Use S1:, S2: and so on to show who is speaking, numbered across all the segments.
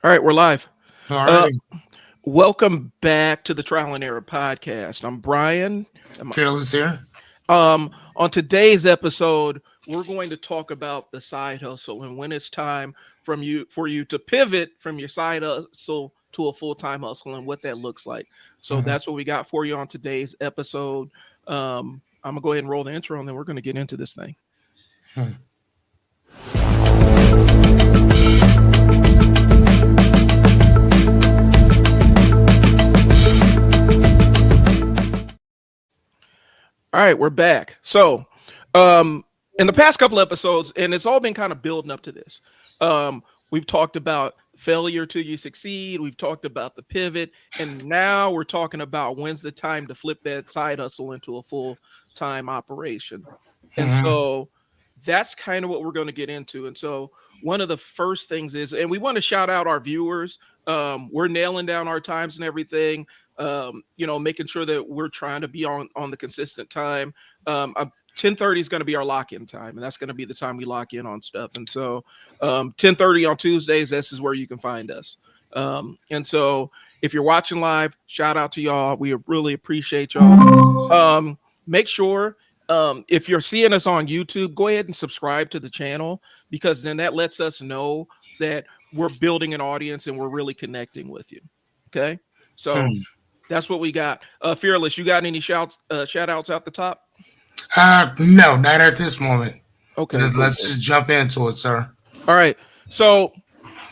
S1: All right, we're live.
S2: All
S1: Uh,
S2: right.
S1: Welcome back to the Trial and Error podcast. I'm Brian.
S2: Fearless here.
S1: On today's episode, we're going to talk about the side hustle and when it's time for you to pivot from your side hustle to a full time hustle and what that looks like. So
S2: Mhm.
S1: that's what we got for you on today's episode. I'm gonna go ahead and roll the intro, and then we're gonna get into this thing.
S2: Hmm.
S1: All right, we're back. So, um, in the past couple episodes, and it's all been kind of building up to this. We've talked about failure till you succeed. We've talked about the pivot, and now we're talking about when's the time to flip that side hustle into a full time operation. And
S2: Mhm.
S1: so that's kind of what we're going to get into. And so one of the first things is, and we want to shout out our viewers. We're nailing down our times and everything. Making sure that we're trying to be on the consistent time. 10:30 is going to be our lock-in time, and that's going to be the time we lock in on stuff. And so 10:30 on Tuesdays, this is where you can find us. And so if you're watching live, shout out to y'all. We really appreciate y'all. Make sure if you're seeing us on YouTube, go ahead and subscribe to the channel, because then that lets us know that we're building an audience and we're really connecting with you. Okay. So
S2: Hmm.
S1: that's what we got. Fearless, you got any shout outs at the top?
S2: No, not at this moment.
S1: Okay, cool.
S2: Let's just jump into it, sir.
S1: All right. So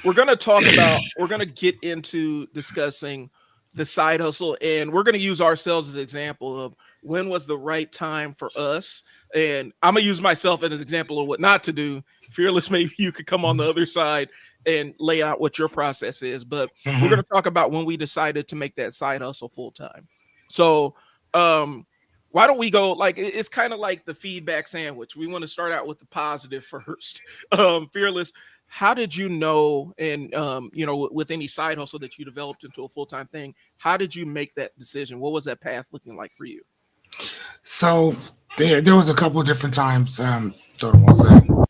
S1: we're going to get into discussing the side hustle, and we're going to use ourselves as an example of when was the right time for us. And I'm going to use myself as an example of what not to do. Fearless, maybe you could come on the other side and lay out what your process is. But we're going
S2: Mhm.
S1: to talk about when we decided to make that side hustle full time. So, why don't we go like it's kind of like the feedback sandwich. We want to start out with the positive first. Fearless, how did you know, and with any side hustle that you developed into a full-time thing, how did you make that decision? What was that path looking like for you?
S2: So there was a couple of different times. Hold on one second.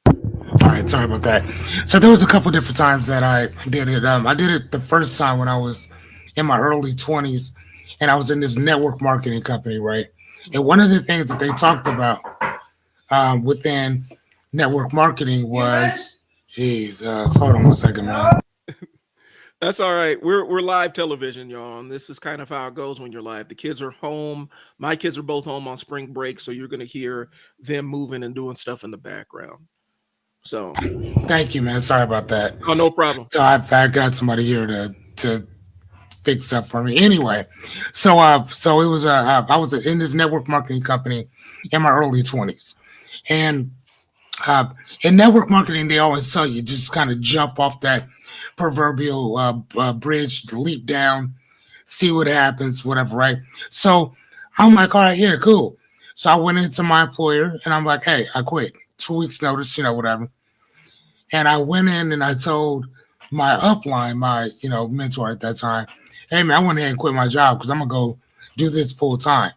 S2: All right, sorry about that. So there was a couple of different times that I did it. I did it the first time when I was in my early 20s, and I was in this network marketing company, right? And one of the things that they talked about within network marketing was, Jesus, hold on one second, man.
S1: That's all right. We're live television, y'all, and this is kind of how it goes when you're live. The kids are home. My kids are both home on spring break, so you're gonna hear them moving and doing stuff in the background. So,
S2: Thank you, man. Sorry about that.
S1: oh, no problem.
S2: So I got somebody here to fix up for me. Anyway, so it was I was in this network marketing company in my early 20s, and uh, in network marketing they always tell you just kind of jump off that proverbial bridge, leap down, see what happens, whatever, right? So I'm like, all right, yeah, cool. So I went into my employer and I'm like, hey, I quit. 2 weeks notice, whatever. And I went in and I told my upline, my mentor at that time, hey man, I went ahead and quit my job because I'm gonna go do this full time.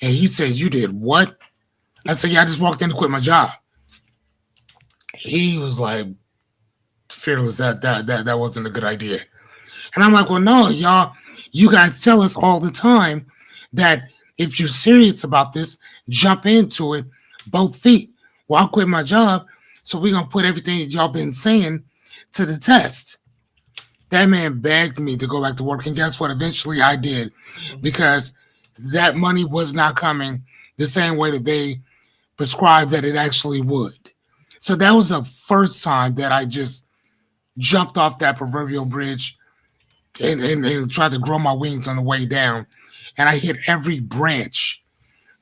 S2: And he said, you did what? I said, yeah, I just walked in to quit my job. He was like, fearless, that wasn't a good idea. And I'm like, well, no, y'all, you guys tell us all the time that if you're serious about this, jump into it both feet. Well, I'll quit my job, so we're gonna put everything y'all been saying to the test. That man begged me to go back to work, and guess what? Eventually I did,
S1: Mhm.
S2: because that money was not coming the same way that they prescribed that it actually would. So that was the first time that I just jumped off that proverbial bridge and tried to grow my wings on the way down. And I hit every branch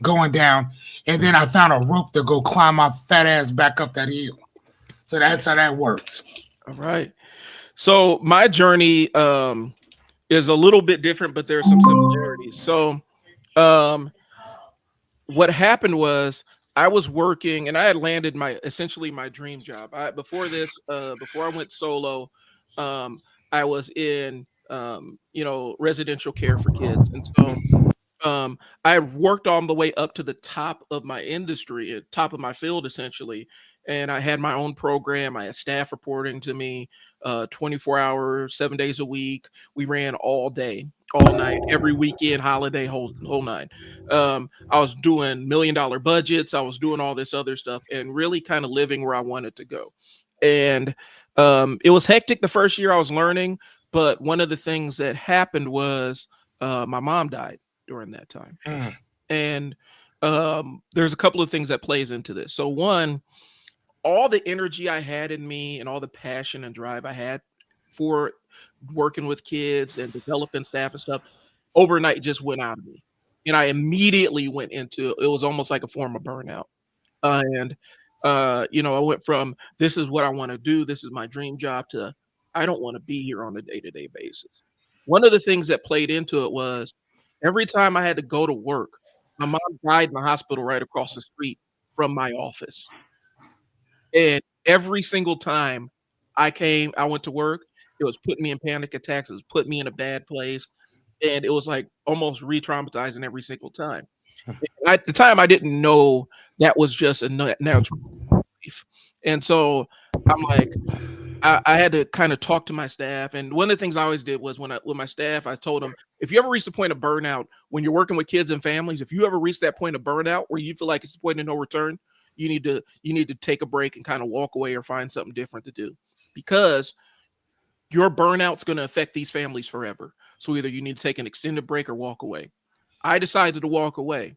S2: going down. And then I found a rope to go climb my fat ass back up that hill. So that's how that works.
S1: All right. So my journey is a little bit different, but there's some similarities. So um what happened was I was working and I had landed my essentially my dream job. Before I went solo, um, I was in residential care for kids. And so I worked all the way up to the top of my industry, top of my field, essentially. And I had my own program. I had staff reporting to me, 24 hours, 7 days a week. We ran all day, all night, every weekend, holiday, whole nine. I was doing $1 million budgets. I was doing all this other stuff and really kind of living where I wanted to go. And it was hectic the first year I was learning. But one of the things that happened was my mom died during that time.
S2: Mm.
S1: And there's a couple of things that plays into this. So one, all the energy I had in me and all the passion and drive I had for working with kids and developing staff and stuff overnight just went out of me. And I immediately went into it was almost like a form of burnout. And I went from this is what I want to do, this is my dream job to I don't want to be here on a day-to-day basis. One of the things that played into it was every time I had to go to work, my mom died in the hospital right across the street from my office. And every single time I went to work, it was putting me in panic attacks, it was putting me in a bad place, and it was like almost re-traumatizing every single time. At the time, I didn't know that was just a natural life. And so I'm like, I had to kind of talk to my staff. And one of the things I always did was with my staff, I told them, if you ever reach the point of burnout, when you're working with kids and families, if you ever reach that point of burnout where you feel like it's the point of no return, you need to take a break and kind of walk away or find something different to do, because your burnout's going to affect these families forever. So either you need to take an extended break or walk away. I decided to walk away.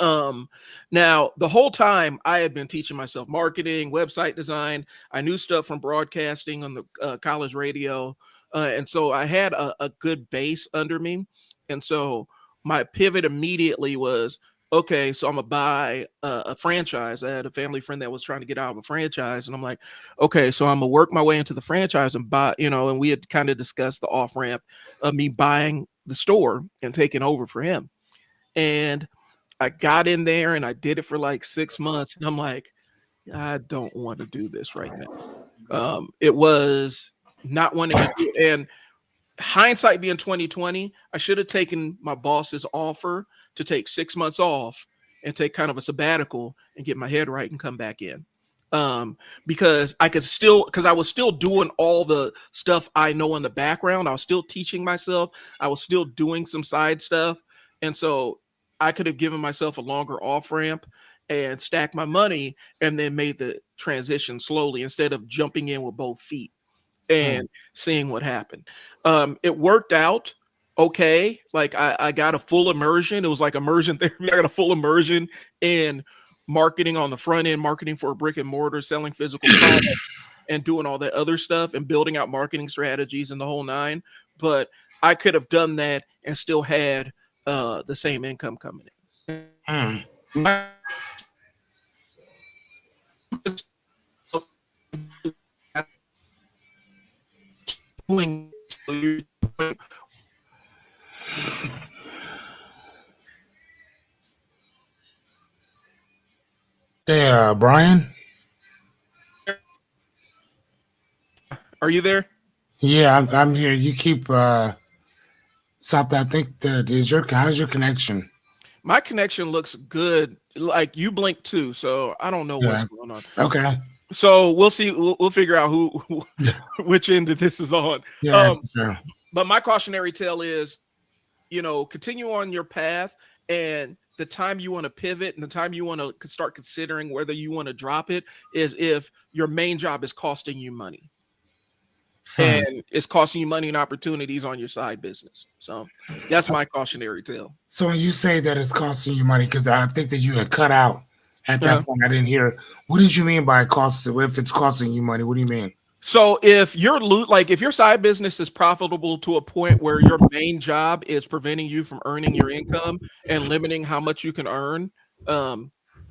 S1: Now the whole time I had been teaching myself marketing, website design. I knew stuff from broadcasting on the college radio. And so I had a good base under me. And so my pivot immediately was, okay, so I'm gonna buy a franchise. I had a family friend that was trying to get out of a franchise. And I'm like, okay, so I'm gonna work my way into the franchise and buy, and we had kind of discussed the off ramp of me buying the store and taking over for him. And I got in there and I did it for like 6 months. And I'm like, I don't want to do this right now. It was not wanting to do it. And hindsight being 2020, I should have taken my boss's offer to take 6 months off and take kind of a sabbatical and get my head right and come back in. Because I was still doing all the stuff I know in the background. I was still teaching myself. I was still doing some side stuff. And so I could have given myself a longer off ramp and stacked my money and then made the transition slowly instead of jumping in with both feet and seeing what happened. It worked out okay. Like I got a full immersion. It was like immersion therapy. I got a full immersion in marketing on the front end, marketing for a brick and mortar, selling physical products and doing all that other stuff and building out marketing strategies and the whole nine. But I could have done that and still had the same income coming in.
S2: Hey, Brian?
S1: Are you there?
S2: Yeah, I'm here. You keep stop that. I think how's your connection?
S1: My connection looks good. Like you blink too, so I don't know what's going on.
S2: Okay.
S1: So we'll see. We'll figure out which end that this is on.
S2: Yeah, sure.
S1: But my cautionary tale is, continue on your path, and the time you want to pivot and the time you want to start considering whether you want to drop it is if your main job is costing you money. And it's costing you money and opportunities on your side business. So that's my cautionary tale.
S2: So when you say that it's costing you money, because I think that you had cut out at that point, I didn't hear. What did you mean by if it's costing you money? What do you mean?
S1: So if if your side business is profitable to a point where your main job is preventing you from earning your income and limiting how much you can earn,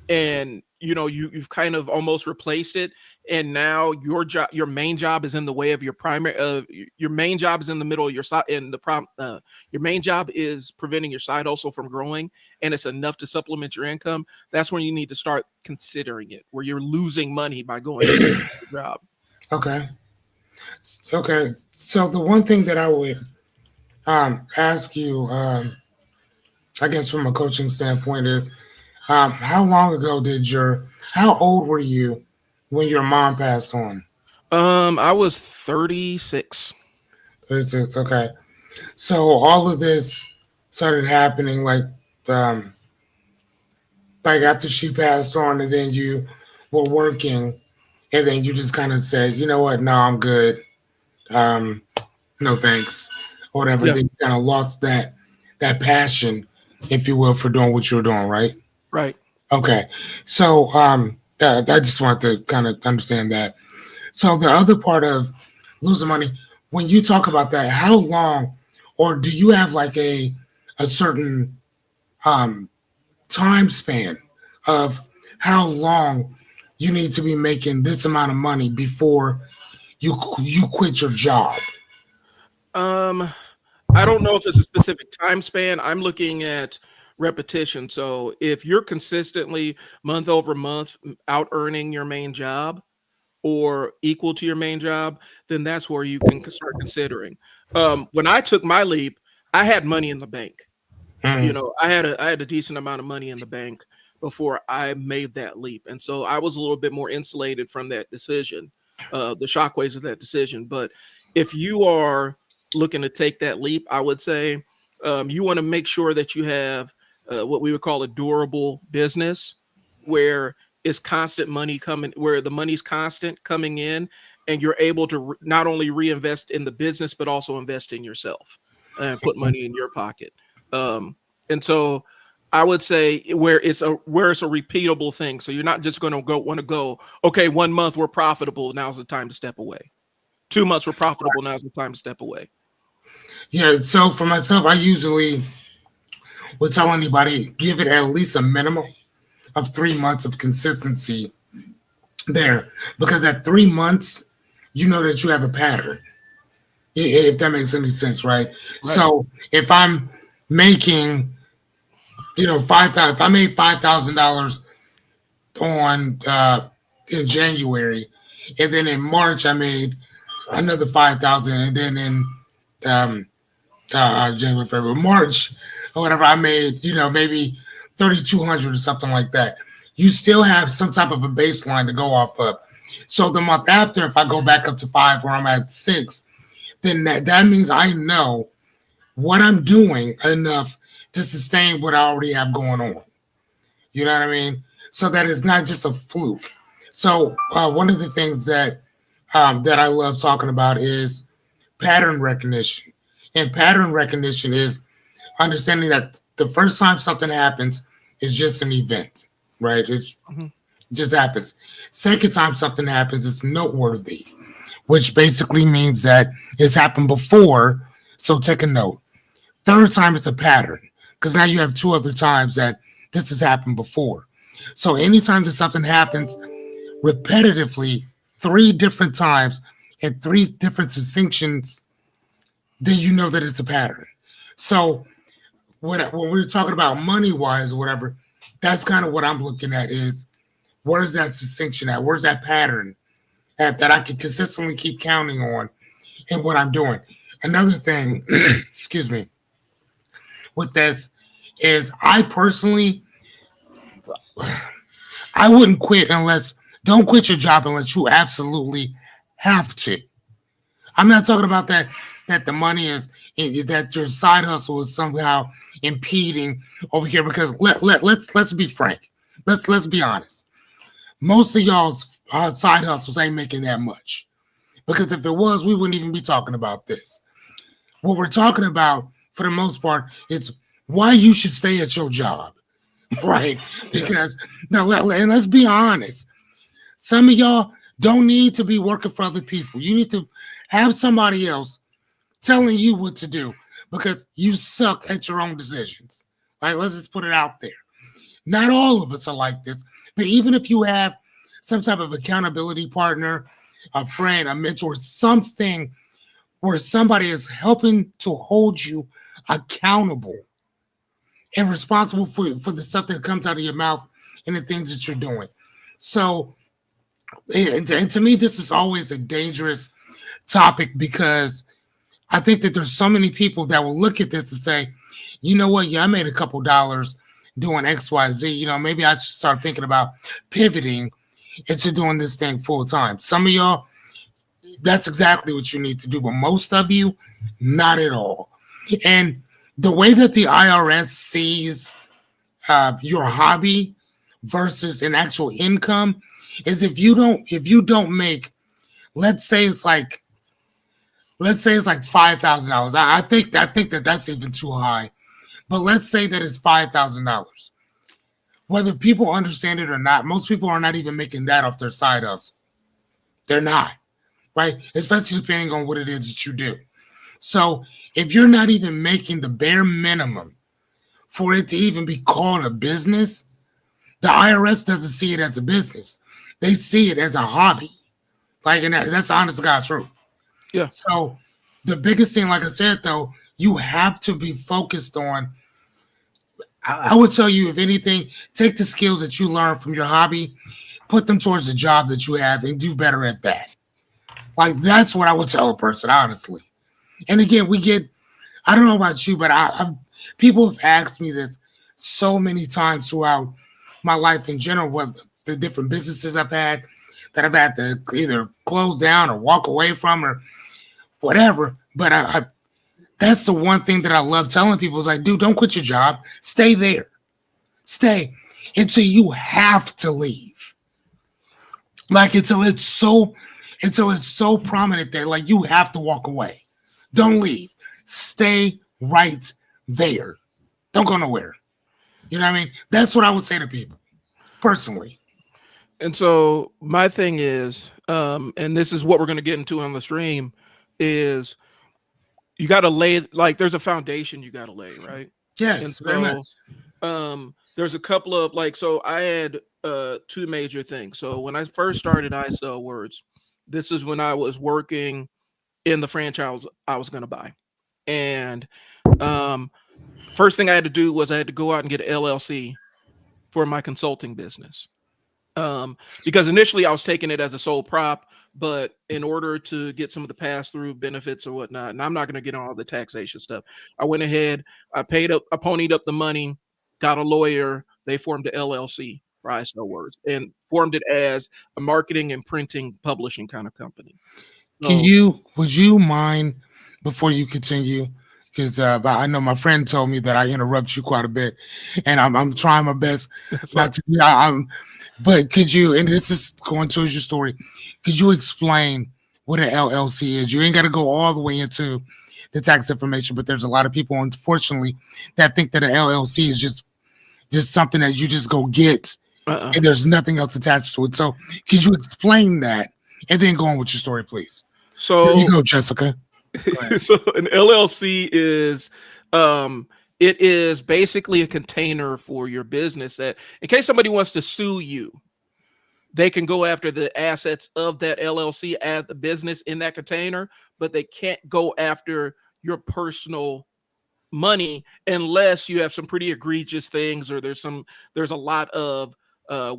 S1: and you've kind of almost replaced it, and now your main job is in the way of your primary your main job is in the middle of your side, and your main job is preventing your side hustle from growing, and it's enough to supplement your income. That's when you need to start considering it, where you're losing money by going to your job.
S2: Okay. So the one thing that I would ask you, I guess from a coaching standpoint is how long ago how old were you when your mom passed on?
S1: I was 36.
S2: 36. Okay. So all of this started happening um, like after she passed on, and then you were working, and then you just kind of said, you know what, no, I'm good. Um, no thanks, or whatever.
S1: Yeah,
S2: Then you kind of lost that passion, if you will, for doing what you're doing, right?
S1: right.
S2: Okay. So I just want to kind of understand that. So the other part of losing money, when you talk about that, how long, or do you have like a certain um time span of how long you need to be making this amount of money before you quit your job?
S1: Um, I don't know if it's a specific time span. I'm looking at repetition. So if you're consistently month over month out earning your main job or equal to your main job, then that's where you can start considering. When I took my leap, I had money in the bank. You
S2: Mm,
S1: know, I had a decent amount of money in the bank before I made that leap, and so I was a little bit more insulated from that decision, the shockwaves of that decision. But if you are looking to take that leap, I would say you want to make sure that you have what we would call a durable business, where it's constant money coming, where the money's constant coming in, and you're able to not only reinvest in the business but also invest in yourself and put money in your pocket. Um, and so I would say where it's a repeatable thing. So you're not just going to want to go, okay, 1 month we're profitable, now's the time to step away. 2 months we're profitable, now's the time to step away.
S2: yeah. So for myself, I usually would tell anybody give it at least a minimum of 3 months of consistency there, because at 3 months, you know that you have a pattern. If that makes any sense, right?
S1: Right.
S2: So if I'm making, 5,000, if I made $5,000 on in January, and then in March I made another 5,000, and then in um, January, February, March, or whatever, I made maybe 3,200 or something like that. You still have some type of a baseline to go off of. So the month after, if I go back up to 5 or I'm at 6, then that means I know what I'm doing enough to sustain what I already have going on. You know what I mean? So that it's not just a fluke. So one of the things that I love talking about is pattern recognition. And pattern recognition is understanding that the first time something happens is just an event, right?
S1: Mhm.
S2: It just happens. Second time something happens, it's noteworthy, which basically means that it's happened before. So take a note. Third time, it's a pattern because now you have two other times that this has happened before. So anytime that something happens repetitively 3 different times and 3 different distinctions, then you know that it's a pattern. So when we're talking about money wise or whatever, that's kind of what I'm looking at is where's that distinction at? Where's that pattern at that I can consistently keep counting on in what I'm doing? Another thing, excuse me, with this is I personally, I wouldn't quit unless, don't quit your job unless you absolutely have to. I'm not talking about that the money is, that your side hustle is somehow impeding over here, because let's be frank. Let's be honest. Most of y'all's side hustles ain't making that much, because if it was, we wouldn't even be talking about this. What we're talking about for the most part is why you should stay at your job, right?
S1: Yeah.
S2: Because now, and let's be honest, some of y'all don't need to be working for other people. You need to have somebody else telling you what to do because you suck at your own decisions. Like, let's just put it out there. Not all of us are like this, but even if you have some type of accountability partner, a friend, a mentor, something where somebody is helping to hold you accountable and responsible for the stuff that comes out of your mouth and the things that you're doing. So, and to me, this is always a dangerous topic because I think that there's so many people that will look at this and say, you know what? Yeah, I made a couple dollars doing XYZ. You know, maybe I should start thinking about pivoting into doing this thing full time. Some of y'all, that's exactly what you need to do, but most of you, not at all. And the way that the IRS sees your hobby versus an actual income is if you don't make, let's say it's like $5,000. I think that that's even too high, but let's say that it's $5,000. Whether people understand it or not, most people are not even making that off their side hustle. They're not, right? Especially depending on what it is that you do. So if you're not even making the bare minimum for it to even be called a business, the IRS doesn't see it as a business. They see it as a hobby. Like, and that's honest to God truth.
S1: Yeah.
S2: So the biggest thing, like I said, though, you have to be focused on. I would tell you, if anything, take the skills that you learn from your hobby, put them towards the job that you have, and do better at that. Like, that's what I would tell a person, honestly. And again, I don't know about you, but people have asked me this so many times throughout my life in general, what the different businesses I've had that I've had to either close down or walk away from or whatever. But that's the one thing that I love telling people is like, dude, don't quit your job. Stay there. Stay until you have to leave. Like until it's so prominent that like you have to walk away. Don't leave. Stay right there. Don't go nowhere. You know what I mean? That's what I would say to people, personally.
S1: And so my thing is, and this is what we're going to get into on the stream, is you got to lay, like, there's a foundation you got to lay, right?
S2: Yes,
S1: and
S2: very much.
S1: There's a couple of, like, so I had two major things. So when I first started I Sell Words, this is when I was working in the franchise I was going to buy. And first thing I had to do was I had to go out and get an LLC for my consulting business. Because initially I was taking it as a sole prop, but in order to get some of the pass-through benefits or whatnot, and I'm not going to get on all the taxation stuff, I went ahead, I ponied up the money, got a lawyer, they formed the LLC for I Sell Words and formed it as a marketing and printing publishing kind of company.
S2: Would you mind, before you continue, because I know my friend told me that I interrupt you quite a bit, and I'm trying my best not to. But could you, and this is going towards your story, could you explain what an LLC is? You ain't got to go all the way into the tax information, but there's a lot of people, unfortunately, that think that an LLC is just something that you just go get, and there's nothing else attached to it. So could you explain that, and then go on with your story, please?
S1: So
S2: here you go, Jessica.
S1: So an LLC is it is basically a container for your business that in case somebody wants to sue you, they can go after the assets of that LLC as the business in that container, but they can't go after your personal money unless you have some pretty egregious things or there's a lot of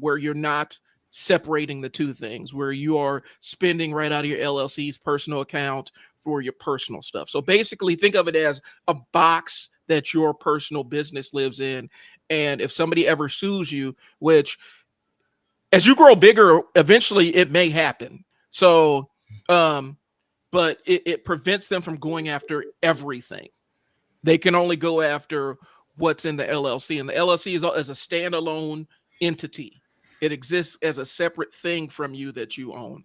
S1: where you're not separating the two things, where you are spending right out of your LLC's personal account for your personal stuff. So basically think of it as a box that your personal business lives in. And if somebody ever sues you, which as you grow bigger, eventually it may happen. So, but it prevents them from going after everything. They can only go after what's in the LLC, and the LLC is a standalone entity. It exists as a separate thing from you that you own.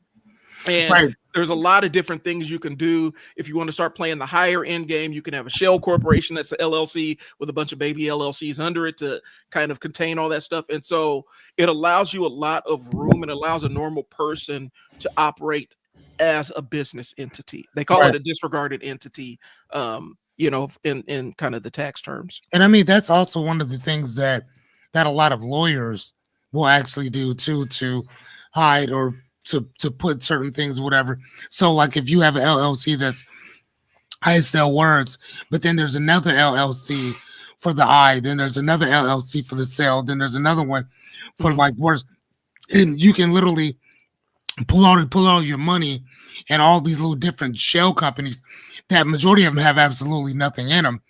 S1: And there's a lot of different things you can do. If you want to start playing the higher end game, you can have a shell corporation that's an LLC with a bunch of baby LLCs under it to kind of contain all that stuff. And so it allows you a lot of room and allows a normal person to operate as a business entity. They call it a disregarded entity, in kind of the tax terms.
S2: And I mean, that's also one of the things that a lot of lawyers will actually do too, to hide or to put certain things, whatever. So like if you have an LLC that's I Sell Words, but then there's another LLC for the I, then there's another LLC for the sell, then there's another one for like words, and you can literally pull all your money and all these little different shell companies that majority of them have absolutely nothing in them.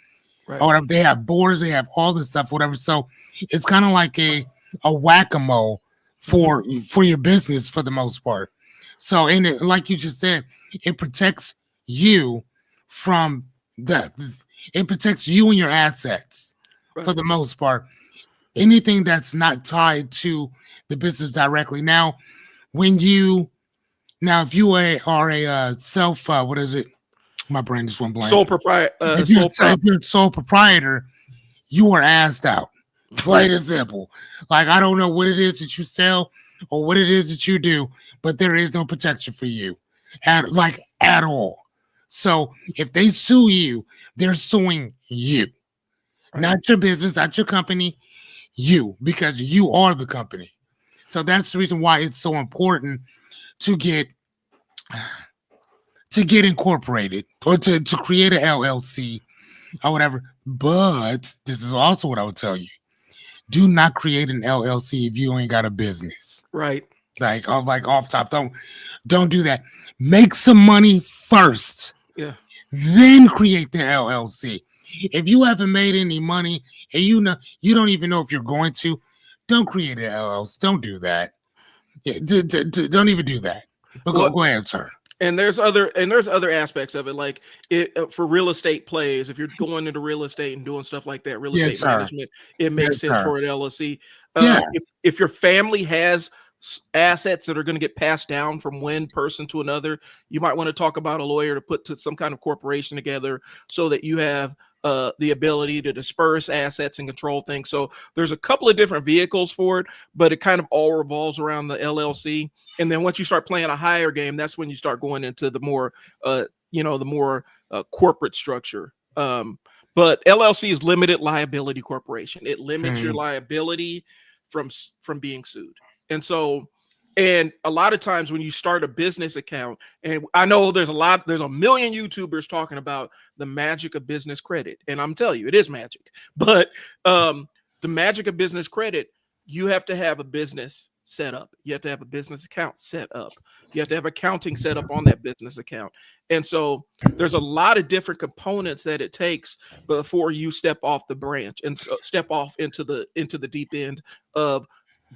S1: Right.
S2: or whatever. They have boards, they have all this stuff, whatever. So it's kind of like a whack-a-mole for your business for the most part. So, and it, like you just said, it protects you from the. It protects you and your assets for
S1: Right.
S2: the most part. Anything that's not tied to the business directly. Now, when you if you are a self, what is it? My brain just went blank.
S1: Sole proprietor.
S2: If you're a sole proprietor, you are asked out. Plain and simple. Like, I don't know what it is that you sell or what it is that you do, but there is no protection for you at all. So if they sue you, they're suing you,
S1: Right.
S2: not your business, not your company, you, because you are the company. So that's the reason why it's so important to get incorporated or to create an LLC or whatever. But this is also what I would tell you. Do not create an LLC if you ain't got a business.
S1: Right.
S2: Like off top. Don't do that. Make some money first.
S1: Yeah.
S2: Then create the LLC. If you haven't made any money and you don't even know if you're going to, don't create an LLC. Don't do that. Yeah, don't even do that. But go ahead, sir.
S1: And there's other aspects of it, like it for real estate plays. If you're going into real estate and doing stuff like that, real estate management, it makes sense for an LLC. If your family has assets that are going to get passed down from one person to another, you might want to talk about a lawyer to put some kind of corporation together so that you have the ability to disperse assets and control things. So there's a couple of different vehicles for it, but it kind of all revolves around the LLC. And then once you start playing a higher game, that's when you start going into the more, corporate structure. But LLC is limited liability corporation. It limits your liability from being sued. And so, and a lot of times when you start a business account, and I know there's a million YouTubers talking about the magic of business credit. And I'm telling you, it is magic. But the magic of business credit, you have to have a business set up. You have to have a business account set up. You have to have accounting set up on that business account. And so there's a lot of different components that it takes before you step off the branch and step off into the deep end of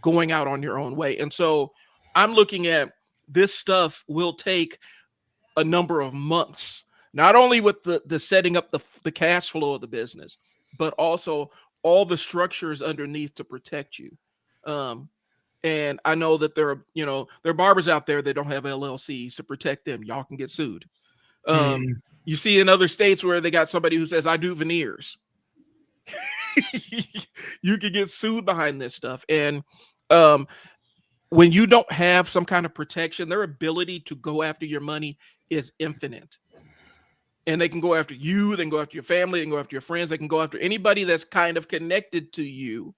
S1: going out on your own way. And so I'm looking at this stuff will take a number of months, not only with the setting up the cash flow of the business, but also all the structures underneath to protect you. And I know that there are barbers out there that don't have LLCs to protect them. Y'all can get sued. You see in other states where they got somebody who says, I do veneers. You can get sued behind this stuff. And when you don't have some kind of protection, their ability to go after your money is infinite. And they can go after you, they can go after your family, they can go after your friends, they can go after anybody that's kind of connected to you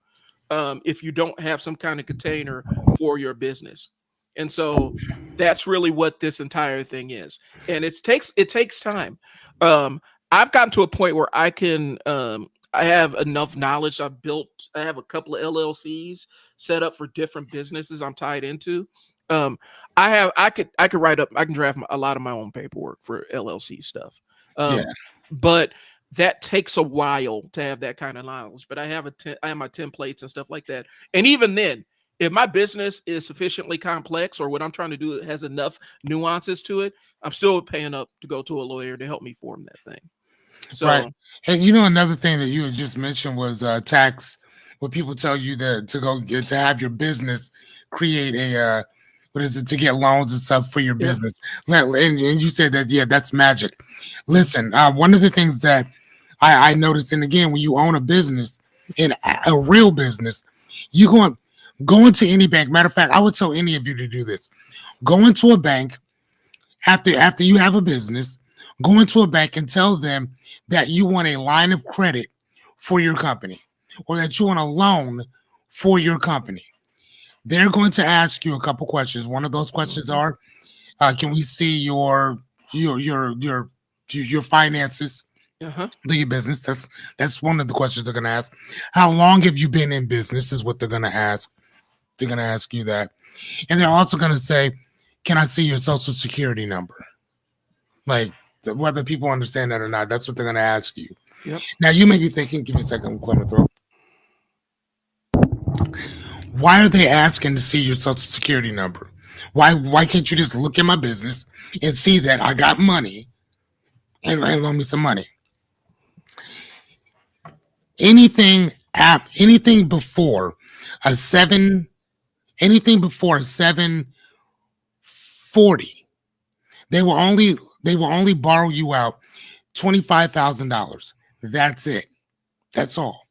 S1: if you don't have some kind of container for your business. And so that's really what this entire thing is. And it takes time. I've gotten to a point where I can I have enough knowledge. I have a couple of LLCs set up for different businesses I'm tied into. I can draft a lot of my own paperwork for LLC stuff. But that takes a while to have that kind of knowledge. But I have my templates and stuff like that. And even then, if my business is sufficiently complex or what I'm trying to do has enough nuances to it, I'm still paying up to go to a lawyer to help me form that thing. So,
S2: right. And another thing that you had just mentioned was tax. What people tell you to have your business create a to get loans and stuff for your business. And you said that that's magic. Listen, one of the things that I noticed, and again, when you own a business, in a real business, you go into any bank. Matter of fact, I would tell any of you to do this. Go into a bank after you have a business. Go into a bank and tell them that you want a line of credit for your company or that you want a loan for your company. They're going to ask you a couple questions. One of those questions are, can we see your finances? Do your business? That's one of the questions they're going to ask. How long have you been in business is what they're going to ask. They're going to ask you that. And they're also going to say, can I see your social security number? Like, whether people understand that or not, that's what they're going to ask you.
S1: Yep.
S2: Now you may be thinking, give me a second, I'm clearing my throat. Why are they asking to see your social security number? Why can't you just look at my business and see that I got money and loan me some money? Anything before a 740, they will only borrow you out $25,000. That's it. That's all.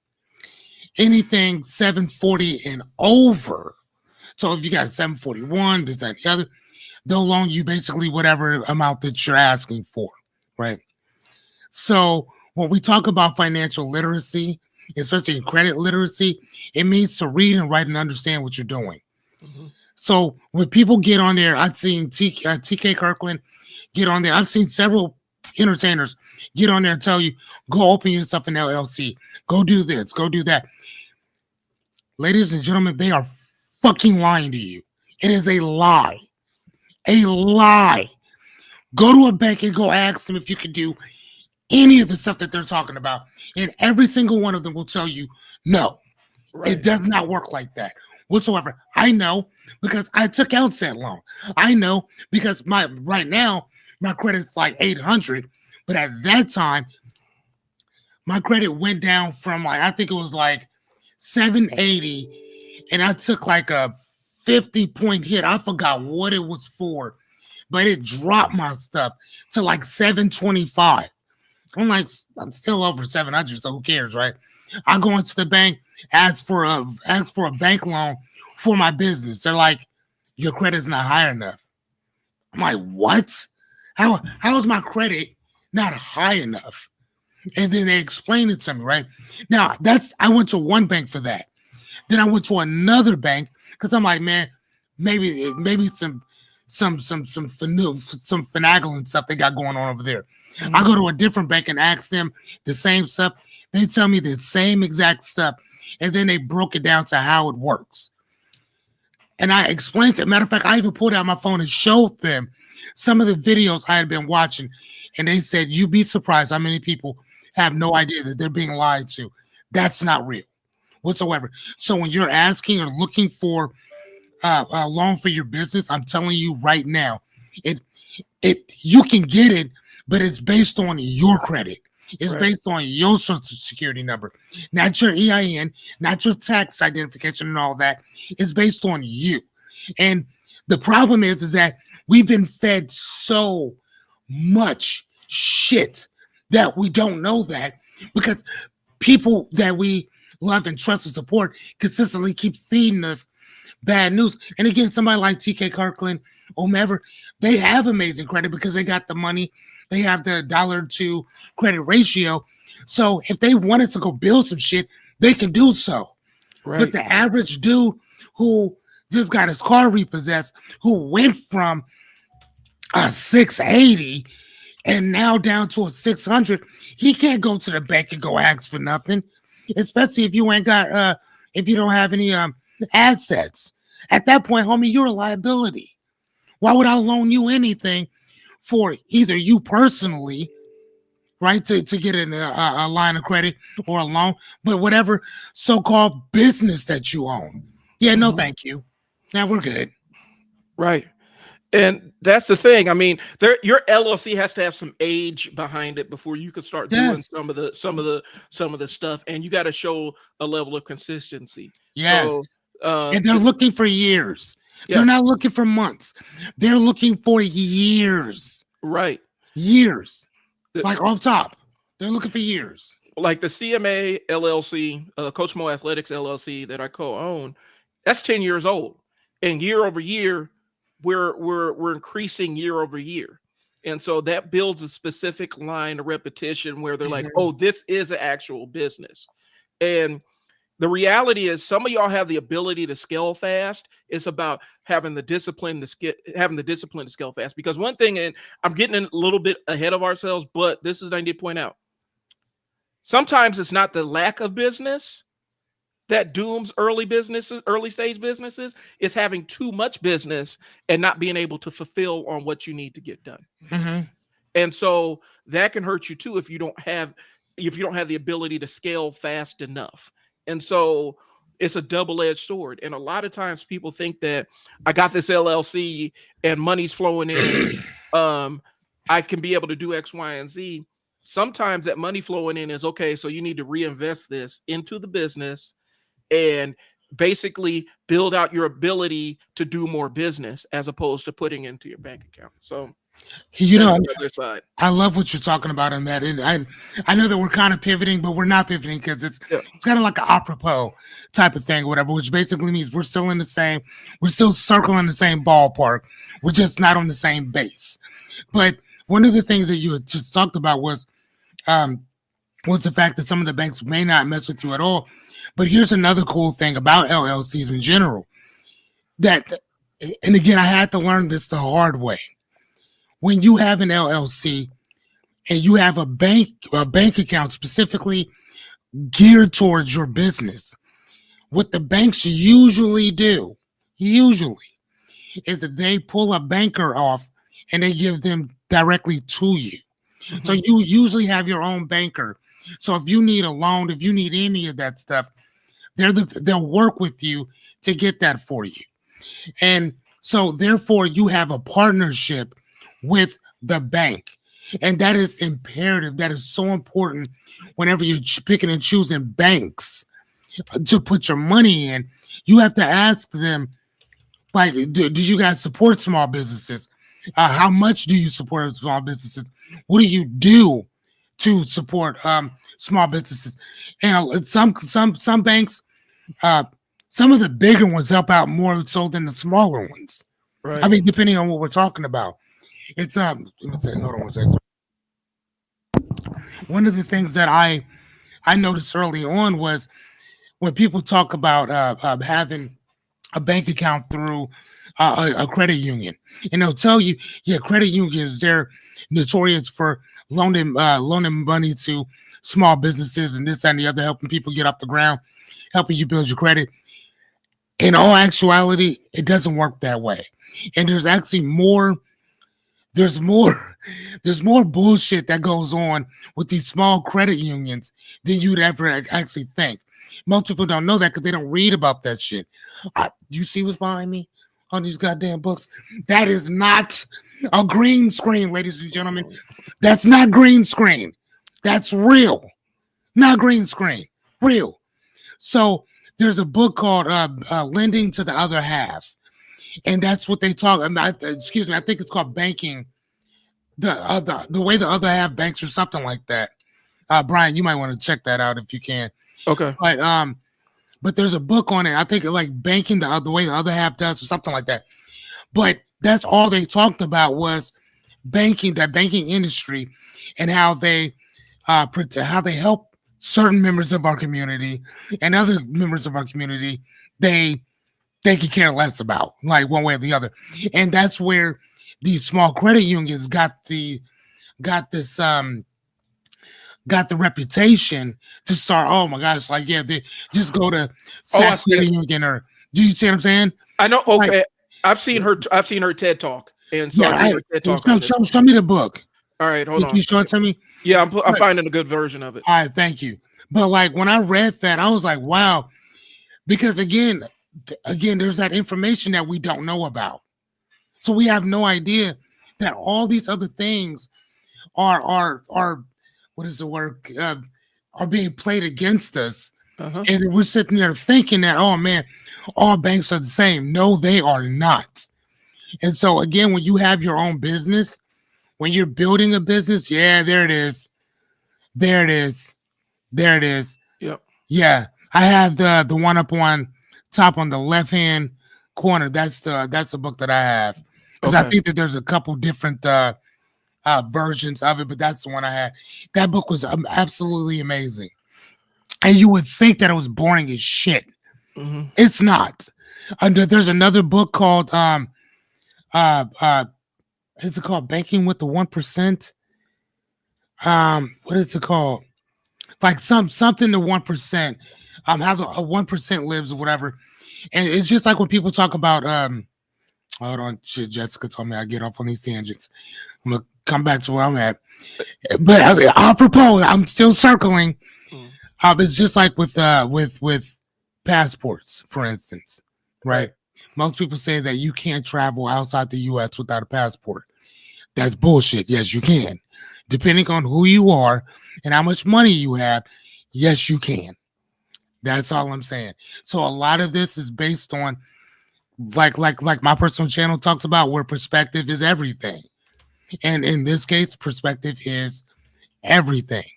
S2: Anything 740 and over. So if you got 741, this, that, the other, they'll loan you basically whatever amount that you're asking for, right? So when we talk about financial literacy, especially credit literacy, it means to read and write and understand what you're doing.
S1: Mm-hmm.
S2: So when people get on there, I've seen TK Kirkland get on there. I've seen several entertainers get on there and tell you, go open yourself an LLC, go do this, go do that. Ladies and gentlemen, they are fucking lying to you. It is a lie. A lie. Go to a bank and go ask them if you can do any of the stuff that they're talking about. And every single one of them will tell you, no, It does not work like that whatsoever. I know because I took out that loan. I know because right now, my credit's like 800. But at that time, my credit went down from I think it was like 780. And I took like a 50-point hit. I forgot what it was for. But it dropped my stuff to like 725. I'm still over 700, so who cares, right? I go into the bank, ask for a bank loan for my business. They're like, your credit's not high enough. I'm like, what? How is my credit not high enough? And then they explain it to me, right? Now I went to one bank for that. Then I went to another bank because I'm like, man, maybe some finagling stuff they got going on over there. Mm-hmm. I go to a different bank and ask them the same stuff. They tell me the same exact stuff, and then they broke it down to how it works. And I explained to them. Matter of fact, I even pulled out my phone and showed them some of the videos I had been watching, and they said, you'd be surprised how many people have no idea that they're being lied to. That's not real whatsoever. So when you're asking or looking for a loan for your business, I'm telling you right now, you can get it, but it's based on your credit. It's based on your social security number, not your EIN, not your tax identification and all that. It's based on you. And the problem is that we've been fed so much shit that we don't know that because people that we love and trust and support consistently keep feeding us bad news. And again, somebody like TK Kirkland, whomever, they have amazing credit because they got the money. They have the $1 credit ratio. So if they wanted to go build some shit, they can do so. Right. But the average dude who just got his car repossessed, who went from a 680 and now down to a 600, he can't go to the bank and go ask for nothing, especially if you ain't got, if you don't have any assets. At that point, homie, you're a liability. Why would I loan you anything for either you personally, right, to get a line of credit or a loan, but whatever so-called business that you own? Yeah, no, thank you. Now we're good.
S1: Right. And that's the thing. I mean, your LLC has to have some age behind it before you can start doing some of the stuff, and you got to show a level of consistency.
S2: Yes. So, and they're looking for years. Yeah. They're not looking for months. They're looking for years.
S1: Right.
S2: Years. Like off top. They're looking for years.
S1: Like the CMA LLC, Coach Mo Athletics LLC that I co-own, that's 10 years old. And year over year, we're increasing year over year. And so that builds a specific line of repetition where they're like, oh, this is an actual business. And the reality is some of y'all have the ability to scale fast. It's about having the discipline to scale fast. Because one thing, and I'm getting a little bit ahead of ourselves, but this is what I need to point out. Sometimes it's not the lack of business that dooms early stage businesses. It's having too much business and not being able to fulfill on what you need to get done. And so that can hurt you too if you don't have if you don't have the ability to scale fast enough. And so it's a double-edged sword. And a lot of times people think that I got this LLC and money's flowing in. I can be able to do X, Y, and Z. Sometimes that money flowing in is okay. So you need to reinvest this into the business and basically build out your ability to do more business as opposed to putting into your bank account. So
S2: you know,
S1: the other side.
S2: I love what you're talking about in that. And I know that we're kind of pivoting, but we're not pivoting because it's kind of like an apropos type of thing or whatever, which basically means we're still circling the same ballpark. We're just not on the same base. But one of the things that you just talked about was the fact that some of the banks may not mess with you at all. But here's another cool thing about LLCs in general. And again, I had to learn this the hard way. When you have an LLC and you have a bank account specifically geared towards your business, what the banks usually do, is that they pull a banker off and they give them directly to you. Mm-hmm. So you usually have your own banker. So if you need a loan, if you need any of that stuff, they'll work with you to get that for you. And so therefore you have a partnership with the bank. And that is imperative. That is so important whenever you're picking and choosing banks to put your money in. You have to ask them, like, do you guys support small businesses? How much do you support small businesses? What do you do to support small businesses? And some banks, some of the bigger ones help out more so than the smaller ones. Right. I mean, depending on what we're talking about. It's let me say, hold on one second. One of the things that I noticed early on was when people talk about having a bank account through a credit union, and they'll tell you, yeah, credit unions, they're notorious for loaning money to small businesses and this and the other, helping people get off the ground, helping you build your credit. In all actuality, it doesn't work that way. And there's actually more bullshit that goes on with these small credit unions than you'd ever actually think. Most people don't know that because they don't read about that shit. You see what's behind me on these goddamn books? That is not a green screen, ladies and gentlemen. That's not green screen. That's real. Not green screen. Real. So there's a book called Lending to the Other Half. And that's what they talk about. Excuse me, I think it's called Banking the way the other half banks or something like that. Brian, you might want to check that out if you can.
S1: Okay.
S2: But there's a book on it. I think like Banking the way the other half does or something like that. But that's all they talked about was banking industry and how they help certain members of our community and other members of our community they could care less about, like one way or the other. And that's where these small credit unions got the reputation to start. Oh my gosh, like, yeah, they just go to Saks Credit Union, or do you see what I'm saying?
S1: I know. Okay, like, I've seen her TED talk, and so
S2: yeah, show me the book.
S1: All right, hold on.
S2: You show it to me.
S1: Yeah, I'm finding a good version of it.
S2: All right, thank you. But like when I read that, I was like, wow, because again, there's that information that we don't know about. So we have no idea that all these other things are what is the word? Are being played against us. Uh-huh. And we're sitting there thinking that, oh man, all banks are the same. No, they are not. And so again, when you have your own business, when you're building a business, yeah, there it is. There it is. There it is.
S1: Yep.
S2: Yeah. I have the one up on top on the left hand corner. That's the book that I have. Because I think that there's a couple different versions of it, but that's the one I had. That book was absolutely amazing. And you would think that it was boring as shit. Mm-hmm. It's not. There's another book called is it called Banking with the 1%? What is it called? Like something to 1%. How the 1% lives or whatever. And it's just like when people talk about hold on, shit, Jessica told me I get off on these tangents. I'm gonna come back to where I'm at. But apropos, I'm still circling. It's just like with passports, for instance, right? Most people say that you can't travel outside the U.S. without a passport. That's bullshit. Yes, you can. Depending on who you are and how much money you have, yes, you can. That's all I'm saying. So a lot of this is based on like my personal channel talks about, where perspective is everything. And in this case, perspective is everything.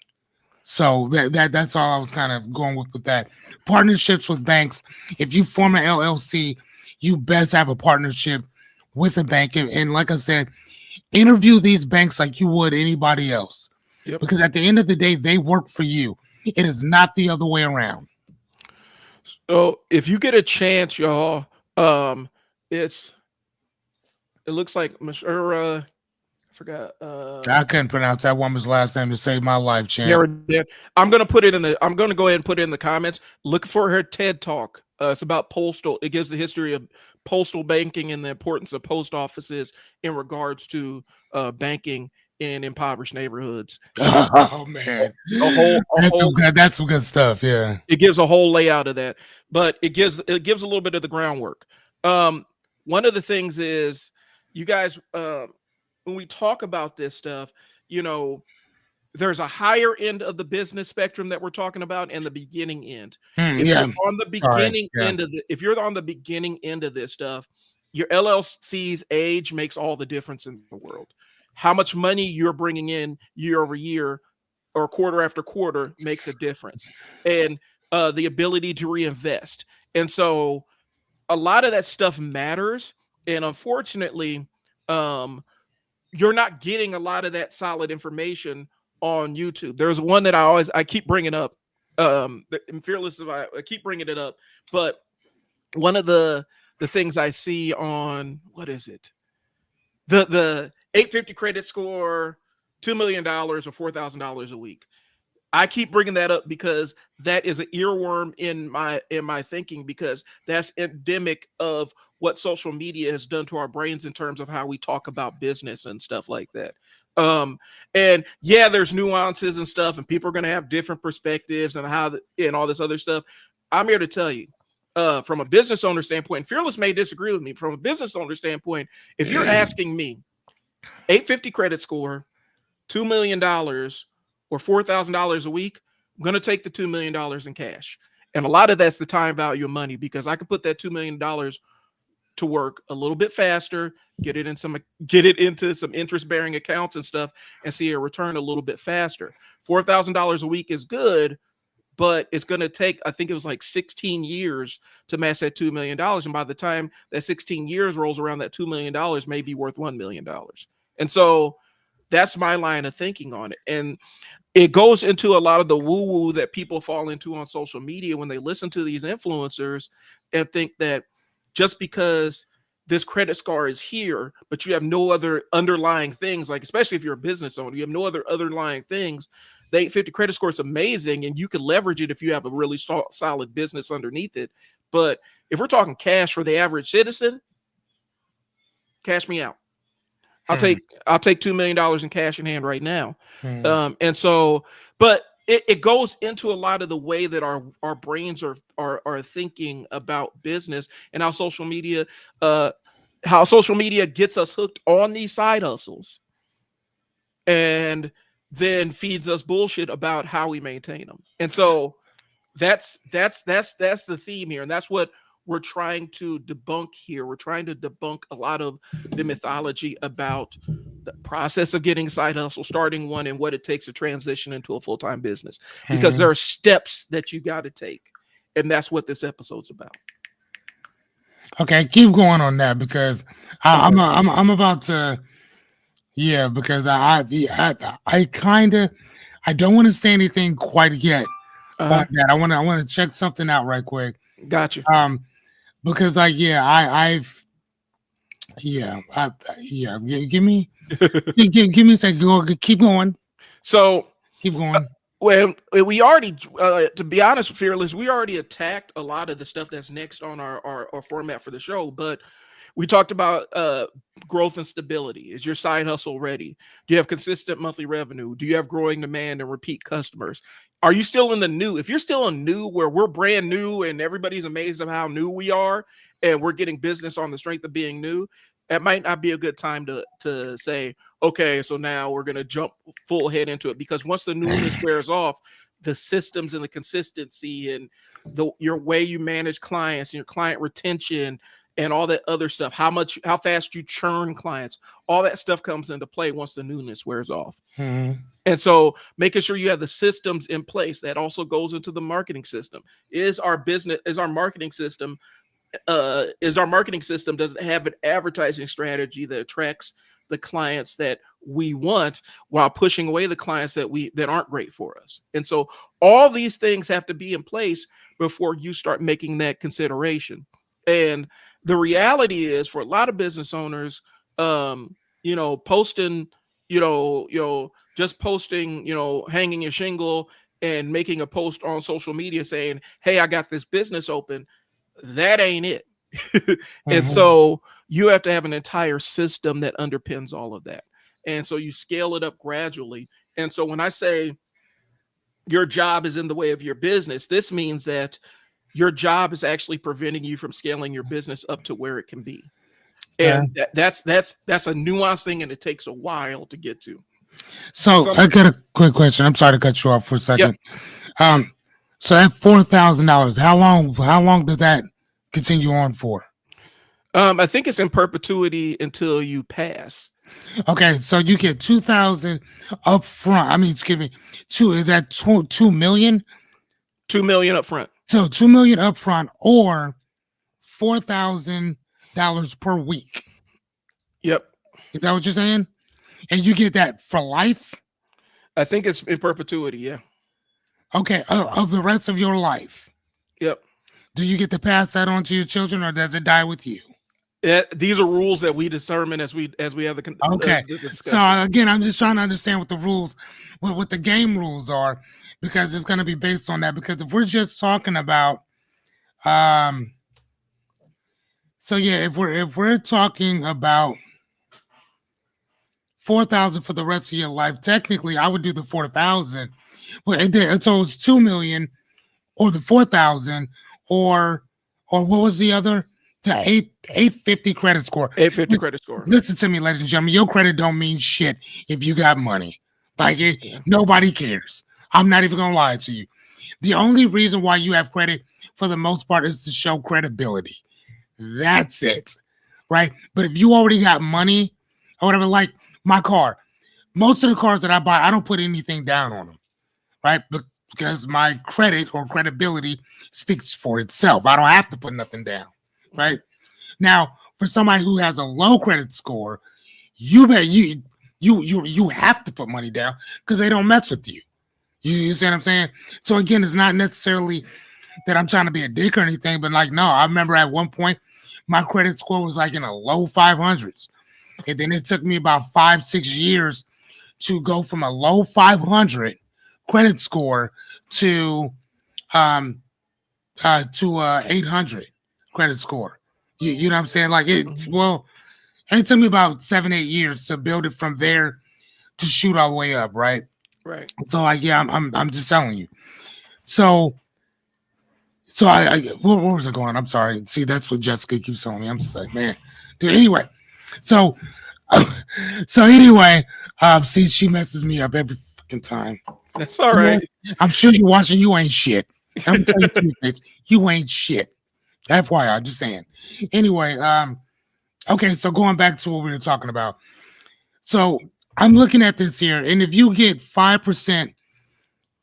S2: So that's all I was kind of going with that. Partnerships with banks. If you form an LLC, you best have a partnership with a bank. And like I said, interview these banks like you would anybody else.
S1: Yep.
S2: Because at the end of the day, they work for you. It is not the other way around.
S1: So if you get a chance, y'all, it looks like Mr. I forgot.
S2: I couldn't pronounce that woman's last name to save my life, champ.
S1: I'm gonna put it in the. I'm gonna go ahead and put it in the comments. Look for her TED talk. It's about postal. It gives the history of postal banking and the importance of post offices in regards to banking in impoverished neighborhoods.
S2: Oh man, that's some good stuff. Yeah,
S1: it gives a whole layout of that, but it gives a little bit of the groundwork. One of the things is, you guys, when we talk about this stuff, there's a higher end of the business spectrum that we're talking about and the beginning end. If you're on the beginning end of if you're on the beginning end of this stuff, your LLC's age makes all the difference in the world. How much money you're bringing in year over year or quarter after quarter makes a difference, and the ability to reinvest. And so a lot of that stuff matters. And unfortunately, you're not getting a lot of that solid information on YouTube. There's one that I keep bringing up. Fearless, I keep bringing it up. But one of the things I see on, what is it? The 850 credit score, $2 million or $4,000 a week. I keep bringing that up because that is an earworm in my thinking, because that's endemic of what social media has done to our brains in terms of how we talk about business and stuff like that. And yeah, there's nuances and stuff, and people are going to have different perspectives and and all this other stuff. I'm here to tell you, from a business owner standpoint, and Fearless may disagree with me. From a business owner standpoint, if you're asking me, 850 credit score, $2 million or $4,000 a week, I'm going to take the $2 million in cash. And a lot of that's the time value of money, because I can put that $2 million to work a little bit faster, get it into some interest-bearing accounts and stuff, and see a return a little bit faster. $4,000 a week is good, but it's going to take, I think it was like 16 years to match that $2 million. And by the time that 16 years rolls around, that $2 million may be worth $1 million. And so that's my line of thinking on it. And it goes into a lot of the woo-woo that people fall into on social media when they listen to these influencers and think that just because this credit score is here, but you have no other underlying things, like, especially if you're a business owner, you have no other underlying things. The 850 credit score is amazing, and you can leverage it if you have a really solid business underneath it. But if we're talking cash for the average citizen, cash me out. I'll take $2 million in cash in hand right now. And so, but it goes into a lot of the way that our brains are thinking about business, and how social media gets us hooked on these side hustles and then feeds us bullshit about how we maintain them. And so that's the theme here. And that's what we're trying to debunk here. We're trying to debunk a lot of the mythology about the process of getting side hustle, starting one, and what it takes to transition into a full-time business, because there are steps that you got to take. And that's what this episode's about.
S2: Okay, keep going on that, because I'm about to, because I don't want to say anything quite yet on that. I want to check something out right quick.
S1: Gotcha.
S2: Because give me a second. Keep going.
S1: So
S2: keep going.
S1: Well, we already, to be honest with Fearless, we already attacked a lot of the stuff that's next on our format for the show. But We talked about growth and stability. Is your side hustle ready? Do you have consistent monthly revenue? Do you have growing demand and repeat customers? Are you still in the new? If you're still in new, where we're brand new and everybody's amazed of how new we are, and we're getting business on the strength of being new, that might not be a good time to say, okay, so now we're going to jump full head into it, because once the newness wears off, the systems and the consistency and your way you manage clients and your client retention and all that other stuff, how fast you churn clients, all that stuff comes into play once the newness wears off.
S2: Mm-hmm.
S1: And so making sure you have the systems in place, that also goes into the marketing system. Is our marketing system, does it have an advertising strategy that attracts the clients that we want while pushing away the clients that aren't great for us? And so all these things have to be in place before you start making that consideration. And the reality is, for a lot of business owners, posting, just posting, hanging your shingle and making a post on social media saying, hey, I got this business open, that ain't it. And so you have to have an entire system that underpins all of that. And so you scale it up gradually. And so when I say your job is in the way of your business, this means that your job is actually preventing you from scaling your business up to where it can be. And that's a nuanced thing, and it takes a while to get to.
S2: So I got a quick question. I'm sorry to cut you off for a second. Yep. So at $4,000, how long does that continue on for?
S1: I think it's in perpetuity until you pass.
S2: Okay, so you get $2,000 up front. I mean, excuse me, is that $2 million?
S1: $2 million up front.
S2: So $2 million up front, or $4,000 per week.
S1: Yep.
S2: Is that what you're saying? And you get that for life?
S1: I think it's in perpetuity, yeah.
S2: Okay, of the rest of your life.
S1: Yep.
S2: Do you get to pass that on to your children, or does it die with you?
S1: These are rules that we determine as we have the
S2: okay.
S1: The discussion.
S2: So again, I'm just trying to understand what the rules, what the game rules are, because it's going to be based on that. Because if we're just talking about, so yeah, if we're talking about $4,000 for the rest of your life, technically I would do the $4,000, but so it's $2 million, or the $4,000, or what was the other? To 850 credit score.
S1: 850 credit score.
S2: Listen to me, ladies and gentlemen. Your credit don't mean shit if you got money. Like nobody cares. I'm not even gonna lie to you. The only reason why you have credit, for the most part, is to show credibility. That's it, right? But if you already got money or whatever, like my car, most of the cars that I buy, I don't put anything down on them, right? Because my credit or credibility speaks for itself. I don't have to put nothing down. Right now, for somebody who has a low credit score, you have to put money down because they don't mess with you. You see what I'm saying? So again, it's not necessarily that I'm trying to be a dick or anything, but like, no, I remember at one point my credit score was like in a low 500s, and then it took me about 5-6 years to go from a low 500 credit score to 800 credit score. You know what I'm saying? Like it took me about 7-8 years to build it from there to shoot our way up, right?
S1: Right.
S2: So like, yeah, I'm just telling you. So I where was I going? I'm sorry. See, that's what Jessica keeps telling me. I'm just like, man, dude. Anyway, so anyway, see, she messes me up every fucking time.
S1: That's all right.
S2: I'm sure you're watching. You ain't shit. I'm telling you, you ain't shit. FYI, just saying. Anyway, okay, so going back to what we were talking about. So I'm looking at this here, and if you get 5%,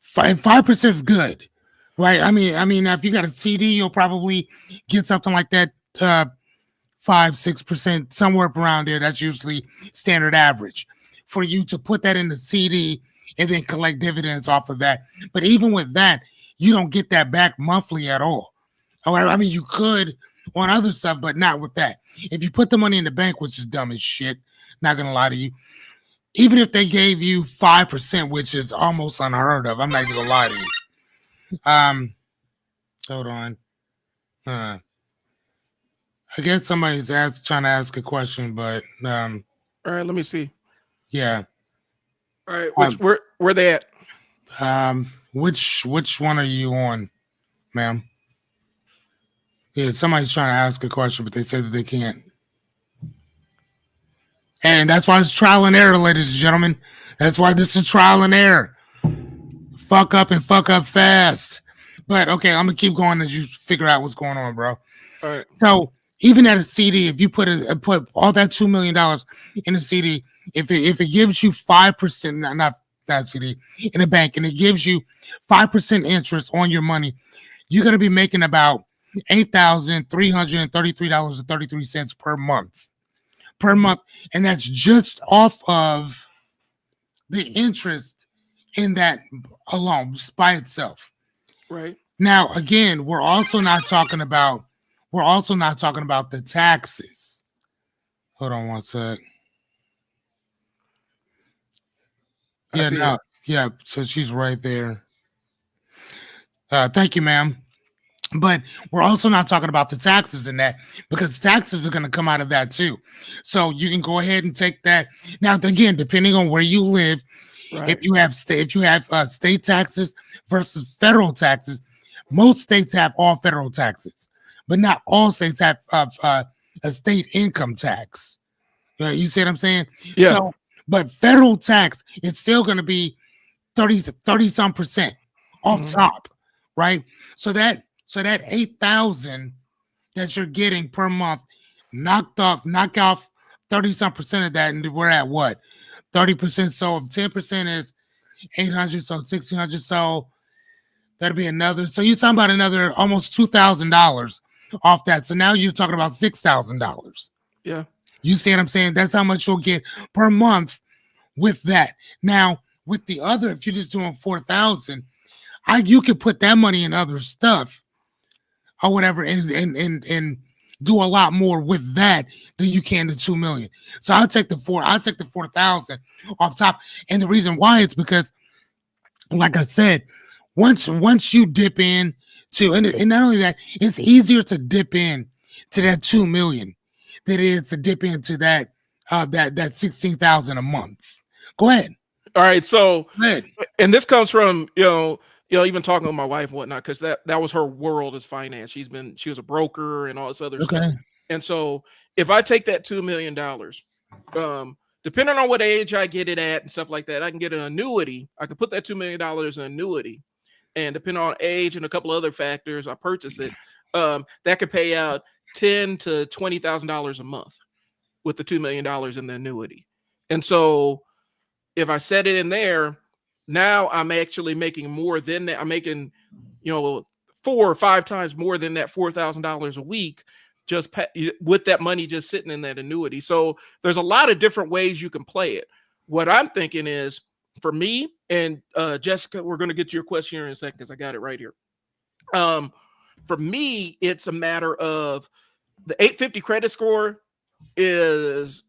S2: 5% is good, right? I mean, if you got a CD, you'll probably get something like that, 5-6%, somewhere up around there. That's usually standard average for you to put that in the CD and then collect dividends off of that. But even with that, you don't get that back monthly at all. I mean, you could on other stuff, but not with that. If you put the money in the bank, which is dumb as shit, not gonna lie to you, even if they gave you 5%, which is almost unheard of, I'm not gonna lie to you. Hold on. I guess somebody's trying to ask a question, but
S1: All right, let me see.
S2: yeah.
S1: All right, where they at?
S2: Which one are you on, ma'am? Yeah, somebody's trying to ask a question, but they said that they can't. And that's why it's trial and error, ladies and gentlemen. That's why this is trial and error. Fuck up and fuck up fast. But okay, I'm gonna keep going as you figure out what's going on, bro.
S1: All right.
S2: So even at a CD, if you put all that $2 million in a CD, if it gives you 5%, not CD, in a bank, and it gives you 5% interest on your money, you're gonna be making about $8,333.33 per month. And that's just off of the interest in that alone by itself.
S1: Right.
S2: Now, again, we're also not talking about the taxes. Hold on one sec. Yeah, so she's right there. Thank you, ma'am. But we're also not talking about the taxes in that, because taxes are going to come out of that too. So you can go ahead and take that. Now, again, depending on where you live,
S1: Right.
S2: if you have state taxes versus federal taxes, most states have all federal taxes, but not all states have a state income tax. You see what I'm saying?
S1: Yeah.
S2: So, but federal tax, it's still going to be 30-some% off top, right? So that 8,000 that you're getting per month, knock off 30-some% of that, and we're at what? 30%. So if 10% is 800, so 1,600, so that'll be another. So you're talking about another almost $2,000 off that. So now you're talking about $6,000.
S1: Yeah.
S2: You see what I'm saying? That's how much you'll get per month with that. Now, with the other, if you're just doing 4,000, you could put that money in other stuff or whatever, and do a lot more with that than you can the 2 million. So I'll take the 4,000 off top. And the reason why is because, like I said, once you dip in to, and not only that, it's easier to dip in to that 2 million than it is to dip into that 16,000 a month. Go ahead.
S1: All right. So,
S2: Go ahead.
S1: and this comes from, even talking with my wife and whatnot, because that was her world is finance. She was a broker and all this other stuff. And so if I take that $2 million, depending on what age I get it at and stuff like that, I can get an annuity. I can put that $2 million in annuity. And depending on age and a couple other factors, I purchase it. That could pay out $10,000 to $20,000 a month with the $2 million in the annuity. And so if I set it in there, now I'm actually making more than that. I'm making, 4 or 5 times more than that $4,000 a week, just with that money just sitting in that annuity. So there's a lot of different ways you can play it. What I'm thinking is, for me, and Jessica, we're going to get to your question here in a second because I got it right here. For me, it's a matter of the 850 credit score is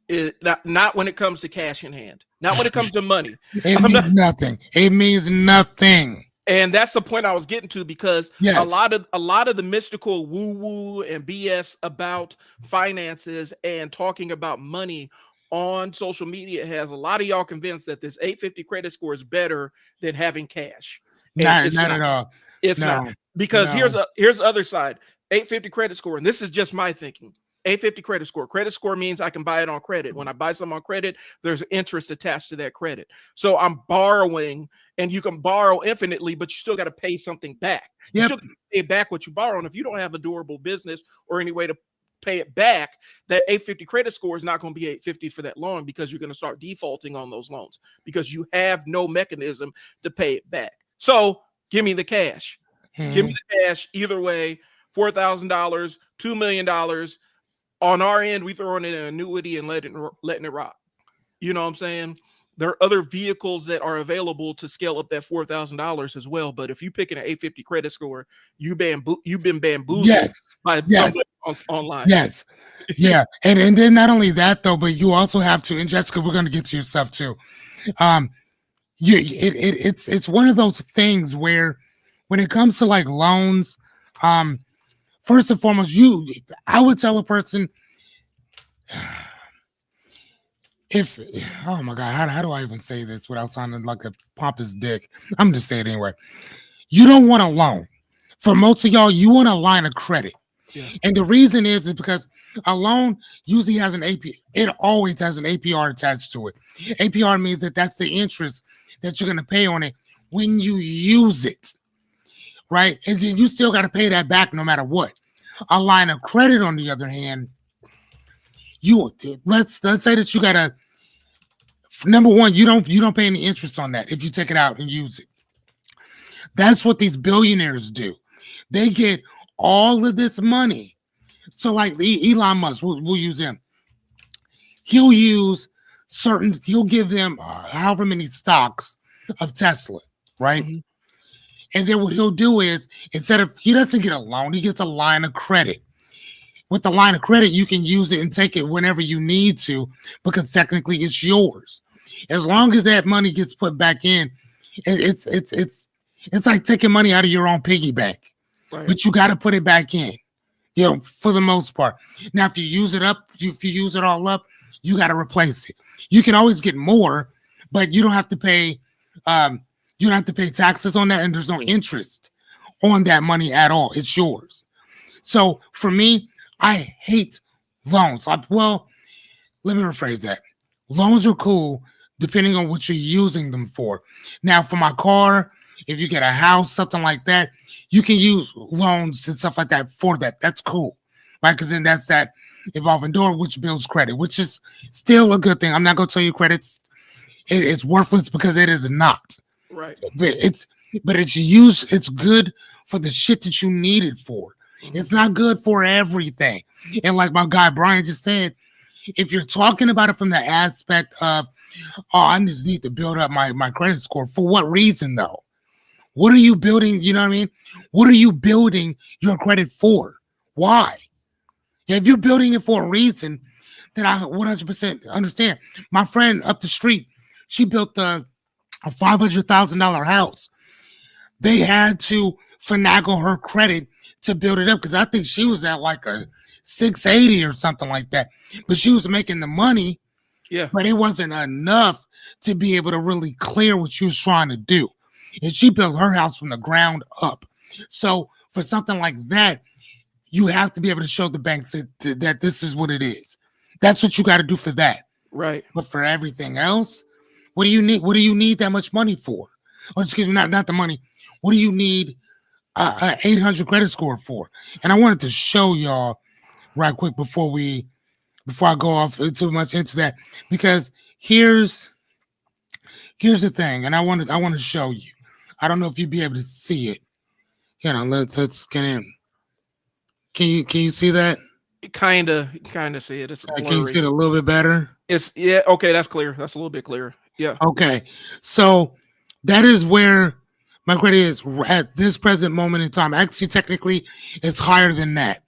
S1: not when it comes to cash in hand, not when it comes to money.
S2: It means nothing.
S1: And that's the point I was getting to, because
S2: yes,
S1: a lot of the mystical woo-woo and BS about finances and talking about money on social media has a lot of y'all convinced that this 850 credit score is better than having cash.
S2: Not at all.
S1: It's not, because here's the other side. 850 credit score, and this is just my thinking. 850 credit score. Credit score means I can buy it on credit. When I buy something on credit, there's interest attached to that credit. So I'm borrowing, and you can borrow infinitely, but you still got to pay something back. You still pay back what you borrow. And if you don't have a durable business or any way to pay it back, that 850 credit score is not going to be 850 for that long, because you're going to start defaulting on those loans because you have no mechanism to pay it back. So give me the cash. Give me the cash. Either way, $4,000, $2 million. On our end, we throw in an annuity and letting it rock. You know what I'm saying? There are other vehicles that are available to scale up that $4,000 as well. But if you pick an 850 credit score, you've been bamboozled by somebody online.
S2: Yes. Yeah. And then not only that though, but you also have to, and Jessica, we're going to get to your stuff too. It's one of those things where when it comes to like loans, first and foremost, I would tell a person, if, oh my God, how do I even say this without sounding like a pompous dick? I'm just saying it anyway. You don't want a loan. For most of y'all, you want a line of credit.
S1: Yeah.
S2: And the reason is because a loan usually has an APR. It always has an APR attached to it. APR means that that's the interest that you're going to pay on it when you use it, right? And then you still got to pay that back no matter what. A line of credit, on the other hand, let's say that you got to, number one, you don't pay any interest on that if you take it out and use it. That's what these billionaires do. They get all of this money. So like Elon Musk, we'll use him. He'll give them however many stocks of Tesla, right? Mm-hmm. And then what he'll do is, he doesn't get a loan, he gets a line of credit. With the line of credit, you can use it and take it whenever you need to, because technically it's yours. As long as that money gets put back in, it's like taking money out of your own piggy bank. Right. But you got to put it back in, for the most part. Now, if you use it all up, you got to replace it. You can always get more, but you don't have to pay. You don't have to pay taxes on that, and there's no interest on that money at all. It's yours. So for me, I hate loans. Well, let me rephrase that. Loans are cool depending on what you're using them for. Now, for my car, if you get a house, something like that, you can use loans and stuff like that for that. That's cool, right? Because then that's that evolving door, which builds credit, which is still a good thing. I'm not going to tell you credit's it's worthless, because it is not.
S1: Right.
S2: But it's good for the shit that you need it for. Mm-hmm. It's not good for everything. And like my guy Brian just said, if you're talking about it from the aspect of, I just need to build up my credit score, for what reason though? What are you building? You know what I mean? What are you building your credit for? Why? If you're building it for a reason, then I 100% understand. My friend up the street, she built a $500,000 house. They had to finagle her credit to build it up, because I think she was at like a 680 or something like that. But she was making the money, but it wasn't enough to be able to really clear what she was trying to do. And she built her house from the ground up. So for something like that, you have to be able to show the banks that this is what it is. That's what you got to do for that.
S1: Right.
S2: But for everything else, what do you need? What do you need that much money for? Oh, excuse me, not the money. What do you need an 800 credit score for? And I wanted to show y'all right quick before I go off too much into that, because here's the thing, and I want to show you. I don't know if you'd be able to see it. Let's get in. Can you see that?
S1: Kind of see it. It's blurry.
S2: Can you see it a little bit better?
S1: Okay, that's clear. That's a little bit clearer. Yeah.
S2: Okay. So that is where my credit is at this present moment in time. Actually, technically, it's higher than that.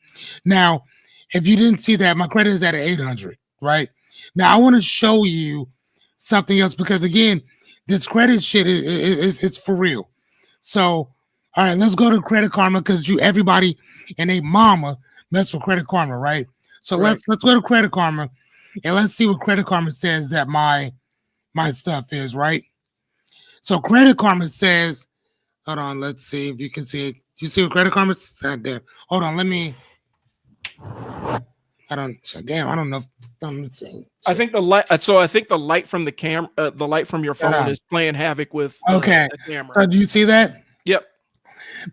S2: Now, if you didn't see that, my credit is at 800, right? Now, I want to show you something else, because again, this credit shit it's for real. So, all right, let's go to Credit Karma, because everybody and a mama mess with Credit Karma, right? So let's go to Credit Karma, and let's see what Credit Karma says that my stuff is, right? So Credit Karma says, hold on, let's see if you can see it. You see what Credit Karma said there? Hold on, I don't know if I'm saying.
S1: I think the light. So I think the light from the camera, the light from your phone is playing havoc with the camera.
S2: So do you see that?
S1: Yep.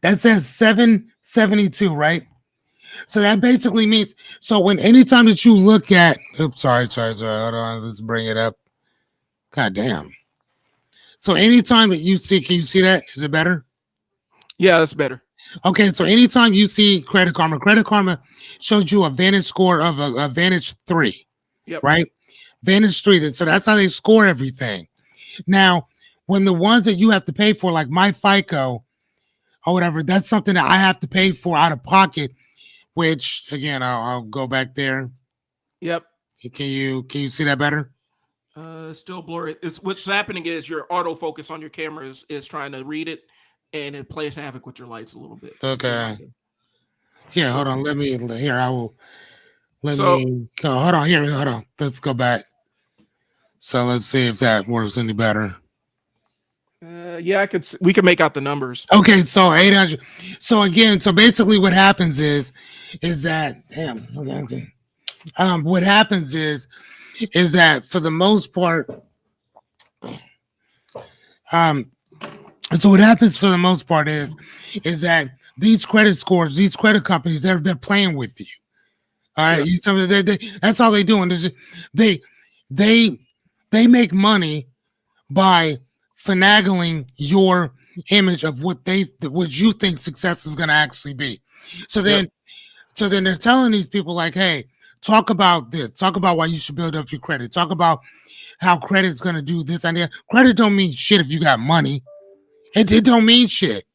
S2: That says 772, right? So that basically means, so anytime that you look at, sorry. Hold on, let's bring it up. God damn. So anytime that you see, can you see that? Is it better?
S1: Yeah, that's better.
S2: Okay, so anytime you see Credit Karma shows you a Vantage score of a Vantage 3.
S1: Yep.
S2: Right? Vantage 3. So that's how they score everything. Now, when the ones that you have to pay for, like my FICO or whatever, that's something that I have to pay for out of pocket, which again, I'll go back there.
S1: Yep.
S2: Can you see that better?
S1: Still blurry. What's happening is your autofocus on your camera is trying to read it, and it plays havoc with your lights a little bit.
S2: Okay. Here,
S1: So,
S2: hold on. Here, I will, let
S1: so
S2: me go. Hold on, here, hold on. Let's go back. So let's see if that works any better.
S1: yeah, we could make out the numbers.
S2: Okay, so 800. So again, so basically what happens is that, damn, okay. What happens is that for the most part, um, so what happens for the most part is that these credit scores, these credit companies, they're playing with you. All right, that's all they're doing. They they they make money by finagling your image of what you think success is going to actually be. So then,
S1: Yep.
S2: so then they're telling these people like, hey, talk about this, talk about why you should build up your credit, talk about how credit's going to do this and that. Credit don't mean shit if you got money. It don't mean shit.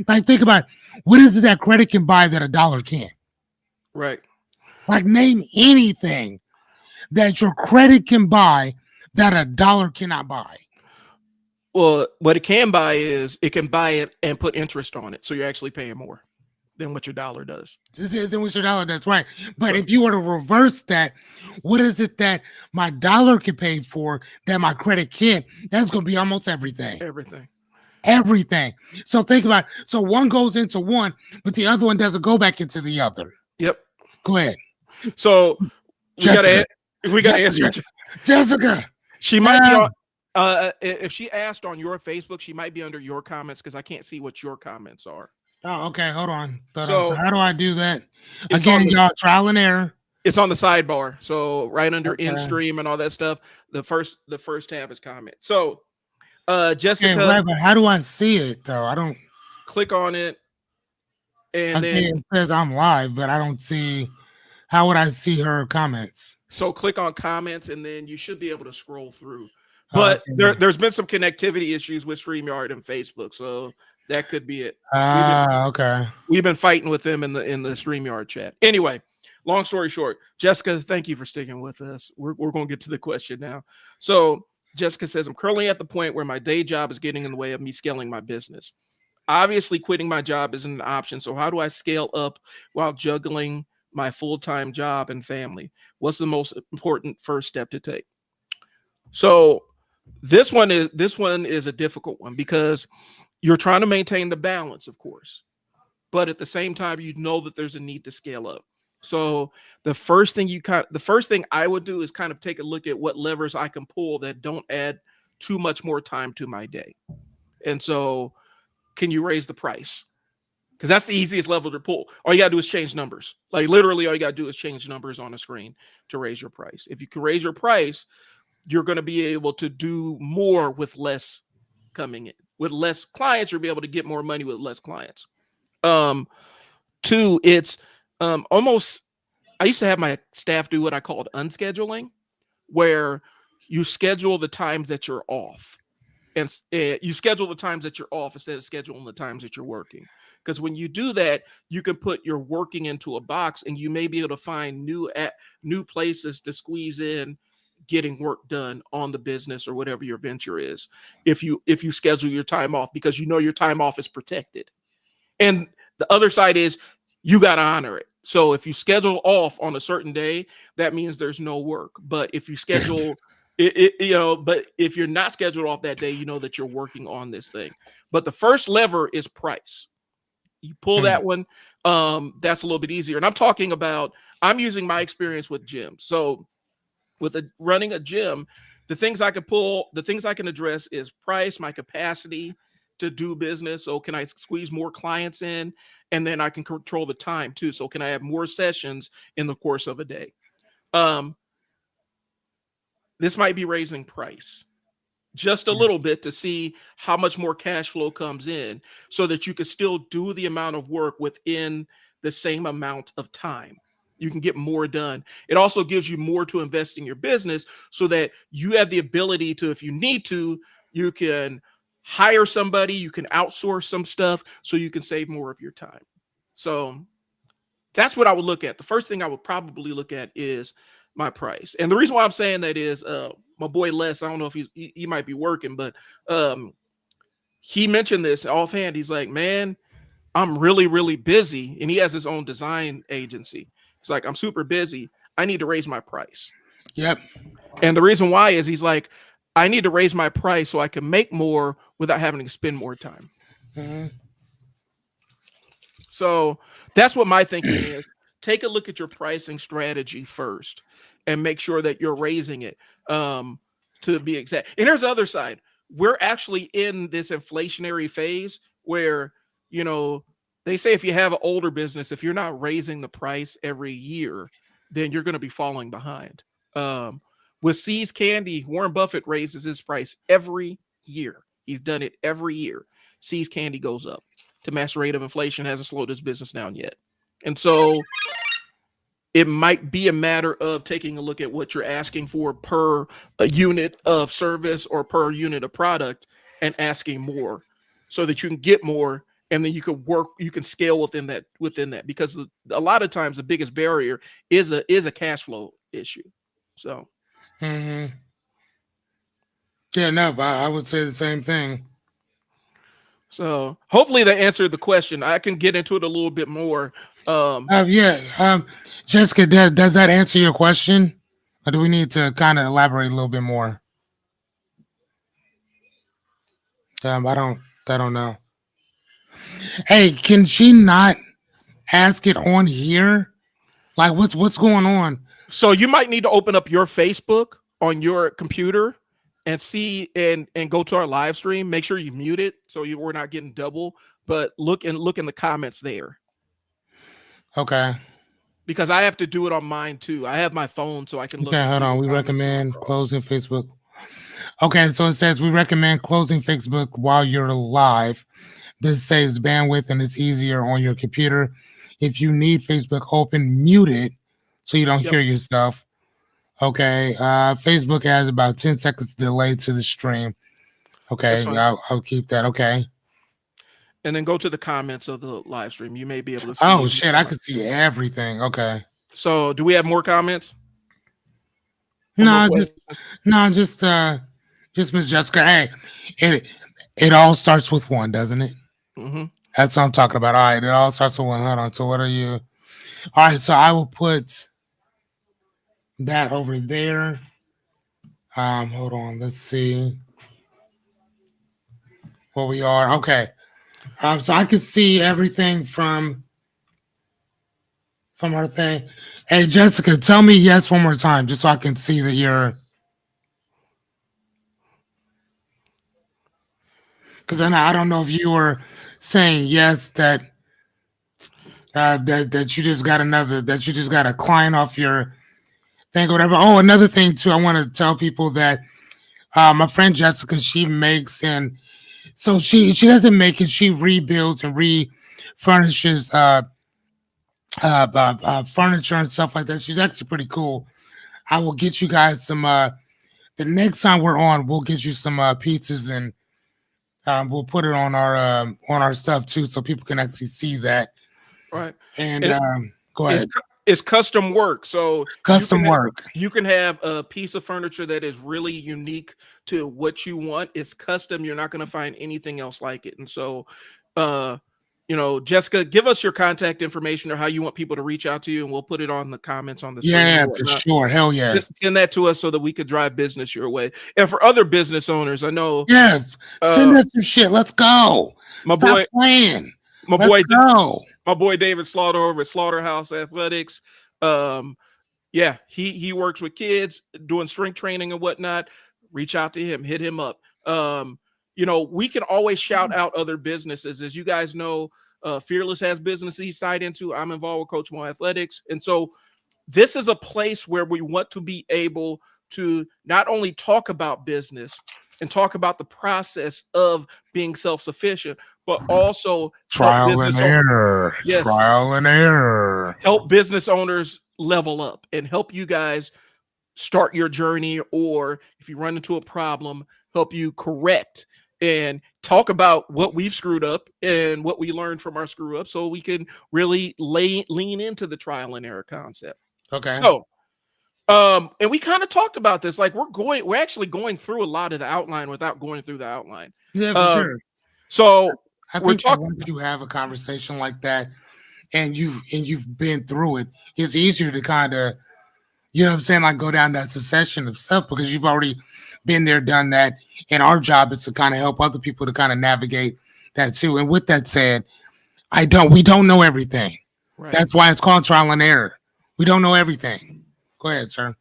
S2: Like, think about it. What is it that credit can buy that a dollar can't?
S1: Right.
S2: Like, name anything that your credit can buy that a dollar cannot buy.
S1: Well, what it can buy is it can buy it and put interest on it, so you're actually paying more than what your dollar does.
S2: Then what's your dollar? That's right. But if you were to reverse that, what is it that my dollar can pay for that my credit can't? That's going to be almost everything. Everything. So think about it. So one goes into one, but the other one doesn't go back into the other.
S1: Yep.
S2: Go ahead.
S1: So we got to answer
S2: Jessica.
S1: She might be on. If she asked on your Facebook, she might be under your comments because I can't see what your comments are.
S2: Oh, okay. Hold on.
S1: So
S2: how do I do that? Again, y'all, trial and error.
S1: It's on the sidebar. So right under in stream and all that stuff. The first tab is comment. So Jessica.
S2: Okay, right, but how do I see it though? I don't
S1: click on it. And then
S2: it says I'm live, but I don't see. How would I see her comments?
S1: So click on comments and then you should be able to scroll through. But there's been some connectivity issues with StreamYard and Facebook, so that could be it.
S2: Okay.
S1: We've been fighting with them in the StreamYard chat. Anyway, long story short, Jessica, thank you for sticking with us. We're going to get to the question now. So Jessica says, I'm currently at the point where my day job is getting in the way of me scaling my business. Obviously, quitting my job isn't an option. So how do I scale up while juggling my full-time job and family? What's the most important first step to take? So this one is a difficult one because you're trying to maintain the balance, of course, but at the same time, you know that there's a need to scale up. So the first thing I would do is kind of take a look at what levers I can pull that don't add too much more time to my day. And so, can you raise the price? Because that's the easiest level to pull. All you got to do is change numbers. Like literally, all you got to do is change numbers on a screen to raise your price. If you can raise your price, you're going to be able to do more with less coming in. With less clients, you'll be able to get more money with less clients. Two, it's almost, I used to have my staff do what I called unscheduling, where you schedule the times that you're off. And you schedule the times that you're off instead of scheduling the times that you're working. Because when you do that, you can put your working into a box and you may be able to find new places to squeeze in getting work done on the business or whatever your venture is. If you schedule your time off, because you know your time off is protected. And the other side is you got to honor it. So if you schedule off on a certain day, that means there's no work. But if you schedule but if you're not scheduled off that day, you know that you're working on this thing. But the first lever is price. You pull that one, that's a little bit easier. And I'm using my experience with gyms. So with running a gym, the things I can address is price, my capacity to do business. So can I squeeze more clients in? And then I can control the time too. So can I have more sessions in the course of a day? This might be raising price just a little bit to see how much more cash flow comes in so that you can still do the amount of work within the same amount of time. You can get more done. It also gives you more to invest in your business so that you have the ability to, if you need to, you can hire somebody, you can outsource some stuff so you can save more of your time. So that's what I would look at. The first thing I would probably look at is my price. And the reason why I'm saying that is my boy Les, I don't know if he might be working, but he mentioned this offhand. He's like, man, I'm really, really busy. And he has his own design agency. It's like, I'm super busy. I need to raise my price.
S2: Yep.
S1: And the reason why is he's like, I need to raise my price so I can make more without having to spend more time.
S2: Mhm.
S1: So that's what my thinking is. Take a look at your pricing strategy first and make sure that you're raising it to be exact. And there's the other side. We're actually in this inflationary phase where, you know, they say if you have an older business, if you're not raising the price every year, then you're going to be falling behind. With See's Candy, Warren Buffett raises his price every year. He's done it every year. See's Candy goes up to match the rate of inflation. Hasn't slowed his business down yet. And so it might be a matter of taking a look at what you're asking for per a unit of service or per unit of product and asking more so that you can get more, and then you can scale within that because a lot of times the biggest barrier is a cash flow issue. So
S2: Yeah, no, I would say the same thing.
S1: So hopefully that answered the question. I can get into it a little bit more.
S2: Jessica, does that answer your question? Or do we need to kind of elaborate a little bit more? I don't know. Hey, can she not ask it on here? Like, what's going on?
S1: So you might need to open up your Facebook on your computer and see and go to our live stream. Make sure you mute it so we're not getting double. But look in the comments there.
S2: Okay.
S1: Because I have to do it on mine too. I have my phone so I can look.
S2: Okay, hold on. We recommend closing Facebook. Okay, so it says we recommend closing Facebook while you're live. This saves bandwidth and it's easier on your computer. If you need Facebook open, mute it so you don't hear yourself. Okay, Facebook has about 10 seconds delay to the stream. Okay, I'll keep that. Okay.
S1: And then go to the comments of the live stream. You may be able to see.
S2: Oh, shit, I could see everything. Okay.
S1: So do we have more comments?
S2: No, just Miss Jessica. Hey, it all starts with one, doesn't it?
S1: Mm-hmm.
S2: That's what I'm talking about. All right, it all starts with one. Hold on. So what are you? All right, so I will put that over there. Hold on. Let's see where we are. Okay. So I can see everything from our thing. Hey, Jessica, tell me yes one more time, just so I can see that you're. Because I don't know if you were saying yes that you just got a client off your thing or whatever. Oh, another thing too, I want to tell people that my friend Jessica, she makes, and so she doesn't make it, she rebuilds and refurnishes furniture and stuff like that. She's actually pretty cool. I will get you guys some the next time we're on, we'll get you some pizzas, and we'll put it on our stuff too, so people can actually see that.
S1: Right.
S2: And go ahead.
S1: It's custom work. So you can have a piece of furniture that is really unique to what you want. It's custom. You're not going to find anything else like it. And so, Jessica, give us your contact information or how you want people to reach out to you, and we'll put it on the comments on the screen.
S2: Yeah, for sure. Hell yeah.
S1: Just send that to us so that we could drive business your way. And for other business owners, I know.
S2: Yeah, send us some shit. Let's go. My
S1: boy David Slaughter over at Slaughterhouse Athletics. He works with kids doing strength training and whatnot. Reach out to him, hit him up. We can always shout out other businesses. As you guys know, Fearless has business he's tied into. I'm involved with Coach Mo Athletics. And so this is a place where we want to be able to not only talk about business and talk about the process of being self-sufficient, but also
S2: trial and error. Trial and error.
S1: Help business owners level up and help you guys start your journey, or if you run into a problem, help you correct and talk about what we've screwed up and what we learned from our screw up, so we can really lean into the trial and error concept.
S2: Okay.
S1: So, and we kind of talked about this, like we're actually going through a lot of the outline without going through the outline.
S2: Yeah, for sure.
S1: So
S2: I
S1: we're
S2: think that
S1: talking.
S2: once you have a conversation like that and you've been through it, it's easier to kind of, you know what I'm saying, like go down that succession of stuff because you've already been there, done that. And our job is to kind of help other people to kind of navigate that too. And with that said, we don't know everything.
S1: Right.
S2: That's why it's called trial and error. We don't know everything. Go ahead, sir.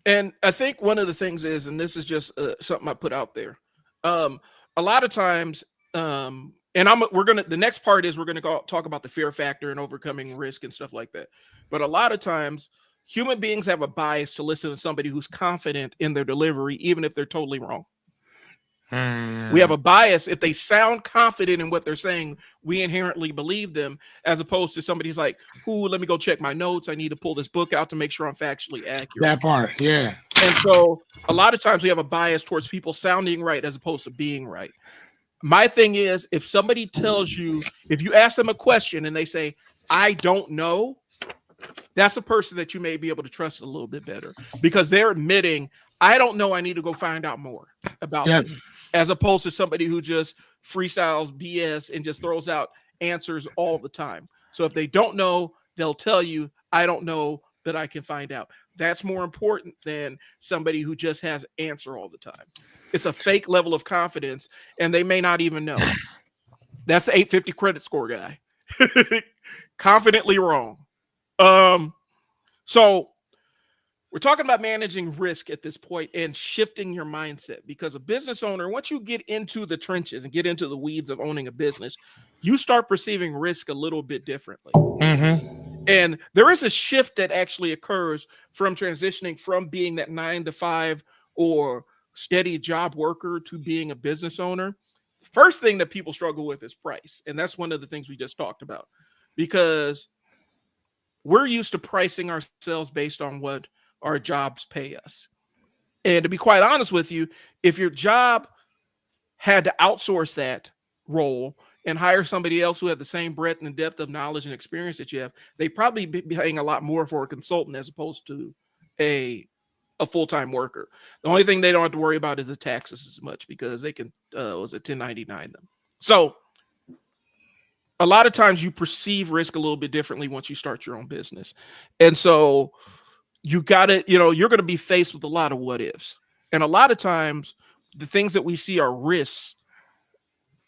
S1: And I think one of the things is, and this is just something I put out there, a lot of times, and the next part is we're gonna talk about the fear factor and overcoming risk and stuff like that. But a lot of times, human beings have a bias to listen to somebody who's confident in their delivery, even if they're totally wrong. We have a bias. If they sound confident in what they're saying, we inherently believe them, as opposed to somebody who's like, "Ooh, let me go check my notes. I need to pull this book out to make sure I'm factually accurate."
S2: That part, yeah.
S1: And so a lot of times we have a bias towards people sounding right as opposed to being right. My thing is, if somebody tells you, if you ask them a question and they say, "I don't know," that's a person that you may be able to trust a little bit better because they're admitting, "I don't know. I need to go find out more about this," as opposed to somebody who just freestyles BS and just throws out answers all the time. So if they don't know, they'll tell you, "I don't know, but I can find out." That's more important than somebody who just has answer all the time. It's a fake level of confidence, and they may not even know. That's the 850 credit score guy. Confidently wrong. So we're talking about managing risk at this point and shifting your mindset, because a business owner, once you get into the trenches and get into the weeds of owning a business, you start perceiving risk a little bit differently. And there is a shift that actually occurs from transitioning from being that 9 to 5 or steady job worker to being a business owner. The first thing that people struggle with is price. And that's one of the things we just talked about, because we're used to pricing ourselves based on what our jobs pay us. And to be quite honest with you, if your job had to outsource that role and hire somebody else who had the same breadth and depth of knowledge and experience that you have, they probably be paying a lot more for a consultant as opposed to a full-time worker. The only thing they don't have to worry about is the taxes as much, because they can 1099 them. So a lot of times you perceive risk a little bit differently once you start your own business. And so you gotta, you're going to be faced with a lot of what ifs. And a lot of times the things that we see are risks.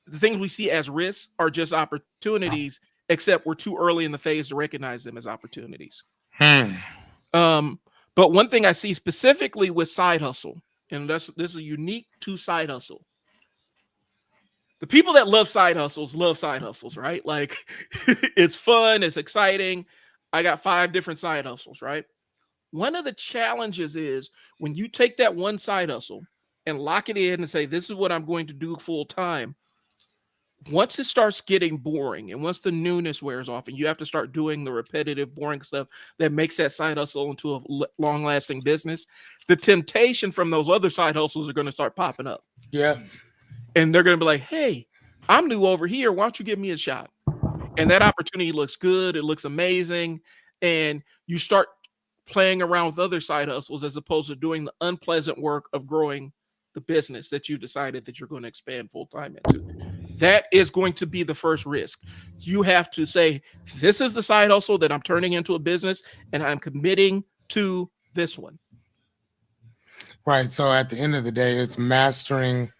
S1: The things we see as risks are just opportunities, except we're too early in the phase to recognize them as opportunities. But one thing I see specifically with side hustle, and this is unique to side hustle. The people that love side hustles, right? Like it's fun, it's exciting. I got 5 different side hustles, right? One of the challenges is when you take that one side hustle and lock it in and say, "This is what I'm going to do full time." Once it starts getting boring and once the newness wears off and you have to start doing the repetitive, boring stuff that makes that side hustle into a long-lasting business, the temptation from those other side hustles are going to start popping up.
S2: Yeah.
S1: And they're going to be like, "Hey, I'm new over here. Why don't you give me a shot?" And that opportunity looks good. It looks amazing. And you start playing around with other side hustles as opposed to doing the unpleasant work of growing the business that you decided that you're going to expand full time into. That is going to be the first risk. You have to say, "This is the side hustle that I'm turning into a business, and I'm committing to this one."
S2: Right. So at the end of the day, it's mastering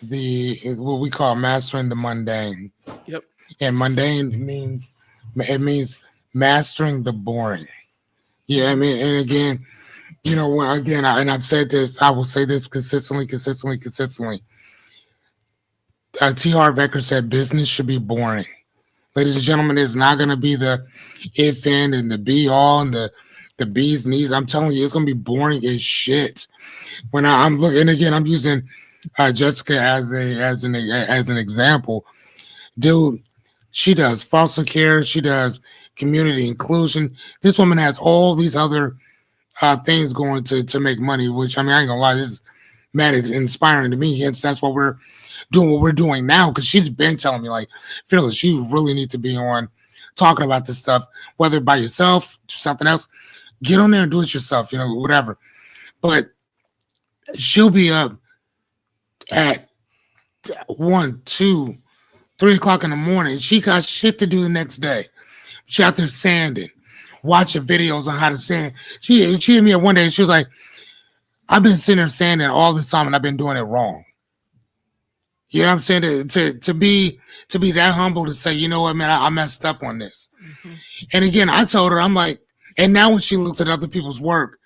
S2: what we call mastering the mundane.
S1: Yep.
S2: And mundane means mastering the boring. Yeah, I mean, and again, I've said this, I will say this consistently. T. Harv Eker said business should be boring. Ladies and gentlemen, it's not going to be the if and the be all and the bees knees. I'm telling you, it's going to be boring as shit. When I'm looking, and again, I'm using Jessica as an example. Dude, she does foster care. She does community inclusion. This woman has all these other things going to make money, which, I mean, I ain't gonna lie, this is mad inspiring to me. Hence, that's what we're doing now, because she's been telling me, like, Fearless, you really need to be on talking about this stuff, whether by yourself, something else. Get on there and do it yourself, whatever. But she'll be up at 1, 2, 3 o'clock in the morning. She got shit to do the next day. She out there sanding, watching videos on how to sand. She hit me up one day. She was like, "I've been sitting there sanding all this time, and I've been doing it wrong." You know what I'm saying? To be that humble to say, you know what, man, I messed up on this.
S1: Mm-hmm.
S2: And again, I told her, I'm like, and now when she looks at other people's work,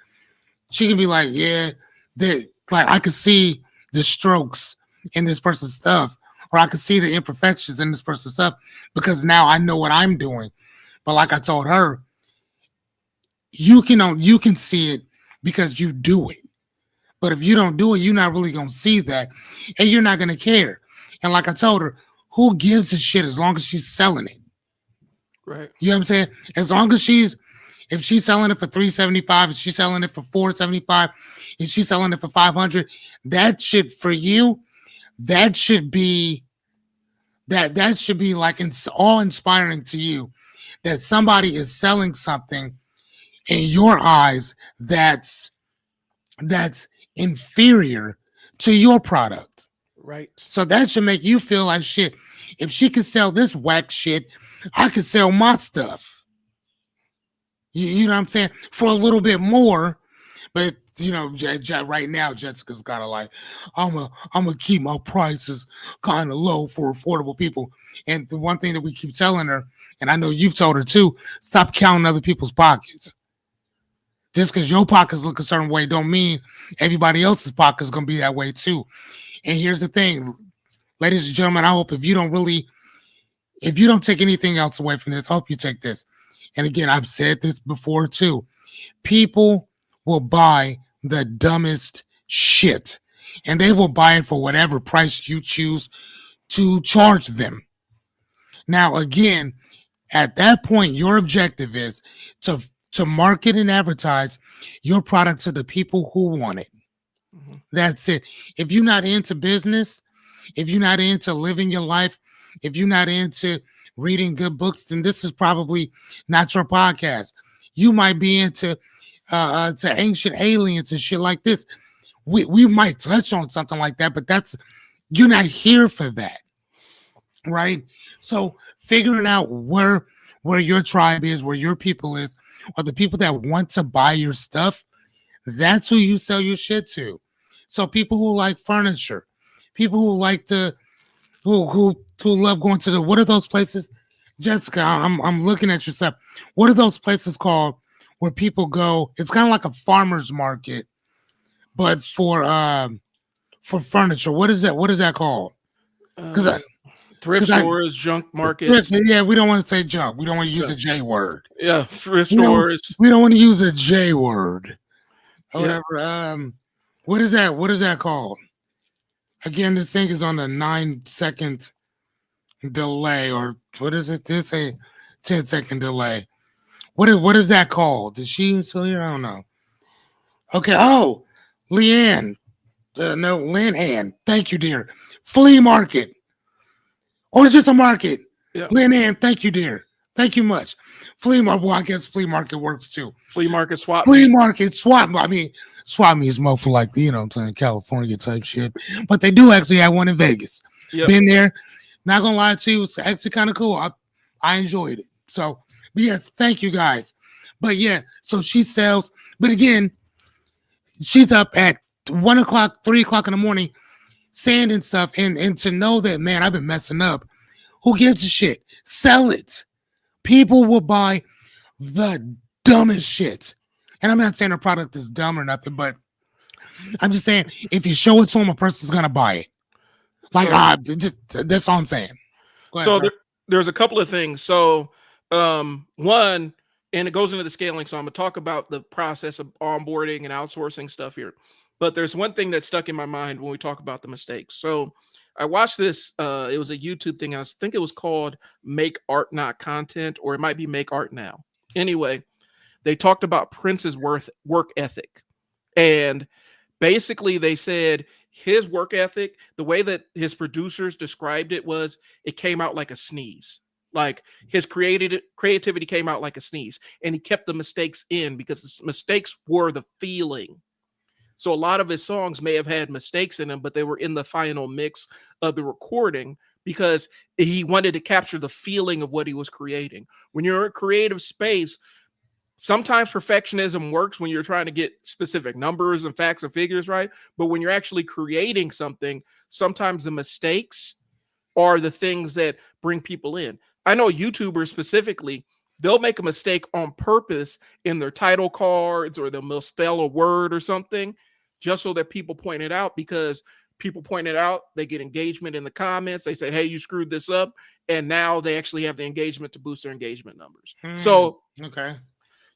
S2: she can be like, yeah, like I could see the strokes in this person's stuff, or I could see the imperfections in this person's stuff because now I know what I'm doing. But like I told her, you can see it because you do it. But if you don't do it, you're not really gonna see that, and you're not gonna care. And like I told her, who gives a shit as long as she's selling it?
S1: Right.
S2: You know what I'm saying? As long as if she's selling it for $375, if she's selling it for $475, if she's selling it for $500, that shit for you, that should be like it's all inspiring to you that somebody is selling something in your eyes that's inferior to your product.
S1: Right.
S2: So that should make you feel like shit. If she could sell this whack shit, I could sell my stuff. You know what I'm saying? For a little bit more. But you know, right now Jessica's gotta like, I'm gonna keep my prices kind of low for affordable people. And the one thing that we keep telling her, and I know you've told her too, stop counting other people's pockets. Just because your pockets look a certain way don't mean everybody else's pockets gonna be that way too. And here's the thing, ladies and gentlemen, I hope if you don't take anything else away from this, I hope you take this. And again, I've said this before too. People will buy the dumbest shit, and they will buy it for whatever price you choose to charge them. Now, again, at that point, your objective is to market and advertise your product to the people who want it. Mm-hmm. That's it. If you're not into business, if you're not into living your life, if you're not into reading good books, then this is probably not your podcast. You might be into to ancient aliens and shit like this. We might touch on something like that, but you're not here for that, right? So figuring out where your tribe is, where your people is, or the people that want to buy your stuff, that's who you sell your shit to. So people who like furniture, people who like who love going to what are those places? Jessica, I'm looking at your stuff. What are those places called where people go? It's kind of like a farmer's market, but for furniture. What is that? What is that called? Because
S1: thrift stores, junk markets.
S2: Yeah, we don't want to say junk. We don't want to use a J word.
S1: Yeah, thrift stores.
S2: We don't want to use a J word. Or whatever. What is that? What is that called? Again, this thing is on a 9-second delay, or what is it? This a 10-second delay. What is that called? Is she even still here? I don't know. Okay. Oh, Leanne. No, Lynn Ann. Thank you, dear. Flea market. Or it's just a market. Yeah. Lynn Ann, thank you, dear. Thank you much. Flea market. Well, I guess flea market works too.
S1: Flea market, swap.
S2: Flea market, swap. I mean, swap me is more for like, you know what I'm saying, California type shit. But they do actually have one in Vegas. Yep. Been there. Not gonna lie to you, it's actually kind of cool. I enjoyed it. So, but yes, thank you guys. But yeah, so she sells. But again, she's up at 1 o'clock, 3 o'clock in the morning, sanding stuff. And to know that, man, I've been messing up. Who gives a shit? Sell it. People will buy the dumbest shit. And I'm not saying her product is dumb or nothing, but I'm just saying if you show it to them, a person's gonna buy it. Like, that's all I'm saying. Ahead,
S1: so there's a couple of things. So one, and it goes into the scaling. So I'm gonna talk about the process of onboarding and outsourcing stuff here. But there's one thing that stuck in my mind when we talk about the mistakes. So I watched this. It was a YouTube thing. I think it was called Make Art Not Content, or it might be Make Art Now. Anyway, they talked about Prince's work ethic. And basically they said his work ethic, the way that his producers described it was, it came out like a sneeze. Like his creativity came out like a sneeze, and he kept the mistakes in because the mistakes were the feeling. So a lot of his songs may have had mistakes in them, but they were in the final mix of the recording. because he wanted to capture the feeling of what he was creating. When you're in a creative space, sometimes perfectionism works when you're trying to get specific numbers and facts and figures right. But when you're actually creating something, sometimes the mistakes are the things that bring people in. I know YouTubers specifically, they'll make a mistake on purpose in their title cards, or they'll misspell a word or something just so that people point it out, because people point it out, they get engagement in the comments. They say, hey, you screwed this up. And now they actually have the engagement to boost their engagement numbers. So
S2: okay,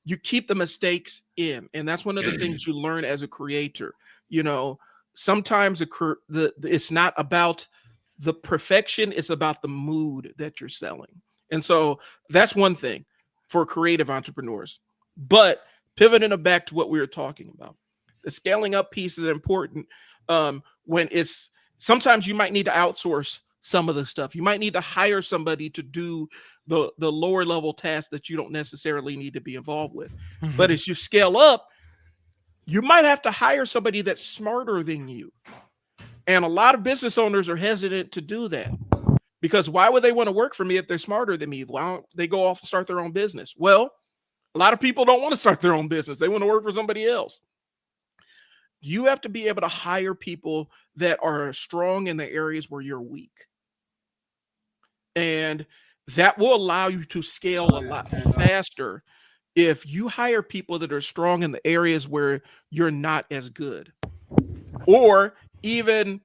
S1: you keep the mistakes in. And that's one of the things you learn as a creator. You know, sometimes it's not about the perfection, it's about the mood that you're selling. And so that's one thing for creative entrepreneurs. But pivoting it back to what we were talking about, the scaling up piece is important. When it's sometimes you might need to outsource some of the stuff. You might need to hire somebody to do the lower level tasks that you don't necessarily need to be involved with. But as you scale up, you might have to hire somebody that's smarter than you. And a lot of business owners are hesitant to do that, because why would they want to work for me if they're smarter than me? Why don't they go off and start their own business? Well, a lot of people don't want to start their own business. They want to work for somebody else. You have to be able to hire people that are strong in the areas where you're weak. And that will allow you to scale a lot faster if you hire people that are strong in the areas where you're not as good, or even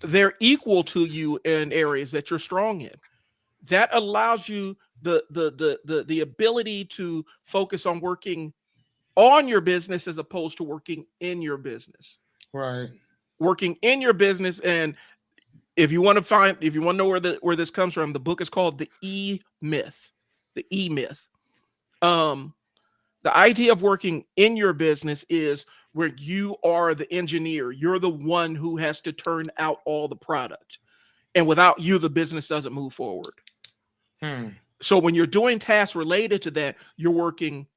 S1: they're equal to you in areas that you're strong in. That allows you the ability to focus on working on your business as opposed to working in your business.
S2: Right.
S1: Working in your business. And if you want to know where this comes from, the book is called The E-Myth. The E-Myth. The idea of working in your business is where you are the engineer. You're the one who has to turn out all the product. And without you, the business doesn't move forward. So when you're doing tasks related to that, you're working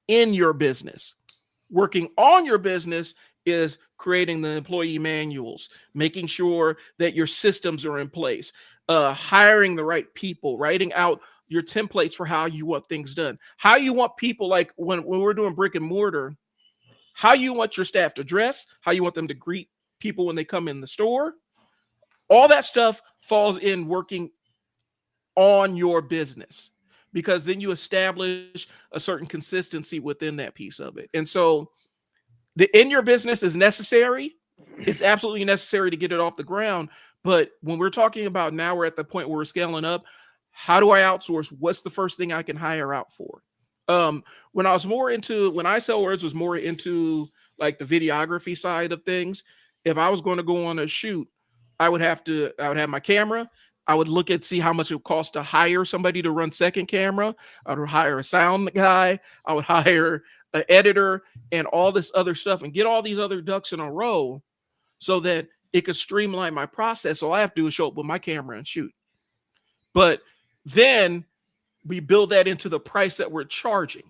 S1: in your business. Working on your business is creating the employee manuals, making sure that your systems are in place, hiring the right people, writing out your templates for how you want things done, how you want people, like when we're doing brick and mortar, how you want your staff to dress, how you want them to greet people when they come in the store. All that stuff falls in working on your business, because then you establish a certain consistency within that piece of it. And so the in your business is necessary. It's absolutely necessary to get it off the ground. But when we're talking about now, we're at the point where we're scaling up. How do I outsource? What's the first thing I can hire out for? When I Sell Words was more into like the videography side of things. If I was going to go on a shoot, I would have my camera. I would look at see how much it would cost to hire somebody to run second camera. I would hire a sound guy. I would hire an editor and all this other stuff, and get all these other ducks in a row so that it could streamline my process. All I have to do is show up with my camera and shoot. But then we build that into the price that we're charging.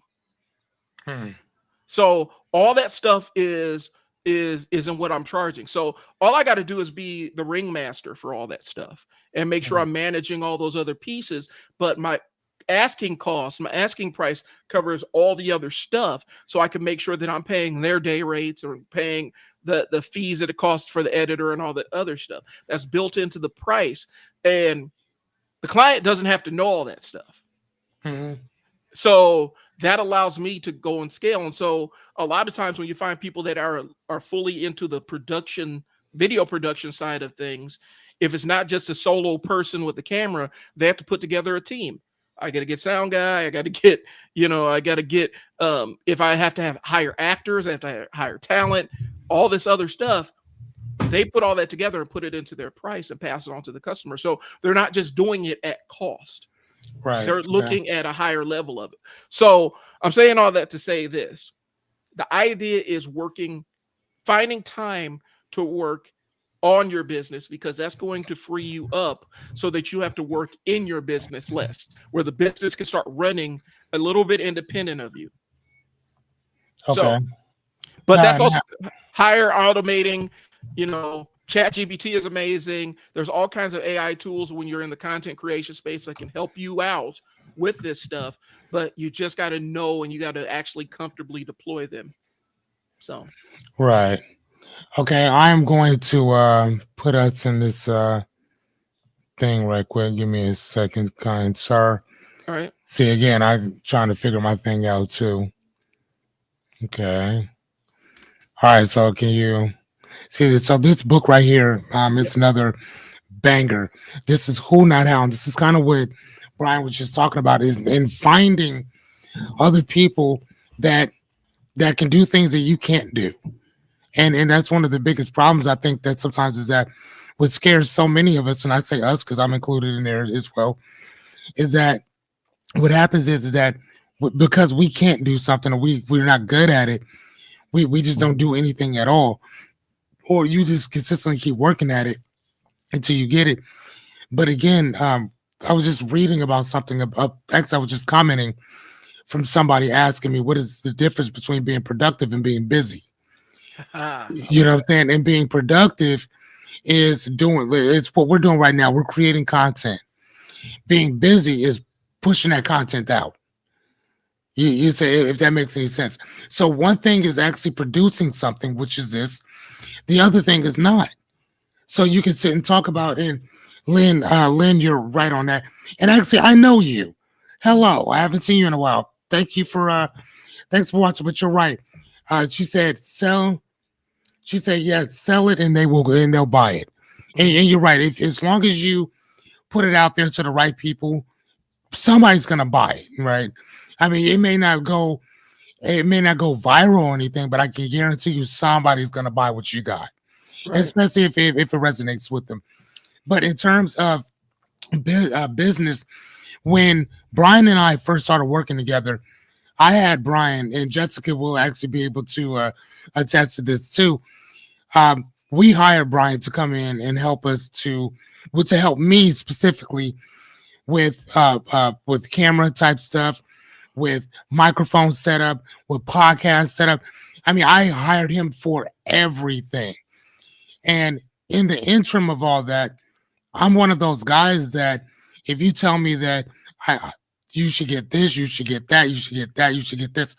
S1: So all that stuff is in what I'm charging. So all I got to do is be the ringmaster for all that stuff and make sure I'm managing all those other pieces. But my asking price covers all the other stuff. So I can make sure that I'm paying their day rates, or paying the fees that it costs for the editor and all the other stuff that's built into the price. And the client doesn't have to know all that stuff. So that allows me to go and scale. And so a lot of times when you find people that are fully into the video production side of things, if it's not just a solo person with the camera, they have to put together a team. I got to get sound guy. I got to get, if I have to hire actors, I have to hire talent, all this other stuff. They put all that together and put it into their price and pass it on to the customer. So they're not just doing it at cost.
S2: Right.
S1: They're looking at a higher level of it. So I'm saying all that to say this. The idea is finding time to work on your business, because that's going to free you up so that you have to work in your business less, where the business can start running a little bit independent of you.
S2: Okay.
S1: So, but that's also higher automating, ChatGPT is amazing. There's all kinds of AI tools when you're in the content creation space that can help you out with this stuff, but you just got to know and you got to actually comfortably deploy them. So,
S2: Right. Okay, I am going to put us in this thing right quick. Give me a second, kind sir.
S1: all right.
S2: See, again, I'm trying to figure my thing out too. Okay. All right, so can you see? So this book right here, it's another banger. This is Who Not How. This is kind of what Brian was just talking about, is in finding other people that can do things that you can't do. And that's one of the biggest problems, I think, that sometimes is that what scares so many of us, and I say us because I'm included in there as well, is that what happens is that because we can't do something or we're not good at it, we just don't do anything at all. Or you just consistently keep working at it until you get it. But again, I was just reading about something. Actually, I was just commenting from somebody asking me, what is the difference between being productive and being busy? You know what I'm saying? And being productive it's what we're doing right now. We're creating content. Being busy is pushing that content out. You say, if that makes any sense. So one thing is actually producing something, which is this. The other thing is not. So you can sit and talk about, and Lynn, you're right on that. And actually, I know you. Hello, I haven't seen you in a while. Thanks for watching, but you're right. She said, sell. She said, yeah, sell it and they'll buy it. And you're right. As long as you put it out there to the right people, somebody's gonna buy it, right? I mean, it may not go viral or anything, but I can guarantee you somebody's gonna buy what you got, right. Especially if it resonates with them. But in terms of business, when Brian and I first started working together, I had Brian, and Jessica will actually be able to attest to this too. We hired Brian to come in and help us to help me specifically with camera type stuff, with microphone setup, with podcast setup. I mean, I hired him for everything. And in the interim of all that, I'm one of those guys that if you tell me that you should get this, you should get that, you should get that, you should get this,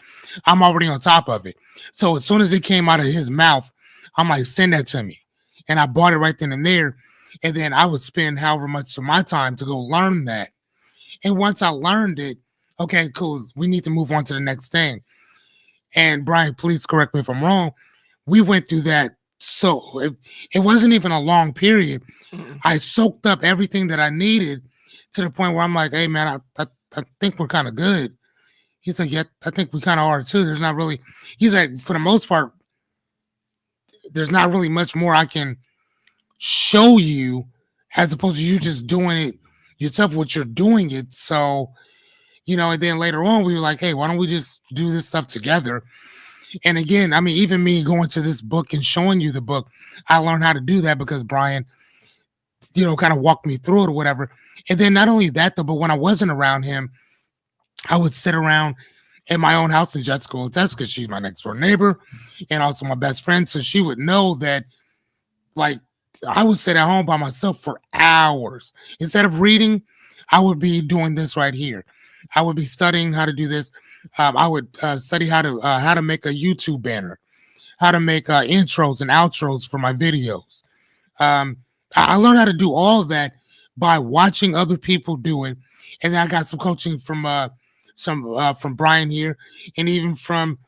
S2: I'm already on top of it. So as soon as it came out of his mouth, I'm like, send that to me. And I bought it right then and there. And then I would spend however much of my time to go learn that. And once I learned it, okay, cool, we need to move on to the next thing. And Brian, please correct me if I'm wrong. We went through that. So it wasn't even a long period. Mm-hmm. I soaked up everything that I needed to the point where I'm like, hey, man, I think we're kind of good. He's like, yeah, I think we kind of are too. There's not really, he's like, for the most part, there's not really much more I can show you as opposed to you just doing it yourself, what you're doing it. So, and then later on, we were like, hey, why don't we just do this stuff together? And again, I mean, even me going to this book and showing you the book, I learned how to do that because Brian, kind of walked me through it or whatever. And then not only that, though, but when I wasn't around him, I would sit around in my own house, and Jessica will attest because she's my next door neighbor and also my best friend. So she would know that, like, I would sit at home by myself for hours. Instead of reading, I would be doing this right here. I would be studying how to do this. I would study how to make a YouTube banner, how to make intros and outros for my videos. I learned how to do all of that by watching other people do it, and then I got some coaching from Brian here, and even from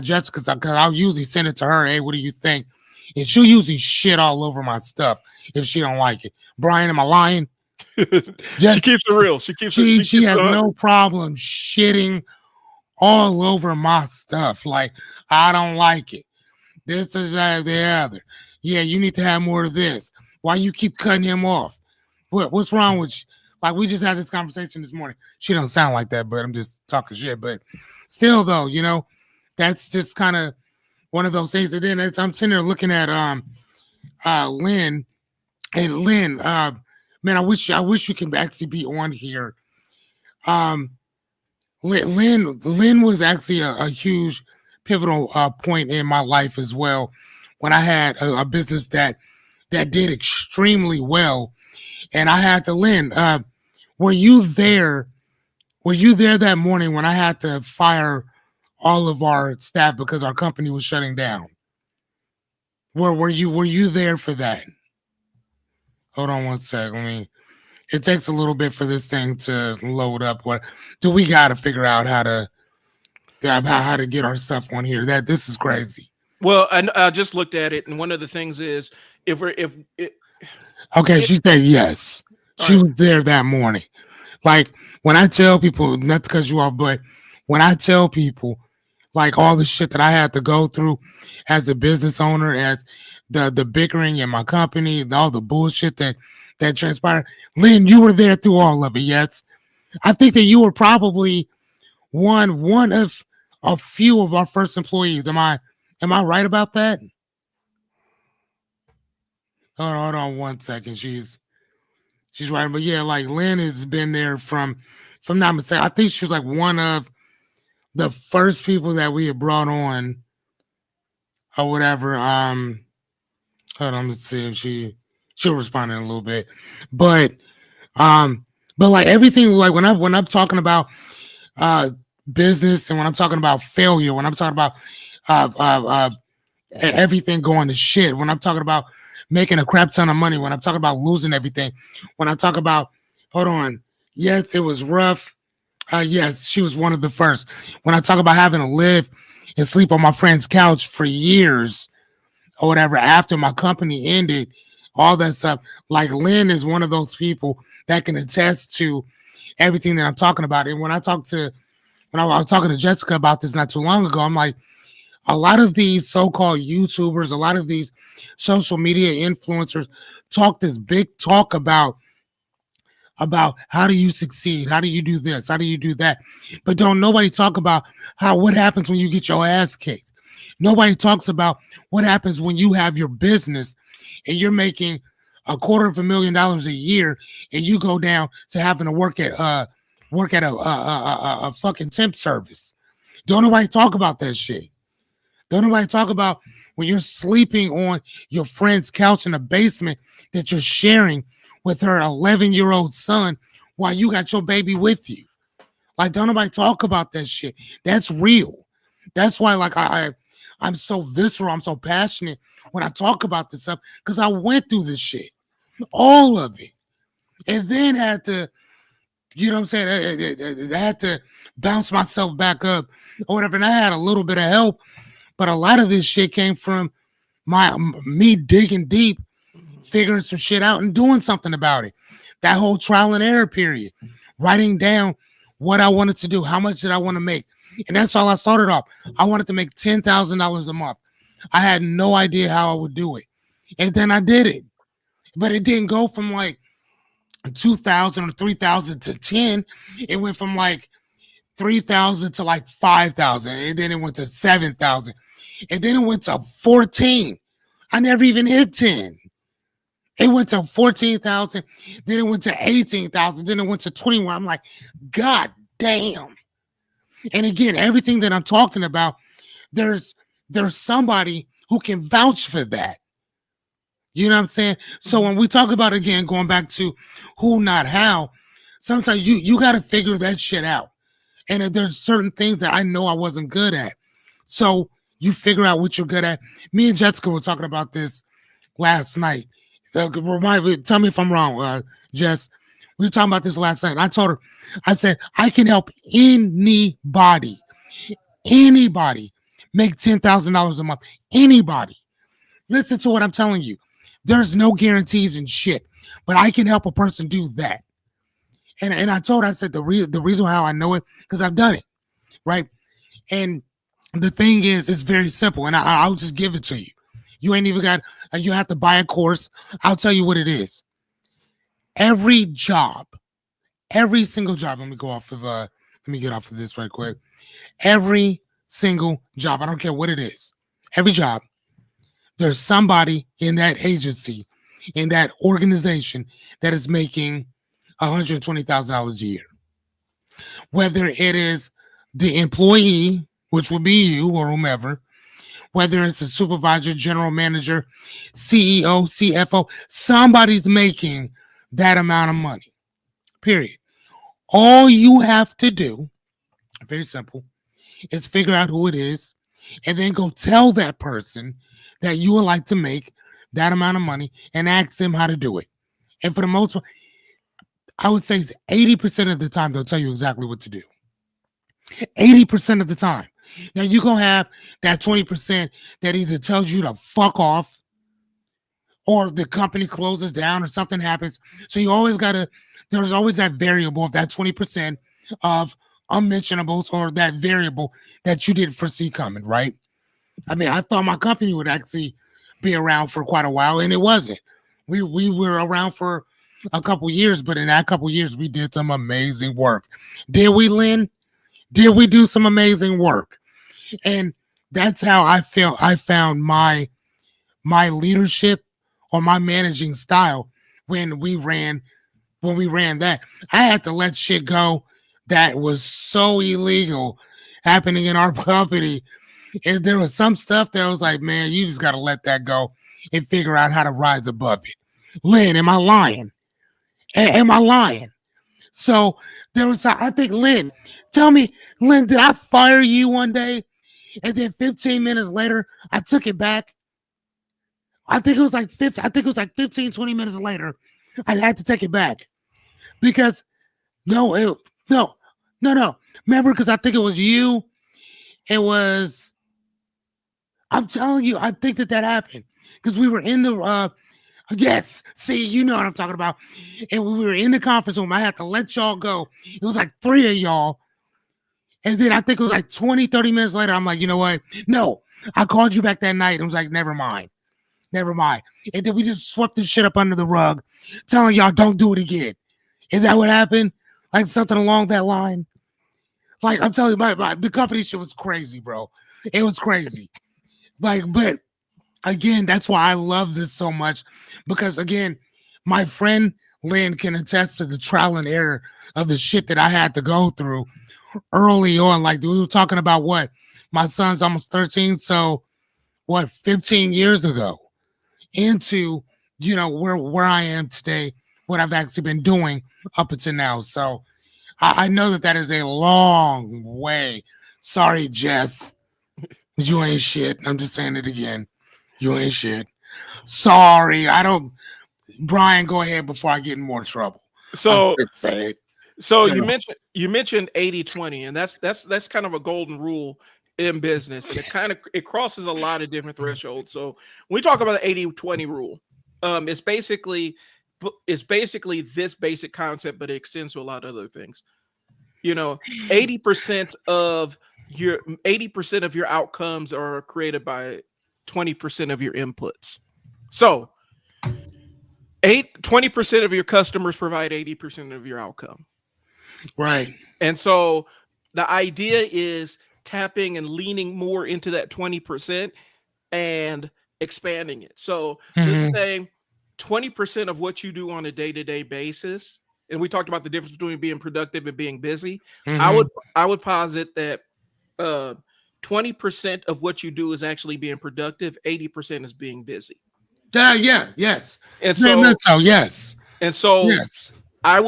S2: Jessica, because I'll usually send it to her. Hey, what do you think? And she'll usually shit all over my stuff if she don't like it. Brian, am I lying?
S1: She keeps it real.
S2: She has no problem shitting all over my stuff. Like, I don't like it. This is that, the other. Yeah, you need to have more of this. Why you keep cutting him off? What's wrong with you? Like, we just had this conversation this morning. She don't sound like that, but I'm just talking shit. But still, though, that's just kind of one of those things. And then I'm sitting there looking at Lynn, and Lynn, man, I wish you can actually be on here. Lynn was actually a huge pivotal point in my life as well. When I had a business that that did extremely well. And I had to Lynn, were you there? Were you there that morning when I had to fire all of our staff because our company was shutting down? Were you there for that? Hold on one sec. It takes a little bit for this thing to load up. What do we got to figure out how to get our stuff on here? This is crazy.
S1: Well, I just looked at it, and one of the things is she
S2: said yes. She was there that morning. Like when I tell people, not to cut you off, but when I tell people like all the shit that I had to go through as a business owner, as the bickering in my company, all the bullshit that transpired. Lynn, you were there through all of it, yes. I think that you were probably one of a few of our first employees. Am I right about that? Hold on one second. She's right. But yeah, like Lynn has been there from not mistaken. I think she was like one of the first people that we had brought on or whatever. Hold on, let's see if she'll respond in a little bit. But like everything, like when I'm talking about business, and when I'm talking about failure, when I'm talking about everything going to shit, when I'm talking about making a crap ton of money, when I'm talking about losing everything, when I talk about, hold on, yes, it was rough. Yes, she was one of the first. When I talk about having to live and sleep on my friend's couch for years or whatever after my company ended, all that stuff, like Lynn is one of those people that can attest to everything that I'm talking about. And when I was talking to Jessica about this not too long ago, I'm like, a lot of these so-called YouTubers, a lot of these social media influencers talk this big talk about how do you succeed? How do you do this? How do you do that? But don't nobody talk about what happens when you get your ass kicked. Nobody talks about what happens when you have your business and you're making $250,000 a year and you go down to having to work at a fucking temp service. Don't nobody talk about that shit. Don't nobody talk about when you're sleeping on your friend's couch in the basement that you're sharing with her 11-year-old son while you got your baby with you. Like, don't nobody talk about that shit. That's real. That's why, like, I'm so visceral. I'm so passionate when I talk about this stuff because I went through this shit, all of it, and then had to, you know what I'm saying? I had to bounce myself back up or whatever. And I had a little bit of help, but a lot of this shit came from me digging deep, figuring some shit out and doing something about it. That whole trial and error period, writing down what I wanted to do, how much did I want to make. And that's all I started off. I wanted to make $10,000 a month. I had no idea how I would do it. And then I did it. But it didn't go from like 2,000 or 3,000 to 10. It went from like 3,000 to like 5,000. And then it went to 7,000. And then it went to 14. I never even hit 10. It went to 14,000. Then it went to 18,000. Then it went to 21. I'm like, God damn. And again, everything that I'm talking about, there's somebody who can vouch for that. You know what I'm saying? So when we talk about, again, going back to who, not how, sometimes you got to figure that shit out. And there's certain things that I know I wasn't good at. So you figure out what you're good at. Me and Jessica were talking about this last night. Tell me if I'm wrong, Jess. We were talking about this last night. And I told her, I said, I can help anybody make $10,000 a month. Anybody. Listen to what I'm telling you. There's no guarantees and shit, but I can help a person do that. And I told her, I said, the reason how I know it, because I've done it, right? And the thing is, it's very simple, and I'll just give it to you. You ain't even got, you have to buy a course. I'll tell you what it is. Every job, every single job, let me get off of this right quick. Every single job, I don't care what it is, every job, there's somebody in that agency, in that organization that is making $120,000 a year. Whether it is the employee, which would be you or whomever, whether it's a supervisor, general manager, CEO, CFO, somebody's making that amount of money, period. All you have to do, very simple, is figure out who it is and then go tell that person that you would like to make that amount of money and ask them how to do it. And for the most part, I would say 80% of the time, they'll tell you exactly what to do. 80% of the time. Now, you're going to have that 20% that either tells you to fuck off or the company closes down or something happens. So you always got to, there's always that variable of that 20% of unmentionables or that variable that you didn't foresee coming, right? I mean, I thought my company would actually be around for quite a while, and it wasn't. We were around for a couple years, but in that couple years, we did some amazing work. Did we, Lynn? Did we do some amazing work? And that's how I felt. I found my leadership or my managing style when we ran that. I had to let shit go that was so illegal happening in our company. And there was some stuff that was like, man, you just got to let that go and figure out how to rise above it. Lynn, am I lying? Am I lying? So there was, I think, Lynn, tell me, Lynn, did I fire you one day? And then 15 minutes later, I took it back. I think it was like 15, 20 minutes later, I had to take it back. Because no. Remember, because I think it was you. It was, I'm telling you, I think that happened. Because we were in the, yes, see, you know what I'm talking about. And we were in the conference room. I had to let y'all go. It was like 3 of y'all. And then I think it was like 20, 30 minutes later, I'm like, you know what? No, I called you back that night. I was like, never mind. And then we just swept this shit up under the rug, telling y'all don't do it again. Is that what happened? Like something along that line? Like, I'm telling you, the company shit was crazy, bro. It was crazy. Like, but again, that's why I love this so much. Because again, my friend Lynn can attest to the trial and error of the shit that I had to go through early on. Like, we were talking about what? My son's almost 13, so what, 15 years ago into, you know, where I am today, what I've actually been doing up until now. So I know that is a long way. Sorry, Jess. You ain't shit. I'm just saying it again. You ain't shit. Sorry. Brian, go ahead before I get in more trouble.
S1: So
S2: Yeah.
S1: you mentioned 80-20, and that's kind of a golden rule in business, and it crosses a lot of different thresholds. So when we talk about the 80-20 rule, it's basically this basic concept, but it extends to a lot of other things. You know, 80% of your outcomes are created by 20% of your inputs. So 20% of your customers provide 80% of your outcome.
S2: Right.
S1: And so the idea is tapping and leaning more into that 20% and expanding it. So let's say 20% of what you do on a day-to-day basis, and we talked about the difference between being productive and being busy. I would posit that 20% of what you do is actually being productive, 80% is being busy.
S2: Yes.
S1: And so
S2: yes.
S1: And so
S2: yes.
S1: I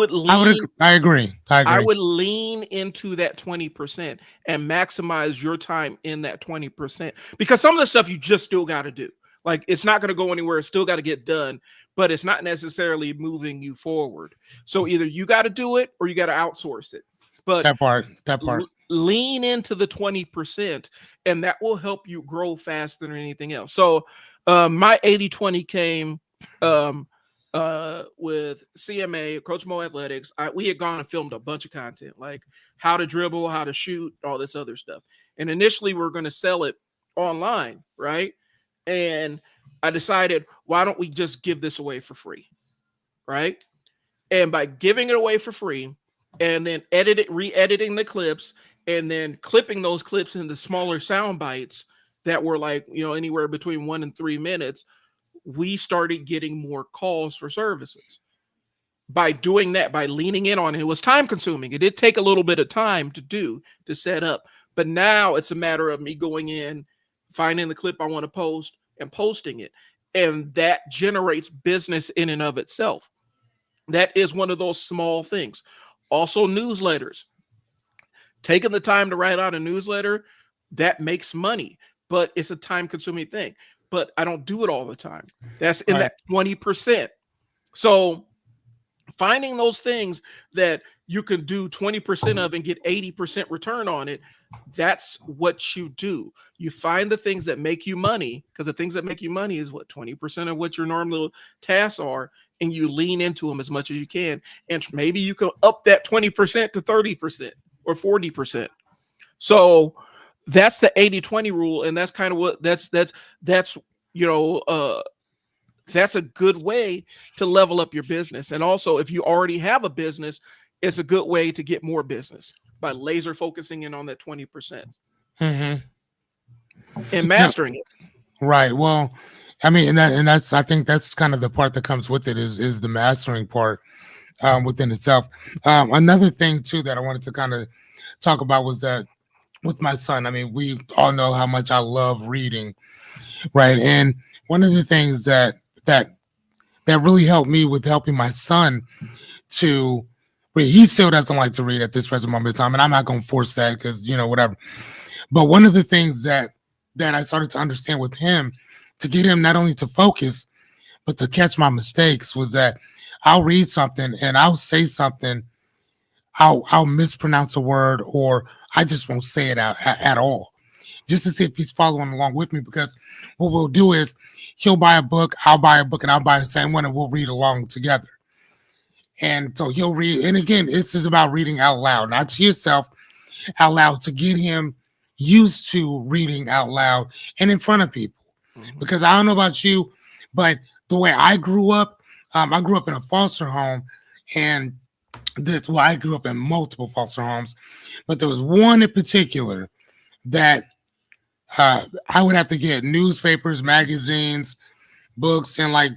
S1: agree.
S2: I
S1: would lean into that 20% and maximize your time in that 20%, because some of the stuff you just still got to do. Like, it's not going to go anywhere. It's still got to get done, but it's not necessarily moving you forward. So either you got to do it or you got to outsource it. But
S2: that part.
S1: Lean into the 20%, and that will help you grow faster than anything else. So my 80-20 came with CMA, Coach Mo Athletics. We had gone and filmed a bunch of content, like how to dribble, how to shoot, all this other stuff. And initially we were going to sell it online, right? And I decided, why don't we just give this away for free, right? And by giving it away for free and then re-editing the clips and then clipping those clips into smaller sound bites that were like, you know, anywhere between 1 and 3 minutes, we started getting more calls for services. By doing that, by leaning in on it, it was time consuming. It did take a little bit of time to set up, but now it's a matter of me going in, finding the clip I want to post and posting it. And that generates business in and of itself. That is one of those small things. Also, newsletters. Taking the time to write out a newsletter, that makes money, but it's a time consuming thing. But I don't do it all the time. That's in that 20%. So finding those things that you can do 20% of and get 80% return on it, that's what you do. You find the things that make you money, because the things that make you money is what 20% of what your normal tasks are, and you lean into them as much as you can. And maybe you can up that 20% to 30% or 40%. So that's the 80-20 rule. And that's kind of what that's a good way to level up your business. And also, if you already have a business, it's a good way to get more business by laser focusing in on that 20% and mastering it.
S2: Right. Well, I mean, that's I think that's kind of the part that comes with it is the mastering part within itself. Another thing too that I wanted to kind of talk about was that with my son, I mean, we all know how much I love reading, right? And one of the things that really helped me with helping my son to read, he still doesn't like to read at this present moment in time, and I'm not going to force that because, whatever. But one of the things that I started to understand with him to get him not only to focus, but to catch my mistakes was that I'll read something and I'll say something, I'll mispronounce a word, or I just won't say it out at all, just to see if he's following along with me. Because what we'll do is he'll buy a book, I'll buy a book, and I'll buy the same one, and we'll read along together. And so he'll read. And again, it's just about reading out loud, not to yourself, out loud, to get him used to reading out loud and in front of people. Mm-hmm. Because I don't know about you, but the way I grew up in a foster home, and I grew up in multiple foster homes, but there was one in particular that I would have to get newspapers, magazines, books, and like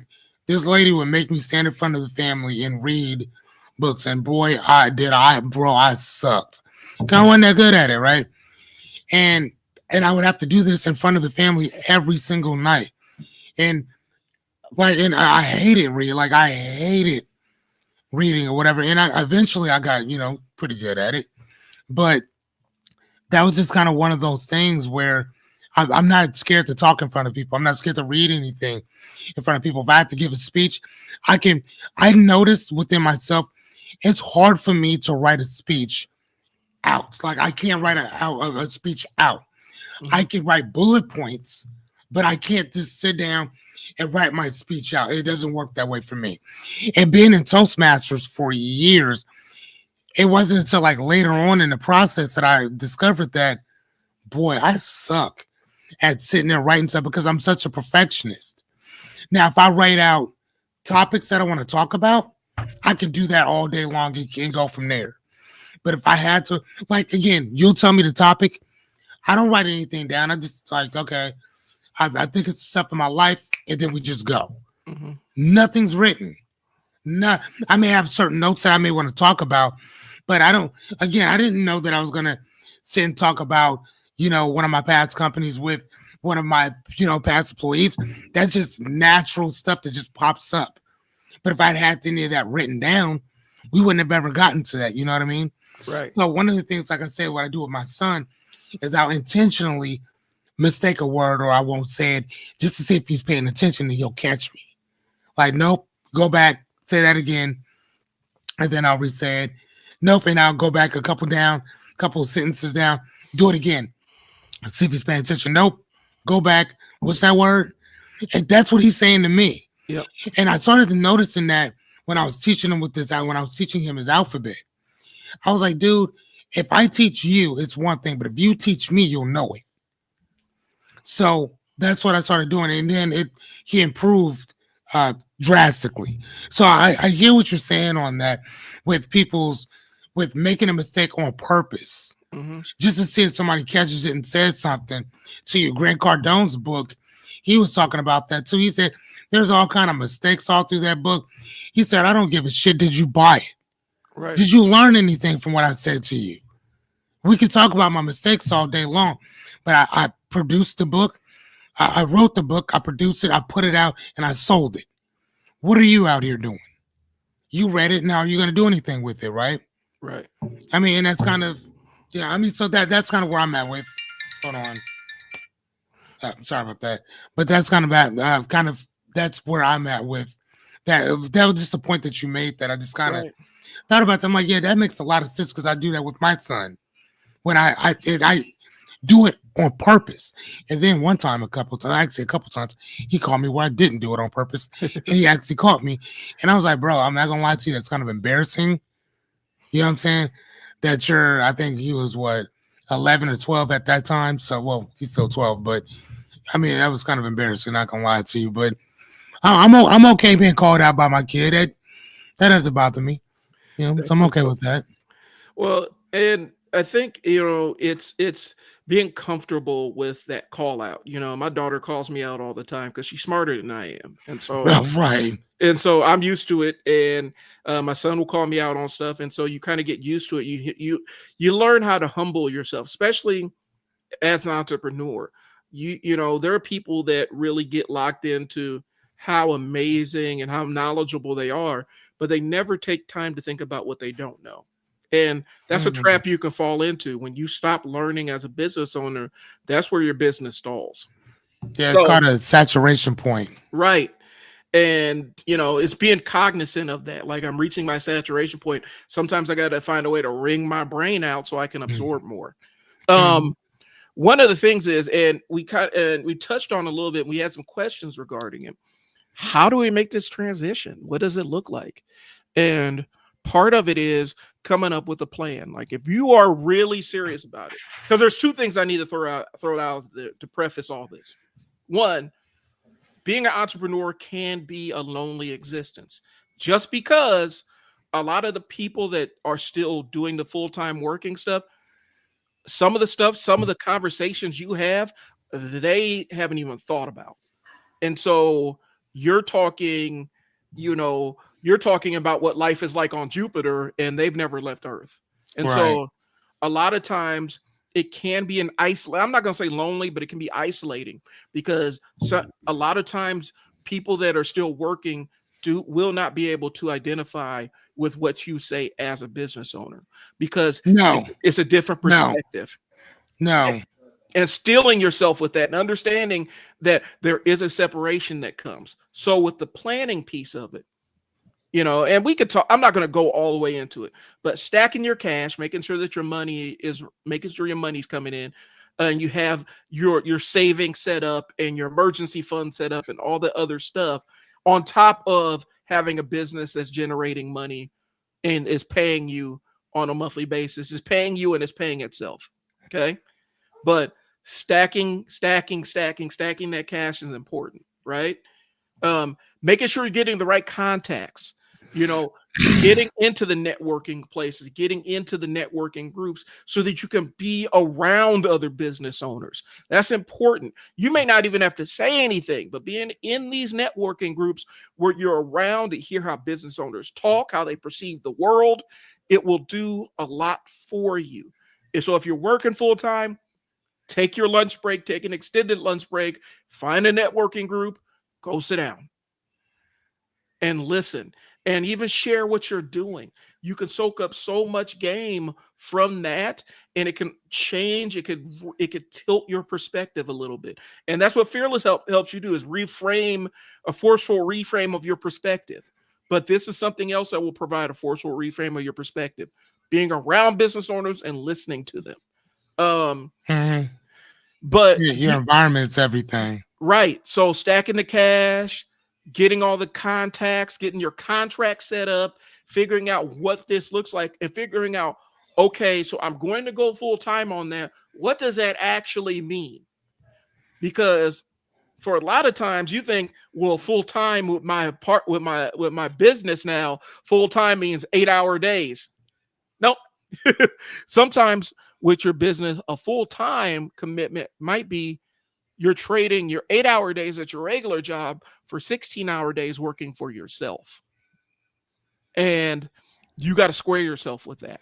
S2: this lady would make me stand in front of the family and read books. And boy, I sucked. Kind of wasn't that good at it, right? And I would have to do this in front of the family every single night. And I hated reading. Like, I hated reading or whatever. And eventually I got, pretty good at it. But that was just kind of one of those things where I'm not scared to talk in front of people. I'm not scared to read anything in front of people. If I have to give a speech, I noticed within myself, it's hard for me to write a speech out. Like, I can't write a speech out. Mm-hmm. I can write bullet points, but I can't just sit down and write my speech out. It doesn't work that way for me. And being in Toastmasters for years, it wasn't until like later on in the process that I discovered that, boy, I suck at sitting there writing stuff because I'm such a perfectionist. Now, if I write out topics that I want to talk about, I can do that all day long and go from there. But if I had to, like, again, you'll tell me the topic, I don't write anything down. I just like, okay, I think it's stuff in my life, and then we just go. Mm-hmm. Nothing's written. I may have certain notes that I may want to talk about, but I didn't know that I was going to sit and talk about, one of my past companies with one of my, past employees. That's just natural stuff that just pops up. But if I'd had any of that written down, we wouldn't have ever gotten to that. You know what I mean?
S1: Right.
S2: So one of the things, like I said, what I do with my son is I'll intentionally mistake a word, or I won't say it, just to see if he's paying attention and he'll catch me. Like, nope, go back, say that again, and then I'll re-say it. Nope, and I'll go back a couple of sentences down, do it again. See if he's paying attention. Nope, go back. What's that word? And that's what he's saying to me.
S1: Yep.
S2: And I started noticing that when I was teaching him when I was teaching him his alphabet. I was like, dude, if I teach you, it's one thing, but if you teach me, you'll know it. So that's what I started doing. And then he improved drastically. So I hear what you're saying on that with making a mistake on purpose. Mm-hmm. Just to see if somebody catches it and says something to you. Grant Cardone's book, he was talking about that too. He said, there's all kind of mistakes all through that book. He said, I don't give a shit. Did you buy it? Right. Did you learn anything from what I said to you? We could talk about my mistakes all day long, but I produced the book. I wrote the book, I produced it, I put it out, and I sold it. What are you out here doing? You read it, now you're going to do anything with it, right?
S1: Right.
S2: I mean, and that's kind of, yeah, I mean, so that's kind of where I'm at with, hold on. Sorry about that. But that's kind of that's where I'm at with that. That was just a point that you made that I just kind of thought about. I'm like, yeah, that makes a lot of sense because I do that with my son. When I do it on purpose. And then one time, a couple times, he called me where I didn't do it on purpose. And he actually caught me. And I was like, bro, I'm not going to lie to you. That's kind of embarrassing. You know what I'm saying? I think he was 11 or 12 at that time. So, well, he's still 12, but I mean, that was kind of embarrassing, not going to lie to you. But I'm okay being called out by my kid. That doesn't bother me. You know, so I'm okay with that.
S1: Well, and I think, it's being comfortable with that call out. My daughter calls me out all the time because she's smarter than I am. And so,
S2: right.
S1: And so I'm used to it. And my son will call me out on stuff. And so you kind of get used to it. You learn how to humble yourself, especially as an entrepreneur. There are people that really get locked into how amazing and how knowledgeable they are, but they never take time to think about what they don't know. And that's a trap you can fall into when you stop learning as a business owner. That's where your business stalls.
S2: Yeah, it's called a saturation point.
S1: Right. And, it's being cognizant of that. Like, I'm reaching my saturation point. Sometimes I got to find a way to wring my brain out so I can absorb more. One of the things is, and we touched on a little bit, we had some questions regarding it. How do we make this transition? What does it look like? And part of it is coming up with a plan. Like, if you are really serious about it, because there's two things I need to throw out to preface all this. One, being an entrepreneur can be a lonely existence, just because a lot of the people that are still doing the full-time working stuff, some of the conversations you have, they haven't even thought about. And so you're talking about what life is like on Jupiter, and they've never left Earth. And so a lot of times it can be I'm not going to say lonely, but it can be isolating, because a lot of times people that are still working will not be able to identify with what you say as a business owner, because it's a different perspective.
S2: No.
S1: And stilling yourself with that and understanding that there is a separation that comes. So with the planning piece of it, and we could talk, I'm not going to go all the way into it, but stacking your cash, making sure that your money's coming in, and you have your savings set up and your emergency fund set up and all the other stuff, on top of having a business that's generating money and is paying you on a monthly basis, is paying you and is paying itself. Okay. But stacking that cash is important, right? Making sure you're getting the right contacts, getting into the networking places, getting into the networking groups so that you can be around other business owners. That's important. You may not even have to say anything, but being in these networking groups where you're around to hear how business owners talk, how they perceive the world, it will do a lot for you. And so if you're working full time, take your lunch break, take an extended lunch break, find a networking group, go sit down and listen, and even share what you're doing. You can soak up so much game from that, and it can change. It could tilt your perspective a little bit. And that's what Fearless helps you do, is a forceful reframe of your perspective. But this is something else that will provide a forceful reframe of your perspective, being around business owners and listening to them. But
S2: your environment's everything.
S1: Right. So stacking the cash, getting all the contacts, getting your contract set up, figuring out what this looks like, and figuring out, okay, so I'm going to go full time on that. What does that actually mean? Because for a lot of times you think, well, full time with my business now, full time means 8-hour days. Nope. Sometimes with your business, a full time commitment might be you're trading your 8-hour days at your regular job for 16-hour days working for yourself. And you got to square yourself with that.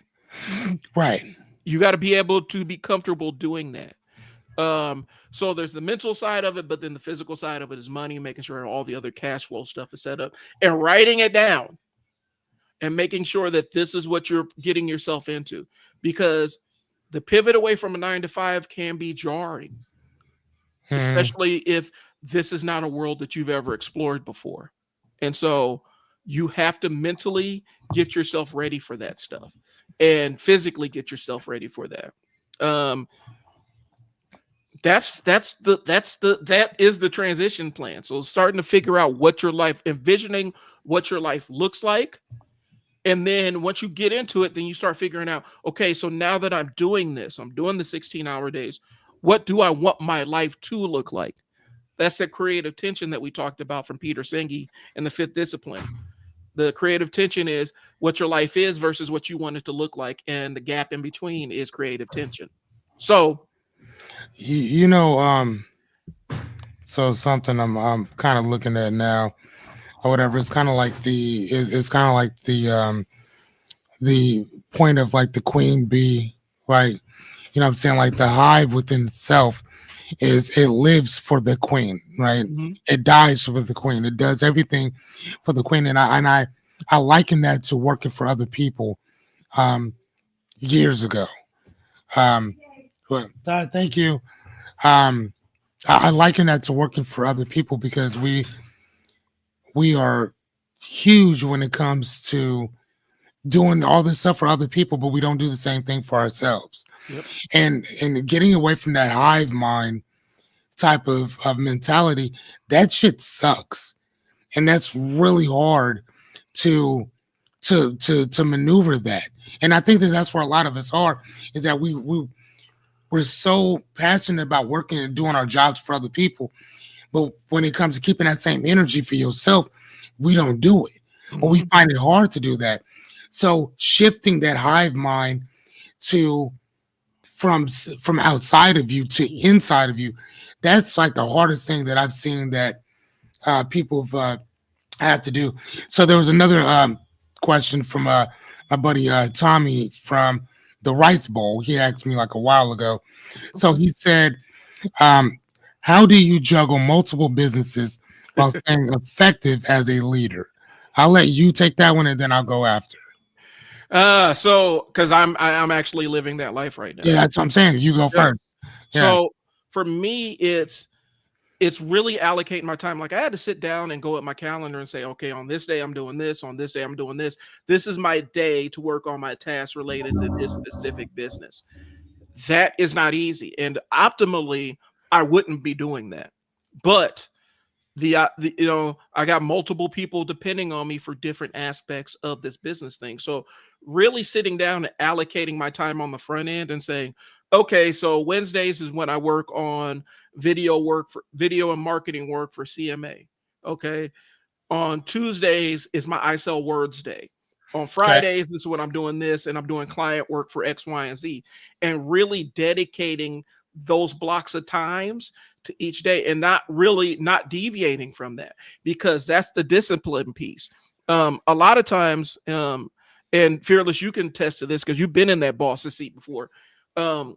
S2: Right.
S1: You got to be able to be comfortable doing that. So there's the mental side of it, but then the physical side of it is money, making sure all the other cash flow stuff is set up and writing it down and making sure that this is what you're getting yourself into, because the pivot away from a 9 to 5 can be jarring, especially if this is not a world that you've ever explored before. And so you have to mentally get yourself ready for that stuff and physically get yourself ready for that. That is the transition plan. So starting to figure out what your life, envisioning what your life looks like. And then once you get into it, then you start figuring out, okay, so now that I'm doing this, I'm doing the 16-hour days, what do I want my life to look like? That's the creative tension that we talked about from Peter Senge in the 5th Discipline. The creative tension is what your life is versus what you want it to look like. And the gap in between is creative tension. So,
S2: so something I'm kind of looking at now or whatever, it's kind of like it's kind of like the point of like the queen bee, right? You know what I'm saying? Like the hive within itself is, it lives for the queen, right? It dies for the queen. It does everything for the queen. And I liken that to working for other people years ago. Thank you. I liken that to working for other people because we are huge when it comes to doing all this stuff for other people, but we don't do the same thing for ourselves.
S1: Yep.
S2: And getting away from that hive mind type of mentality, that shit sucks. And that's really hard to maneuver that. And I think that that's where a lot of us are, is that we're so passionate about working and doing our jobs for other people. But when it comes to keeping that same energy for yourself, we don't do it. Or we find it hard to do that. So shifting that hive mind to from outside of you to inside of you, that's like the hardest thing that I've seen that people have had to do. So there was another question from my buddy Tommy from the Rice Bowl. He asked me like a while ago. So he said, how do you juggle multiple businesses while staying effective as a leader? I'll let you take that one and then I'll go after.
S1: So because I'm actually living that life right now.
S2: Yeah, that's what I'm saying. You go first. Yeah.
S1: So for me, it's really allocating my time. Like I had to sit down and go at my calendar and say, okay, on this day I'm doing this, on this day I'm doing this. This is my day to work on my tasks related to this specific business. That is not easy, and optimally, I wouldn't be doing that. But I got multiple people depending on me for different aspects of this business thing. So really sitting down and allocating my time on the front end and saying, okay, so Wednesdays is when I work on video and marketing work for CMA. Okay. On Tuesdays is my I Sell Words day. On Fridays, this is when I'm doing this and I'm doing client work for X, Y, and Z, and really dedicating those blocks of times to each day and not deviating from that, because that's the discipline piece. A lot of times, and Fearless, you can attest to this because you've been in that boss's seat before. One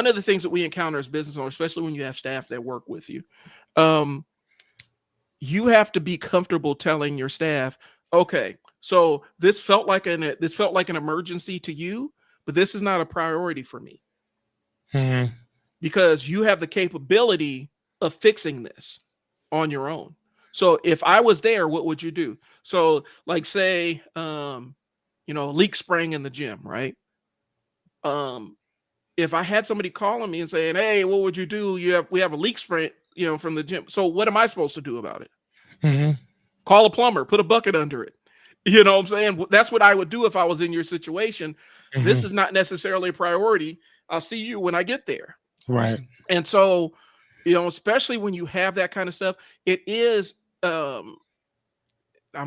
S1: of the things that we encounter as business owners, especially when you have staff that work with you, you have to be comfortable telling your staff, okay, so this felt like an emergency to you, but this is not a priority for me.
S2: Mm-hmm.
S1: Because you have the capability of fixing this on your own. So if I was there, what would you do? So like say, leak spraying in the gym, right? If I had somebody calling me and saying, hey, what would you do? We have a leak spray, from the gym. So what am I supposed to do about it?
S2: Mm-hmm.
S1: Call a plumber, put a bucket under it. You know what I'm saying? That's what I would do if I was in your situation. Mm-hmm. This is not necessarily a priority. I'll see you when I get there.
S2: Right.
S1: And so, especially when you have that kind of stuff, it is, I'm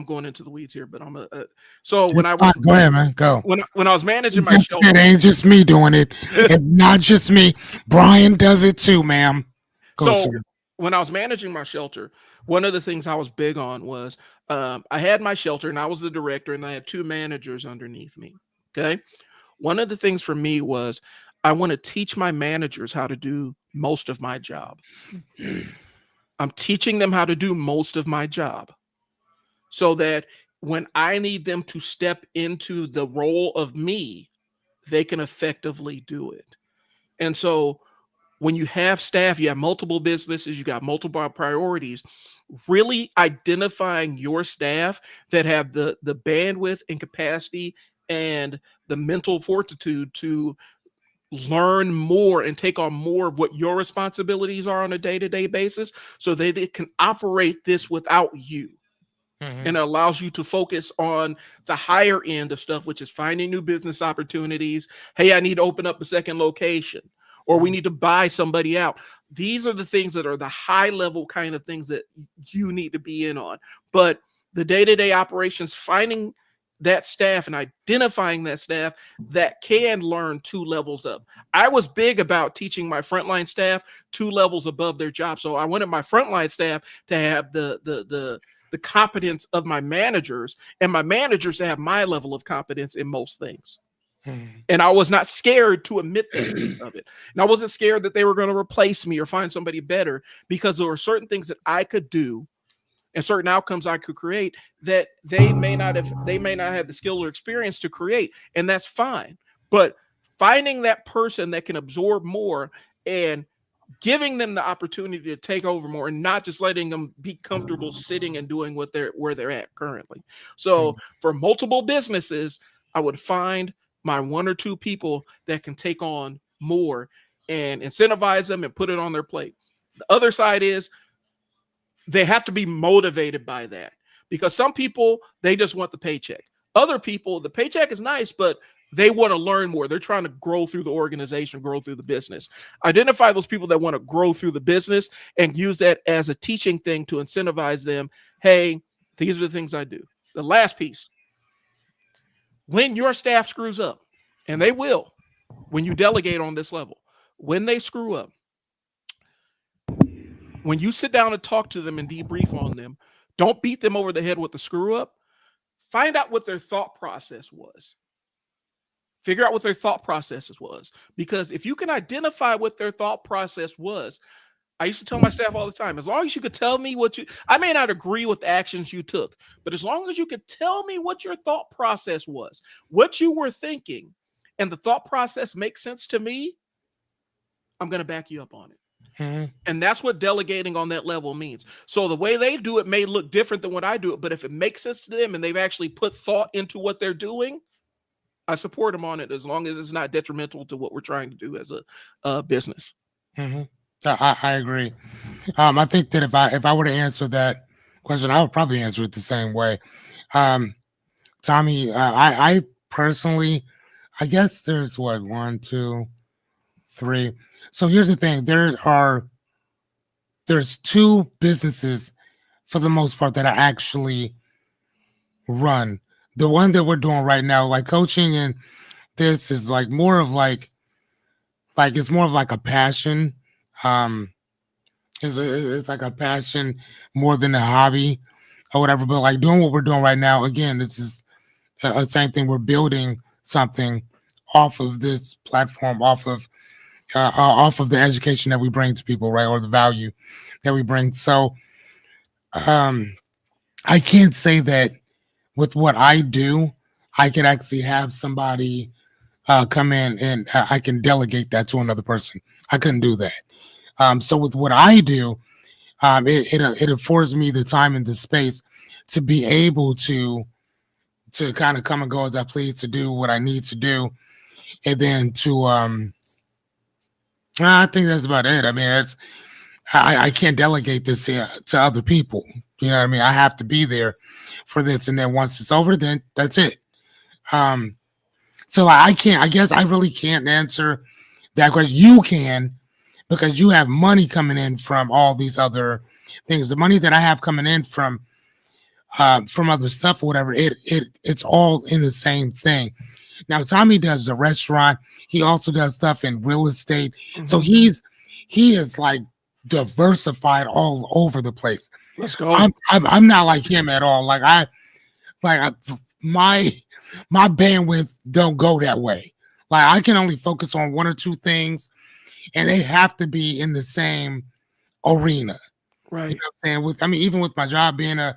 S1: going into the weeds here, but I'm when I was,
S2: go ahead, man, go.
S1: When I was managing my shelter,
S2: it ain't just me doing it. It's not just me. Brian does it too, ma'am.
S1: When I was managing my shelter, one of the things I was big on was, I had my shelter and I was the director and I had 2 managers underneath me. Okay. One of the things for me was, I want to teach my managers how to do most of my job. I'm teaching them how to do most of my job so that when I need them to step into the role of me, they can effectively do it. And so when you have staff, you have multiple businesses, you got multiple priorities, really identifying your staff that have the bandwidth and capacity and the mental fortitude to learn more and take on more of what your responsibilities are on a day-to-day basis so that it can operate this without you. And it allows you to focus on the higher end of stuff, which is finding new business opportunities. Hey, I need to open up a second location, or we need to buy somebody out. These are the things that are the high level kind of things that you need to be in on. But the day-to-day operations, finding that staff and identifying that staff that can learn 2 levels up. I was big about teaching my frontline staff 2 levels above their job. So I wanted my frontline staff to have the competence of my managers, and my managers to have my level of competence in most things. And I was not scared to admit that piece of it. And I wasn't scared that they were going to replace me or find somebody better, because there were certain things that I could do and certain outcomes I could create that they may not have the skill or experience to create. And that's fine. But finding that person that can absorb more and giving them the opportunity to take over more, and not just letting them be comfortable sitting and doing where they're at currently. So for multiple businesses, I would find my 1 or 2 people that can take on more and incentivize them and put it on their plate. The other side is they have to be motivated by that, because some people, they just want the paycheck. Other people, the paycheck is nice, but they want to learn more. They're trying to grow through the organization, grow through the business. Identify those people that want to grow through the business and use that as a teaching thing to incentivize them. Hey, these are the things I do. The last piece, when your staff screws up, and they will, when you delegate on this level, when they screw up, when you sit down and talk to them and debrief on them, don't beat them over the head with the screw up. Find out what their thought process was. Figure out what their thought processes was. Because if you can identify what their thought process was, I used to tell my staff all the time, as long as you could tell me I may not agree with the actions you took, but as long as you could tell me what your thought process was, what you were thinking, and the thought process makes sense to me, I'm going to back you up on it. And that's what delegating on that level means. So the way they do it may look different than what I do it, but if it makes sense to them and they've actually put thought into what they're doing, I support them on it, as long as it's not detrimental to what we're trying to do as a business.
S2: I agree. I think that if I were to answer that question, I would probably answer it the same way. Tommy, I personally, I guess there's 1, 2, 3. So here's the thing: there's 2 businesses for the most part that I actually run. The one that we're doing right now, like coaching, and this is like more of like it's more of like a passion. It's like a passion more than a hobby or whatever. But like doing what we're doing right now, again, this is the same thing. We're building something off of this platform, off of the education that we bring to people, right, or the value that we bring. So, I can't say that with what I do, I can actually have somebody come in and I can delegate that to another person. I couldn't do that. So with what I do, it affords me the time and the space to be able to kind of come and go as I please, to do what I need to do, and then to I think that's about it. I mean, I can't delegate this to other people. You know what I mean? I have to be there for this, and then once it's over, then that's it. So I guess I really can't answer that question. You can, because you have money coming in from all these other things. The money that I have coming in from other stuff or whatever, it's all in the same thing. Now, Tommy does the restaurant. He also does stuff in real estate. Mm-hmm. So he is like diversified all over the place.
S1: Let's go.
S2: I'm not like him at all. My bandwidth don't go that way. Like I can only focus on one or two things, and they have to be in the same arena.
S1: Right.
S2: You know what I'm saying? Even with my job being a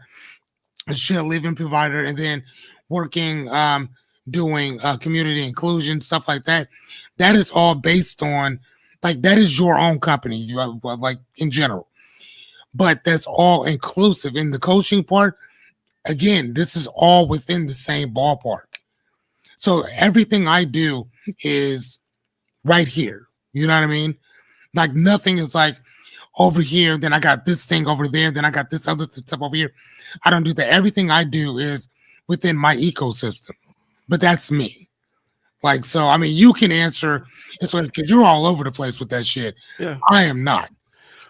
S2: shared living provider, and then working, doing community inclusion stuff like that. That is all based on like that is your own company, like in general. But that's all inclusive in the coaching part. Again, this is all within the same ballpark. So everything I do is right here. You know what I mean? Like nothing is like over here, then I got this thing over there, then I got this other stuff over here. I don't do that. Everything I do is within my ecosystem, but that's me. Like, so, I mean, you can answer it's like, because you're all over the place with that shit.
S1: Yeah.
S2: I am not.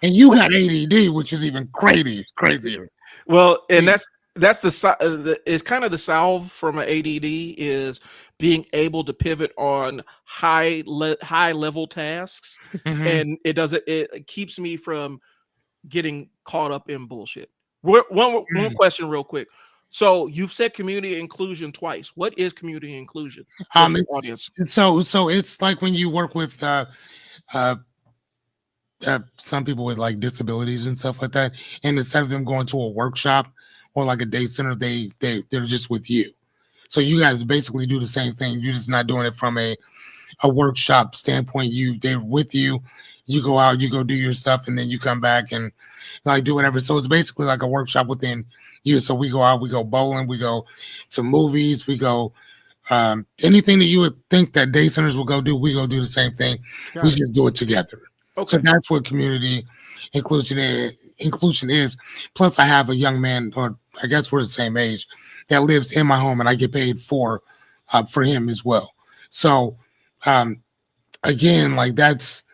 S2: And you got ADD, which is even crazier.
S1: Well, and that's it's kind of the salve from an ADD is being able to pivot on high level tasks,
S2: Mhm.
S1: and it keeps me from getting caught up in bullshit. One question real quick. So you've said community inclusion twice. What is community inclusion? For the audience.
S2: So it's like when you work with some people with like disabilities and stuff like that, and instead of them going to a workshop or like a day center, they're just with you. So you guys basically do the same thing. You're just not doing it from a workshop standpoint. They're with you. You go out, you go do your stuff, and then you come back and like do whatever. So it's basically like a workshop within you. So we go out, we go bowling, we go to movies, we go anything that you would think that day centers will go do, we go do the same thing. We just do it together. Okay. So that's what community inclusion is. Plus, I have a young man, or I guess we're the same age, that lives in my home, and I get paid for him as well. So again, like that's.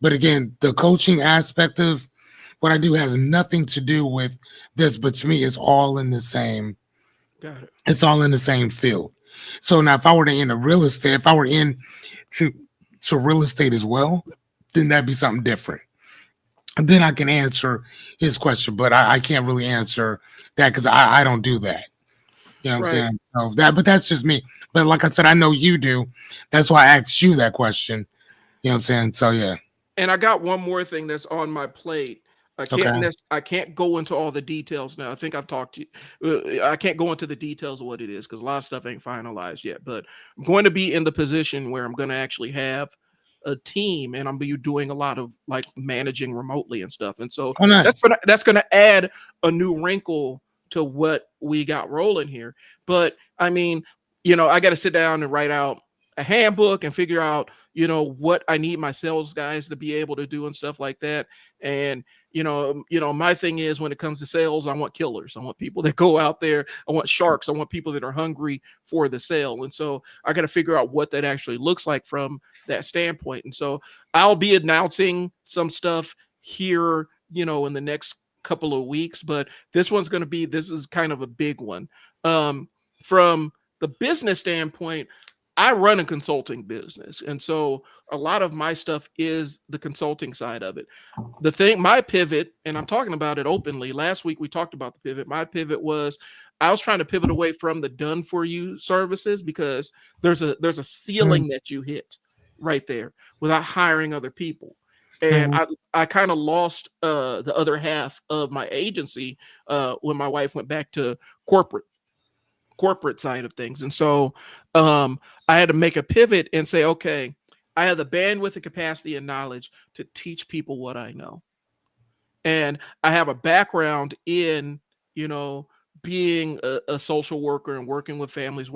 S2: But again, the coaching aspect of what I do has nothing to do with this, but to me, it's all in the same.
S1: Got it.
S2: It's all in the same field. So now, if I were to enter real estate, if I were in to real estate as well, then that'd be something different. And then I can answer his question, but I can't really answer that because I don't do that. You know what I'm saying? So but that's just me. But like I said, I know you do. That's why I asked you that question. You know what I'm saying? So yeah.
S1: And I got one more thing that's on my plate. I can't go into all the details now. I think I've talked to you. I can't go into the details of what it is because a lot of stuff ain't finalized yet. But I'm going to be in the position where I'm going to actually have a team, and I'm be doing a lot of like managing remotely and stuff. And so that's gonna add a new wrinkle to what we got rolling here. But I mean, I got to sit down and write out a handbook and figure out, what I need my sales guys to be able to do and stuff like that. And, my thing is when it comes to sales, I want killers. I want people that go out there. I want sharks. I want people that are hungry for the sale. And so I got to figure out what that actually looks like from that standpoint. And so I'll be announcing some stuff here, in the next couple of weeks, but this is kind of a big one. From the business standpoint, I run a consulting business. And so a lot of my stuff is the consulting side of it. My pivot, and I'm talking about it openly. Last week we talked about the pivot. My pivot was I was trying to pivot away from the done for you services because there's a ceiling that you hit right there without hiring other people. And I kind of lost the other half of my agency when my wife went back to corporate side of things. And so I had to make a pivot and say, okay, I have the bandwidth, the capacity, and knowledge to teach people what I know. And I have a background in, being a social worker and working with families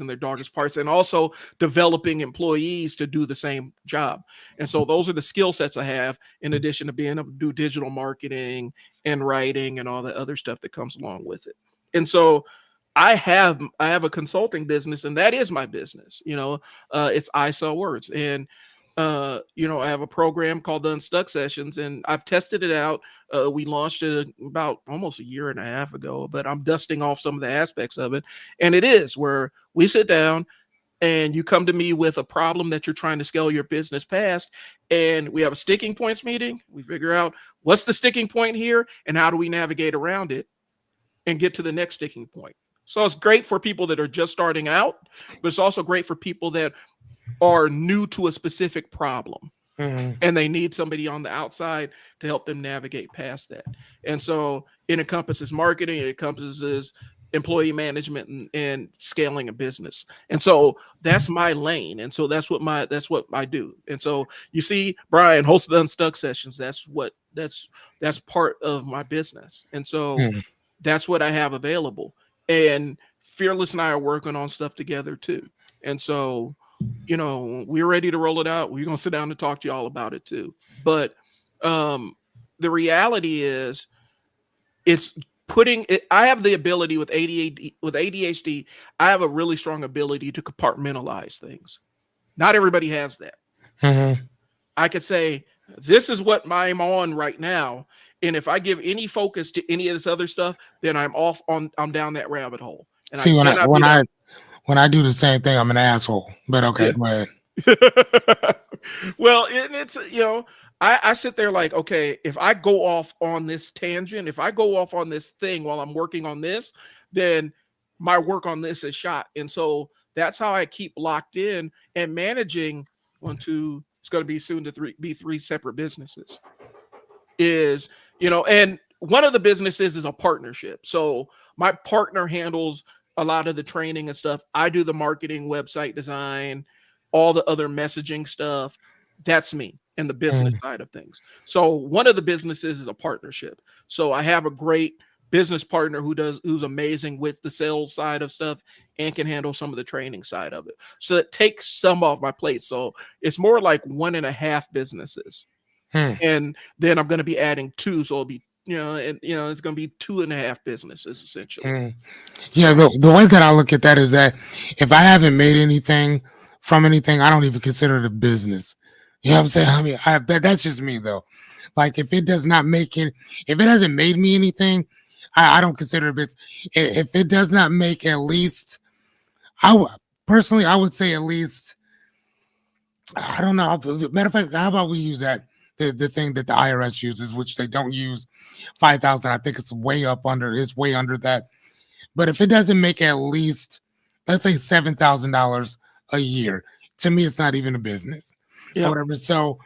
S1: in their darkest parts, and also developing employees to do the same job. And so those are the skill sets I have, in addition to being able to do digital marketing and writing and all the other stuff that comes along with it. And so I have a consulting business, and that is my business. It's I Sell Words, and I have a program called the Unstuck Sessions, and I've tested it out. We launched it about almost a year and a half ago, but I'm dusting off some of the aspects of it. And it is where we sit down and you come to me with a problem that you're trying to scale your business past, and we have a sticking points meeting. We figure out what's the sticking point here and how do we navigate around it and get to the next sticking point. So it's great for people that are just starting out, but it's also great for people that are new to a specific problem.
S2: Mhm.
S1: And they need somebody on the outside to help them navigate past that. And so it encompasses marketing, it encompasses employee management and scaling a business. And so that's my lane. And so that's what I do. And so you see Brian hosts the Unstuck sessions. That's part of my business. And so
S2: Mhm.
S1: that's what I have available. And Fearless and I are working on stuff together too. And so, we're ready to roll it out. We're gonna sit down and talk to y'all about it too. But the reality is, it's putting it. I have the ability with ADHD. I have a really strong ability to compartmentalize things. Not everybody has that.
S2: Mhm.
S1: I could say, this is what I'm on right now. And if I give any focus to any of this other stuff, then I'm down that rabbit hole. And I
S2: See,
S1: cannot be that.
S2: when I do the same thing, I'm an asshole. But okay,
S1: Yeah.
S2: go ahead.
S1: Well, it's, I sit there like, okay, if I go off on this tangent, if I go off on this thing while I'm working on this, then my work on this is shot. And so that's how I keep locked in and managing it's going to be soon to be three separate businesses. And one of the businesses is a partnership. So my partner handles a lot of the training and stuff. I do the marketing, website design, all the other messaging stuff. That's me and the business side of things. So one of the businesses is a partnership. So I have a great business partner who's amazing with the sales side of stuff and can handle some of the training side of it. So it takes some off my plate. So it's more like 1.5 businesses. And then I'm going to be adding 2. So it'll be, it's going to be 2.5 businesses essentially.
S2: Yeah, the way that I look at that is that if I haven't made anything from anything, I don't even consider it a business. You know what I'm saying? I mean, that's just me though. Like if it does not make it, if it hasn't made me anything, I don't consider it a business. If it does not make at least, personally, I would say at least, I don't know. Matter of fact, how about we use that? The thing that the IRS uses, which they don't use, 5,000. I think it's way under that. But if it doesn't make at least, let's say $7,000 a year, to me, it's not even a business or whatever. So,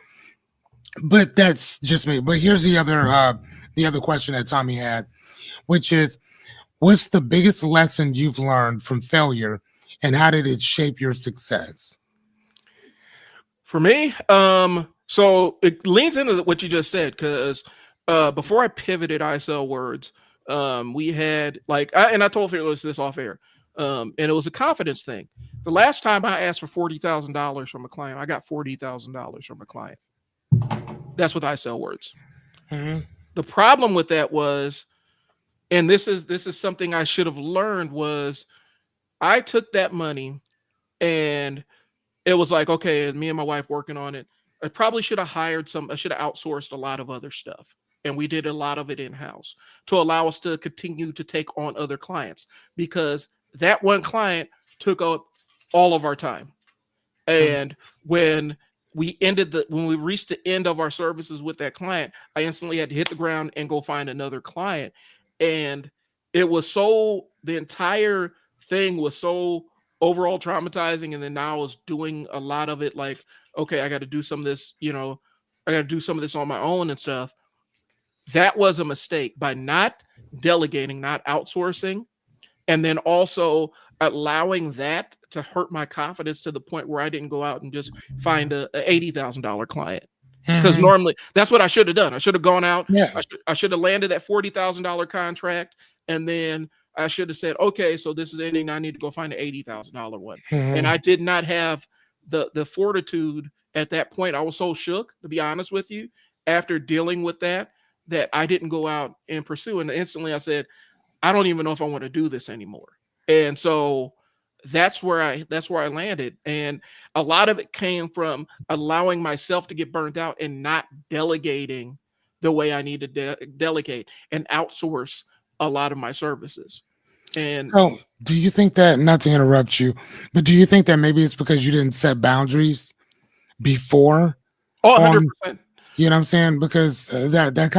S2: but that's just me. But here's the other question that Tommy had, which is, what's the biggest lesson you've learned from failure, and how did it shape your success?
S1: For me, so it leans into what you just said, because before I pivoted ISL Words, we had and I told Fearless this off air, and it was a confidence thing. The last time I asked for $40,000 from a client, I got $40,000 from a client. That's with ISL Words.
S2: Mm-hmm.
S1: The problem with that was, and this is something I should have learned, was I took that money and it was like, okay, me and my wife working on it. I probably should have I should have outsourced a lot of other stuff. And we did a lot of it in-house to allow us to continue to take on other clients, because that one client took up all of our time. And when we reached the end of our services with that client, I instantly had to hit the ground and go find another client. And the entire thing was so overall traumatizing. And then now I was doing a lot of it like, okay, I got to do some of this, I got to do some of this on my own and stuff. That was a mistake by not delegating, not outsourcing, and then also allowing that to hurt my confidence to the point where I didn't go out and just find a $80,000 client. Because normally that's what I should have done. I should have gone out.
S2: Yeah.
S1: I should have landed that $40,000 contract, and then I should have said, okay, so this is ending. I need to go find an $80,000 one. And I did not have the fortitude at that point. I was so shook, to be honest with you, after dealing with that I didn't go out and pursue. And instantly I said, I don't even know if I want to do this anymore. And so that's where I landed. And a lot of it came from allowing myself to get burnt out and not delegating the way I need to delegate and outsource a lot of my services. And
S2: so do you think that, not to interrupt you, but do you think that maybe it's because you didn't set boundaries before?
S1: 100%.
S2: You know what I'm saying? Because that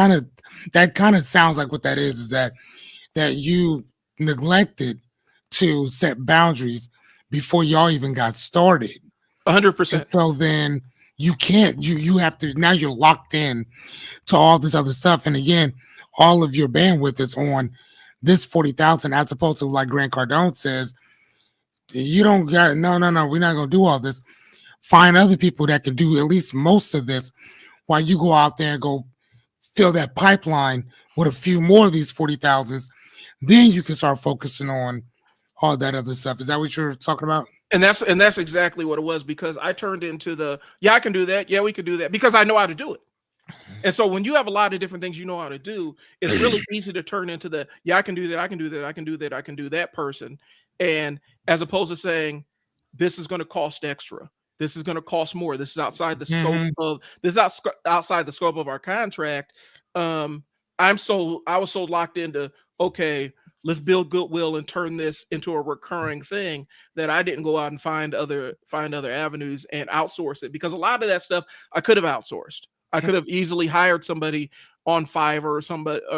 S2: kind of sounds like what that is that you neglected to set boundaries before y'all even got started.
S1: 100%.
S2: And so then you can't, you have to, now you're locked in to all this other stuff. And again, all of your bandwidth is on this 40,000, as opposed to, like Grant Cardone says, you don't got, no, we're not going to do all this. Find other people that can do at least most of this while you go out there and go fill that pipeline with a few more of these 40,000s. Then you can start focusing on all that other stuff. Is that what you're talking about?
S1: And that's exactly what it was, because I turned into I can do that. Yeah, we could do that, because I know how to do it. And so when you have a lot of different things you know how to do, it's really easy to turn into I can do that, I can do that, I can do that, I can do that person. And as opposed to saying, this is going to cost extra. This is going to cost more. This is outside the scope of outside the scope of our contract. I was so locked into, okay, let's build goodwill and turn this into a recurring thing, that I didn't go out and find other avenues and outsource it, because a lot of that stuff I could have outsourced. I could have easily hired somebody on Fiverr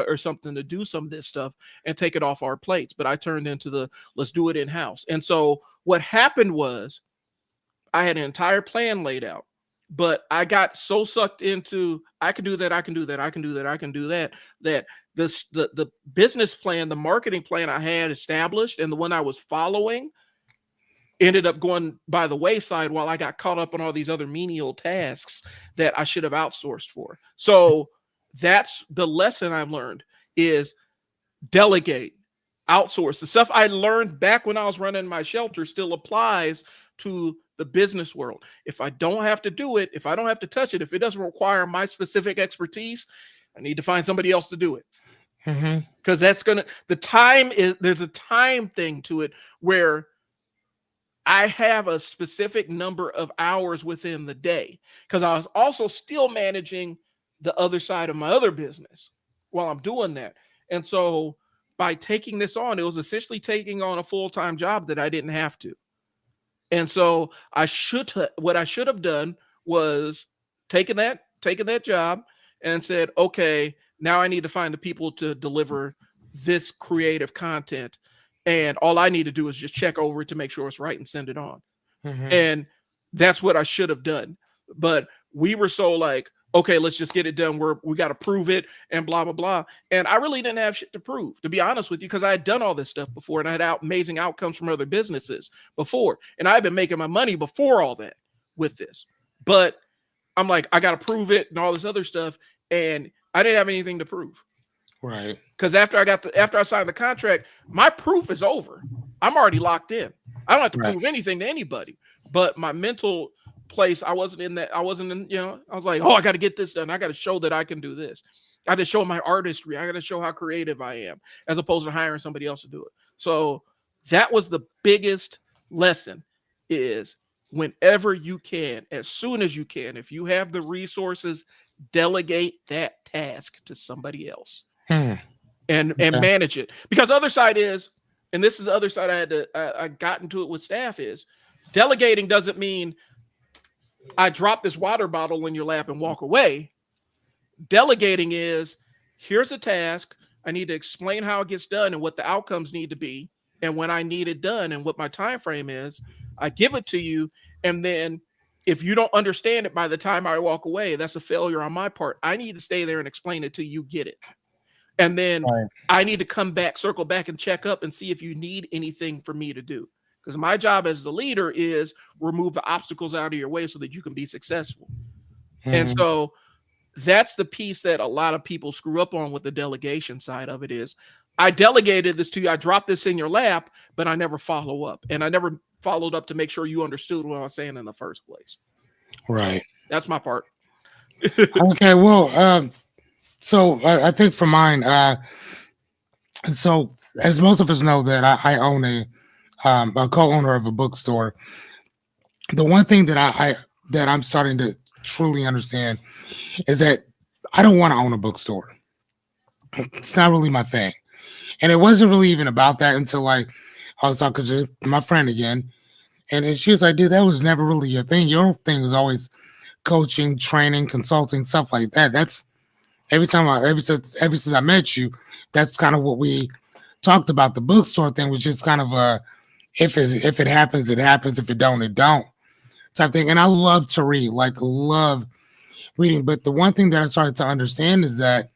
S1: or something to do some of this stuff and take it off our plates. But I turned into let's do it in-house. And so what happened was, I had an entire plan laid out, but I got so sucked into, I can do that, I can do that, I can do that, I can do that, that the business plan, the marketing plan I had established and the one I was following ended up going by the wayside, while I got caught up on all these other menial tasks that I should have outsourced for. So that's the lesson I've learned, is delegate, outsource. The stuff I learned back when I was running my shelter still applies to the business world. If I don't have to do it, if I don't have to touch it, if it doesn't require my specific expertise, I need to find somebody else to do it. Because there's a time thing to it, where I have a specific number of hours within the day, because I was also still managing the other side of my other business while I'm doing that. And so by taking this on, it was essentially taking on a full-time job that I didn't have to. And so what I should have done was taken that job and said, okay, now I need to find the people to deliver this creative content. And all I need to do is just check over it to make sure it's right and send it on. And that's what I should have done. But we were so like, okay, let's just get it done. We got to prove it and blah, blah, blah. And I really didn't have shit to prove, to be honest with you, because I had done all this stuff before, and I had amazing outcomes from other businesses before. And I've been making my money before all that with this. But I'm like, I got to prove it and all this other stuff. And I didn't have anything to prove.
S2: Right.
S1: Because after I signed the contract, my proof is over. I'm already locked in. I don't have to prove anything to anybody. But my mental place, I wasn't in, I was like, oh, I got to get this done. I got to show that I can do this. I got to show my artistry. I got to show how creative I am, as opposed to hiring somebody else to do it. So that was the biggest lesson, is whenever you can, as soon as you can, if you have the resources, delegate that task to somebody else. And manage it. Because the other side is, and this is the other side I got into it with staff, is delegating doesn't mean I drop this water bottle in your lap and walk away. Delegating is, here's a task. I need to explain how it gets done and what the outcomes need to be, and when I need it done and what my time frame is. I give it to you, and then if you don't understand it by the time I walk away, that's a failure on my part. I need to stay there and explain it till you get it. And then I need to circle back and check up and see if you need anything for me to do. Because my job as the leader is remove the obstacles out of your way so that you can be successful. And so that's the piece that a lot of people screw up on with the delegation side of it, is I delegated this to you. I dropped this in your lap, but I never follow up. And I never followed up to make sure you understood what I was saying in the first place.
S2: Right.
S1: So that's my part.
S2: Okay. Well, so I think for mine, so as most of us know that I own a co-owner of a bookstore. The one thing that I'm starting to truly understand is that I don't want to own a bookstore. It's not really my thing. And it wasn't really even about that until I was talking to my friend again. And she was like, dude, that was never really your thing. Your thing was always coaching, training, consulting, stuff like that. That's ever since I met you, that's kind of what we talked about. The bookstore thing was just kind of if it happens, it happens. If it don't, it don't. type thing. And I love to read, like love reading. But the one thing that I started to understand is that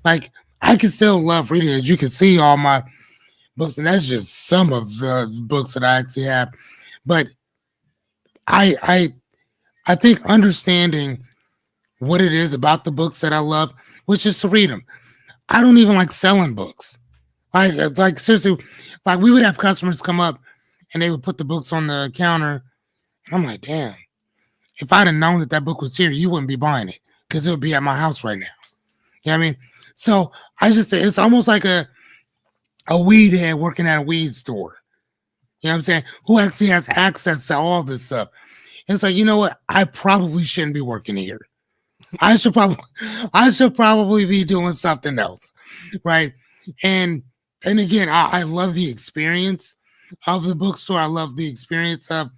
S2: like I can still love reading. As you can see, all my books, and that's just some of the books that I actually have. But I I I think understanding what it is about the books that I love, which is to read them. I don't even like selling books. Like seriously, like we would have customers come up and they would put the books on the counter. And I'm like, damn, if I'd have known that that book was here, you wouldn't be buying it because it would be at my house right now. You know what I mean? So I just say it's almost like a weed head working at a weed store. You know what I'm saying? Who actually has access to all this stuff. And it's like, you know what? I probably shouldn't be working here. I should probably I should probably be doing something else. Right. And again, I love the experience of the bookstore. I love the experience of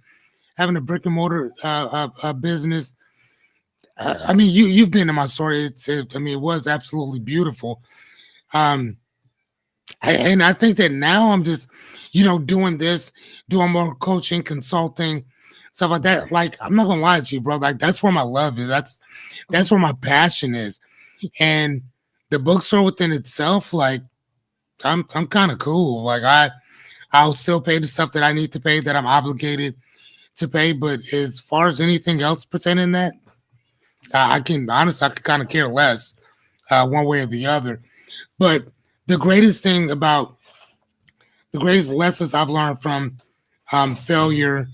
S2: having a brick and mortar business. I mean, you've been to my store. I mean, it was absolutely beautiful. Um, and I think that now I'm just, doing this, doing more coaching, consulting, stuff like that. Like, I'm not gonna lie to you, bro. Like, that's where my love is. That's where my passion is. And the bookstore within itself, like, I'm kind of cool. Like, I'll still pay the stuff that I need to pay, that I'm obligated to pay. But as far as anything else pertaining that, I can kind of care less, one way or the other. But the greatest lessons I've learned from failure,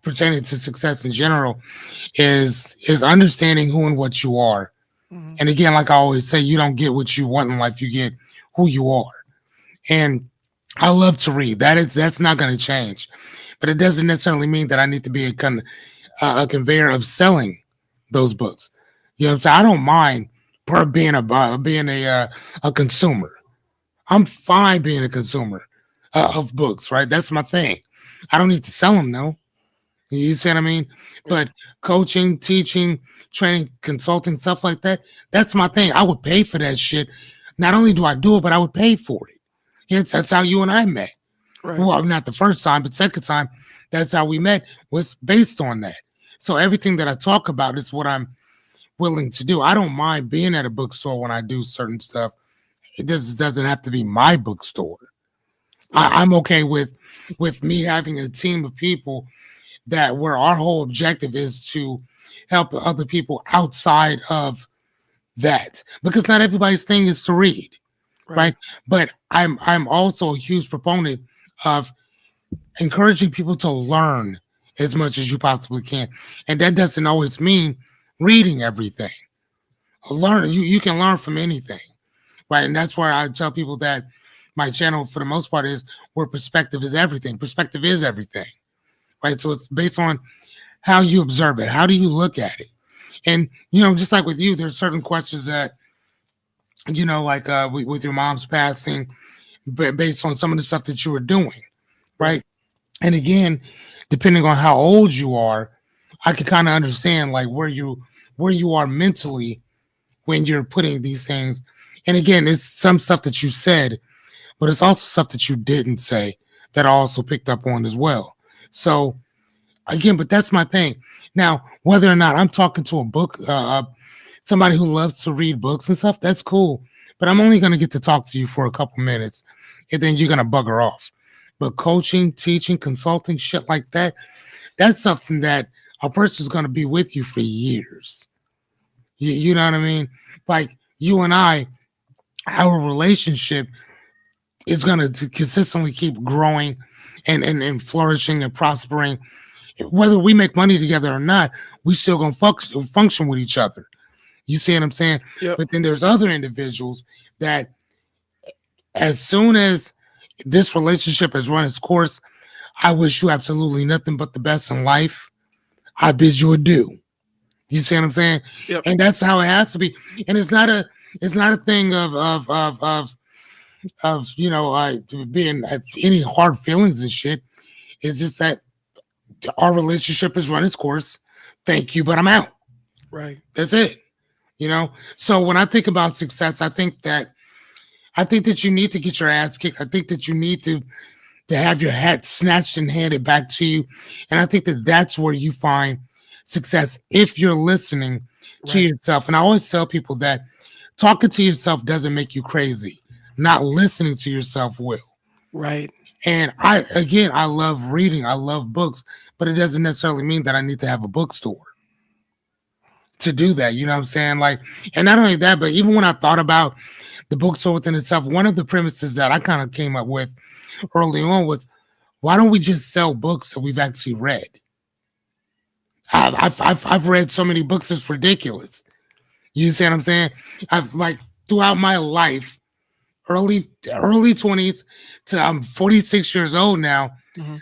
S2: pertaining to success in general, is understanding who and what you are.
S1: Mhm.
S2: And again, like I always say, you don't get what you want in life; you get who you are. And I love to read. That's not going to change, but it doesn't necessarily mean that I need to be a conveyor of selling those books. You know what I'm saying? I don't mind being a consumer. I'm fine being a consumer of books, right? That's my thing. I don't need to sell them, no. You see what I mean? But coaching, teaching, training, consulting, stuff like that, that's my thing. I would pay for that shit. Not only do I do it, but I would pay for it. Yes, that's how you and I met.
S1: Right.
S2: Well, not the first time, but second time, that's how we met, was based on that. So everything that I talk about is what I'm willing to do. I don't mind being at a bookstore when I do certain stuff. It just doesn't have to be my bookstore. I'm okay with me having a team of people that where our whole objective is to help other people outside of that, because not everybody's thing is to read, right? But I'm also a huge proponent of encouraging people to learn as much as you possibly can, and that doesn't always mean reading everything. Learn, you can learn from anything, right? And that's where I tell people that my channel, for the most part, is where perspective is everything. Perspective is everything, right? So it's based on how you observe it. How do you look at it? And, just like with you, there's certain questions that, like with your mom's passing, based on some of the stuff that you were doing, right? And again, depending on how old you are, I can kind of understand like where you are mentally when you're putting these things. And again, it's some stuff that you said, but it's also stuff that you didn't say that I also picked up on as well. So again, but that's my thing. Now, whether or not I'm talking to a book, somebody who loves to read books and stuff, that's cool. But I'm only going to get to talk to you for a couple minutes, and then you're going to bugger off. But coaching, teaching, consulting, shit like that, that's something that a person's going to be with you for years. You know what I mean? Like you and I, our relationship is going to consistently keep growing and flourishing and prospering. Whether we make money together or not, we still going to function with each other. You see what I'm saying?
S1: Yep.
S2: But then there's other individuals that as soon as this relationship has run its course, I wish you absolutely nothing but the best in life. I bid you adieu. You see what I'm saying?
S1: Yep.
S2: And that's how it has to be. And it's not a thing of being any hard feelings and shit. It's just that our relationship has run its course. Thank you, but I'm out.
S1: Right.
S2: That's it. So when I think about success, I think that you need to get your ass kicked. I think that you need to to have your hat snatched and handed back to you. And I think that that's where you find success if you're listening to yourself. And I always tell people that talking to yourself doesn't make you crazy. Not listening to yourself will.
S1: Right.
S2: And I love reading. I love books, but it doesn't necessarily mean that I need to have a bookstore to do that. You know what I'm saying? Like, and not only that, but even when I thought about the bookstore within itself, one of the premises that I kind of came up with early on was, why don't we just sell books that we've actually read? I've read so many books, it's ridiculous. You see what I'm saying? I've like throughout my life, early 20s to I'm 46 years old now. Mm-hmm.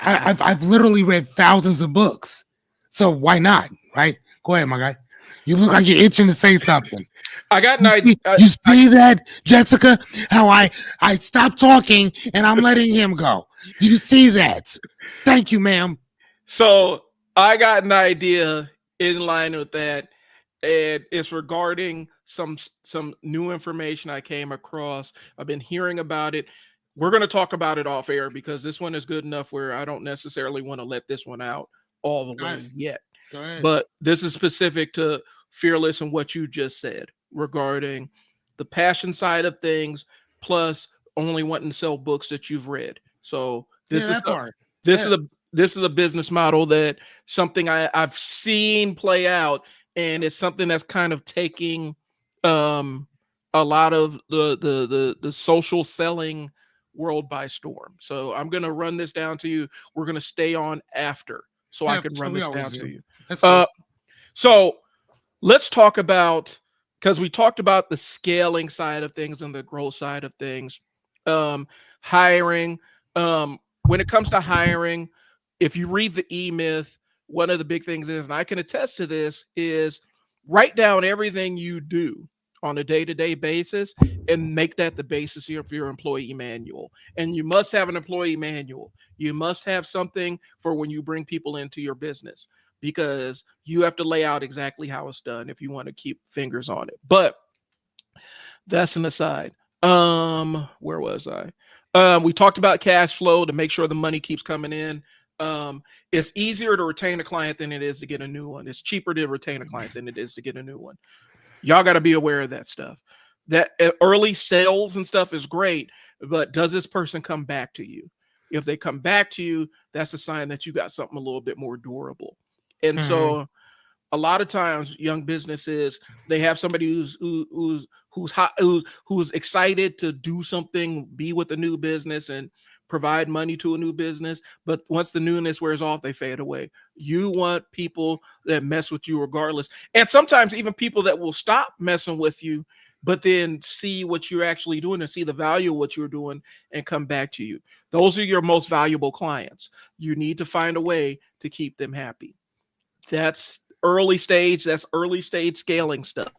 S2: I've literally read thousands of books. So why not? Right? Go ahead, my guy. You look like you're itching to say something.
S1: I got an idea.
S2: You see that, Jessica? How I stopped talking and I'm letting him go. Do you see that? Thank you, ma'am.
S1: So I got an idea in line with that, and it's regarding some new information I came across. I've been hearing about it. We're going to talk about it off air because this one is good enough where I don't necessarily want to let this one out all the way yet.
S2: Go ahead.
S1: But this is specific to Fearless and what you just said regarding the passion side of things, plus only wanting to sell books that you've read. So this is a business model that something I've seen play out, and it's something that's kind of taking a lot of the social selling world by storm. So I'm going to run this down to you. We're going to stay on after so I can run this down to you. So let's talk about, because we talked about the scaling side of things and the growth side of things. Hiring. When it comes to hiring, if you read the E-Myth, one of the big things is, and I can attest to this, is write down everything you do on a day-to-day basis and make that the basis of your employee manual. And you must have an employee manual. You must have something for when you bring people into your business, because you have to lay out exactly how it's done if you want to keep fingers on it. But that's an aside. Where was I? We talked about cash flow to make sure the money keeps coming in. It's easier to retain a client than it is to get a new one. It's cheaper to retain a client than it is to get a new one. Y'all got to be aware of that stuff. That early sales and stuff is great, but does this person come back to you? If they come back to you, that's a sign that you got something a little bit more durable. And so a lot of times young businesses, they have somebody who's excited to do something, be with a new business and provide money to a new business. But once the newness wears off, they fade away. You want people that mess with you regardless. And sometimes even people that will stop messing with you, but then see what you're actually doing and see the value of what you're doing and come back to you. Those are your most valuable clients. You need to find a way to keep them happy. That's early stage. That's early stage scaling stuff.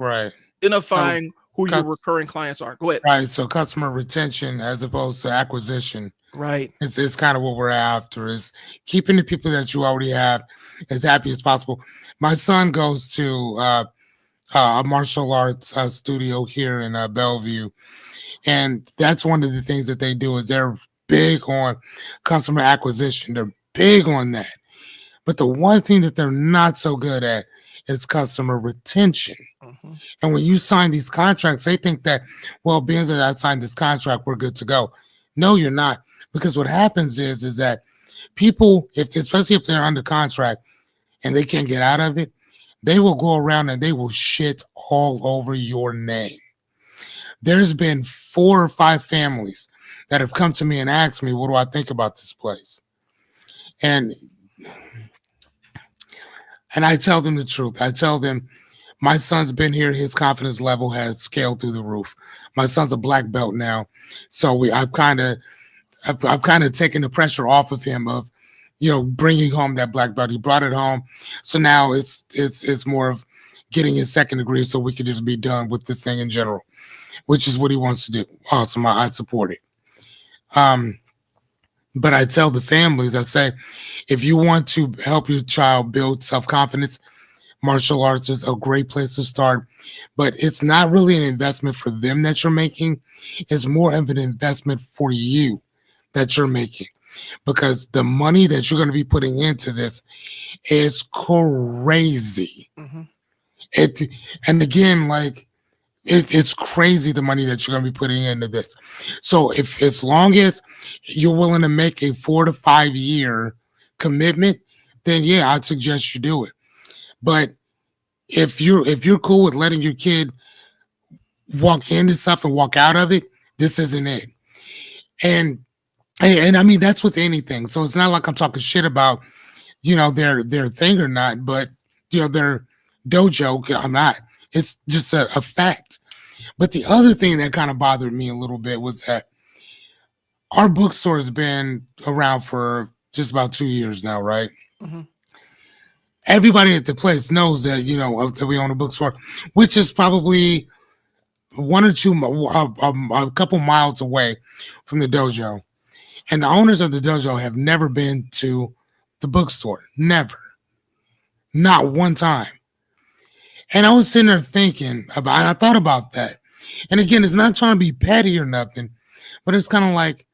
S2: Right.
S1: Identifying who your recurring clients are. Go ahead.
S2: Right. So customer retention as opposed to acquisition.
S1: Right.
S2: It's kind of what we're after, is keeping the people that you already have as happy as possible. My son goes to a martial arts studio here in Bellevue. And that's one of the things that they do, is they're big on customer acquisition. They're big on that. But the one thing that they're not so good at is customer retention. Mm-hmm. And when you sign these contracts, they think that, well, being that I signed this contract, we're good to go. No, you're not. Because what happens is that people, especially if they're under contract and they can't get out of it, they will go around and they will shit all over your name. There's been 4 or 5 families that have come to me and asked me, what do I think about this place? And I tell them the truth. I tell them, my son's been here. His confidence level has scaled through the roof. My son's a black belt now. So I've kind of taken the pressure off of him of, bringing home that black belt. He brought it home. So now it's more of getting his second degree so we could just be done with this thing in general, which is what he wants to do. Awesome. I support it. But I tell the families, I say, if you want to help your child build self-confidence, martial arts is a great place to start, but it's not really an investment for them that you're making. It's more of an investment for you that you're making, because the money that you're going to be putting into this is crazy.
S1: Mm-hmm.
S2: It and again, like it's crazy the money that you're going to be putting into this. So if as long as you're willing to make a 4 to 5 year commitment, then yeah, I'd suggest you do it. But if you're cool with letting your kid walk into stuff and walk out of it, this isn't it. And I mean that's with anything. So it's not like I'm talking shit about their thing or not, but their dojo. I'm not. It's just a fact. But the other thing that kind of bothered me a little bit was that our bookstore has been around for just about 2 years now, right?
S1: Mm-hmm.
S2: Everybody at the place knows that that we own a bookstore, which is probably one or two, a couple miles away from the dojo. And the owners of the dojo have never been to the bookstore. Never. Not one time. And I was sitting there thinking about, and I thought about that. And again, it's not trying to be petty or nothing, but it's kind of like,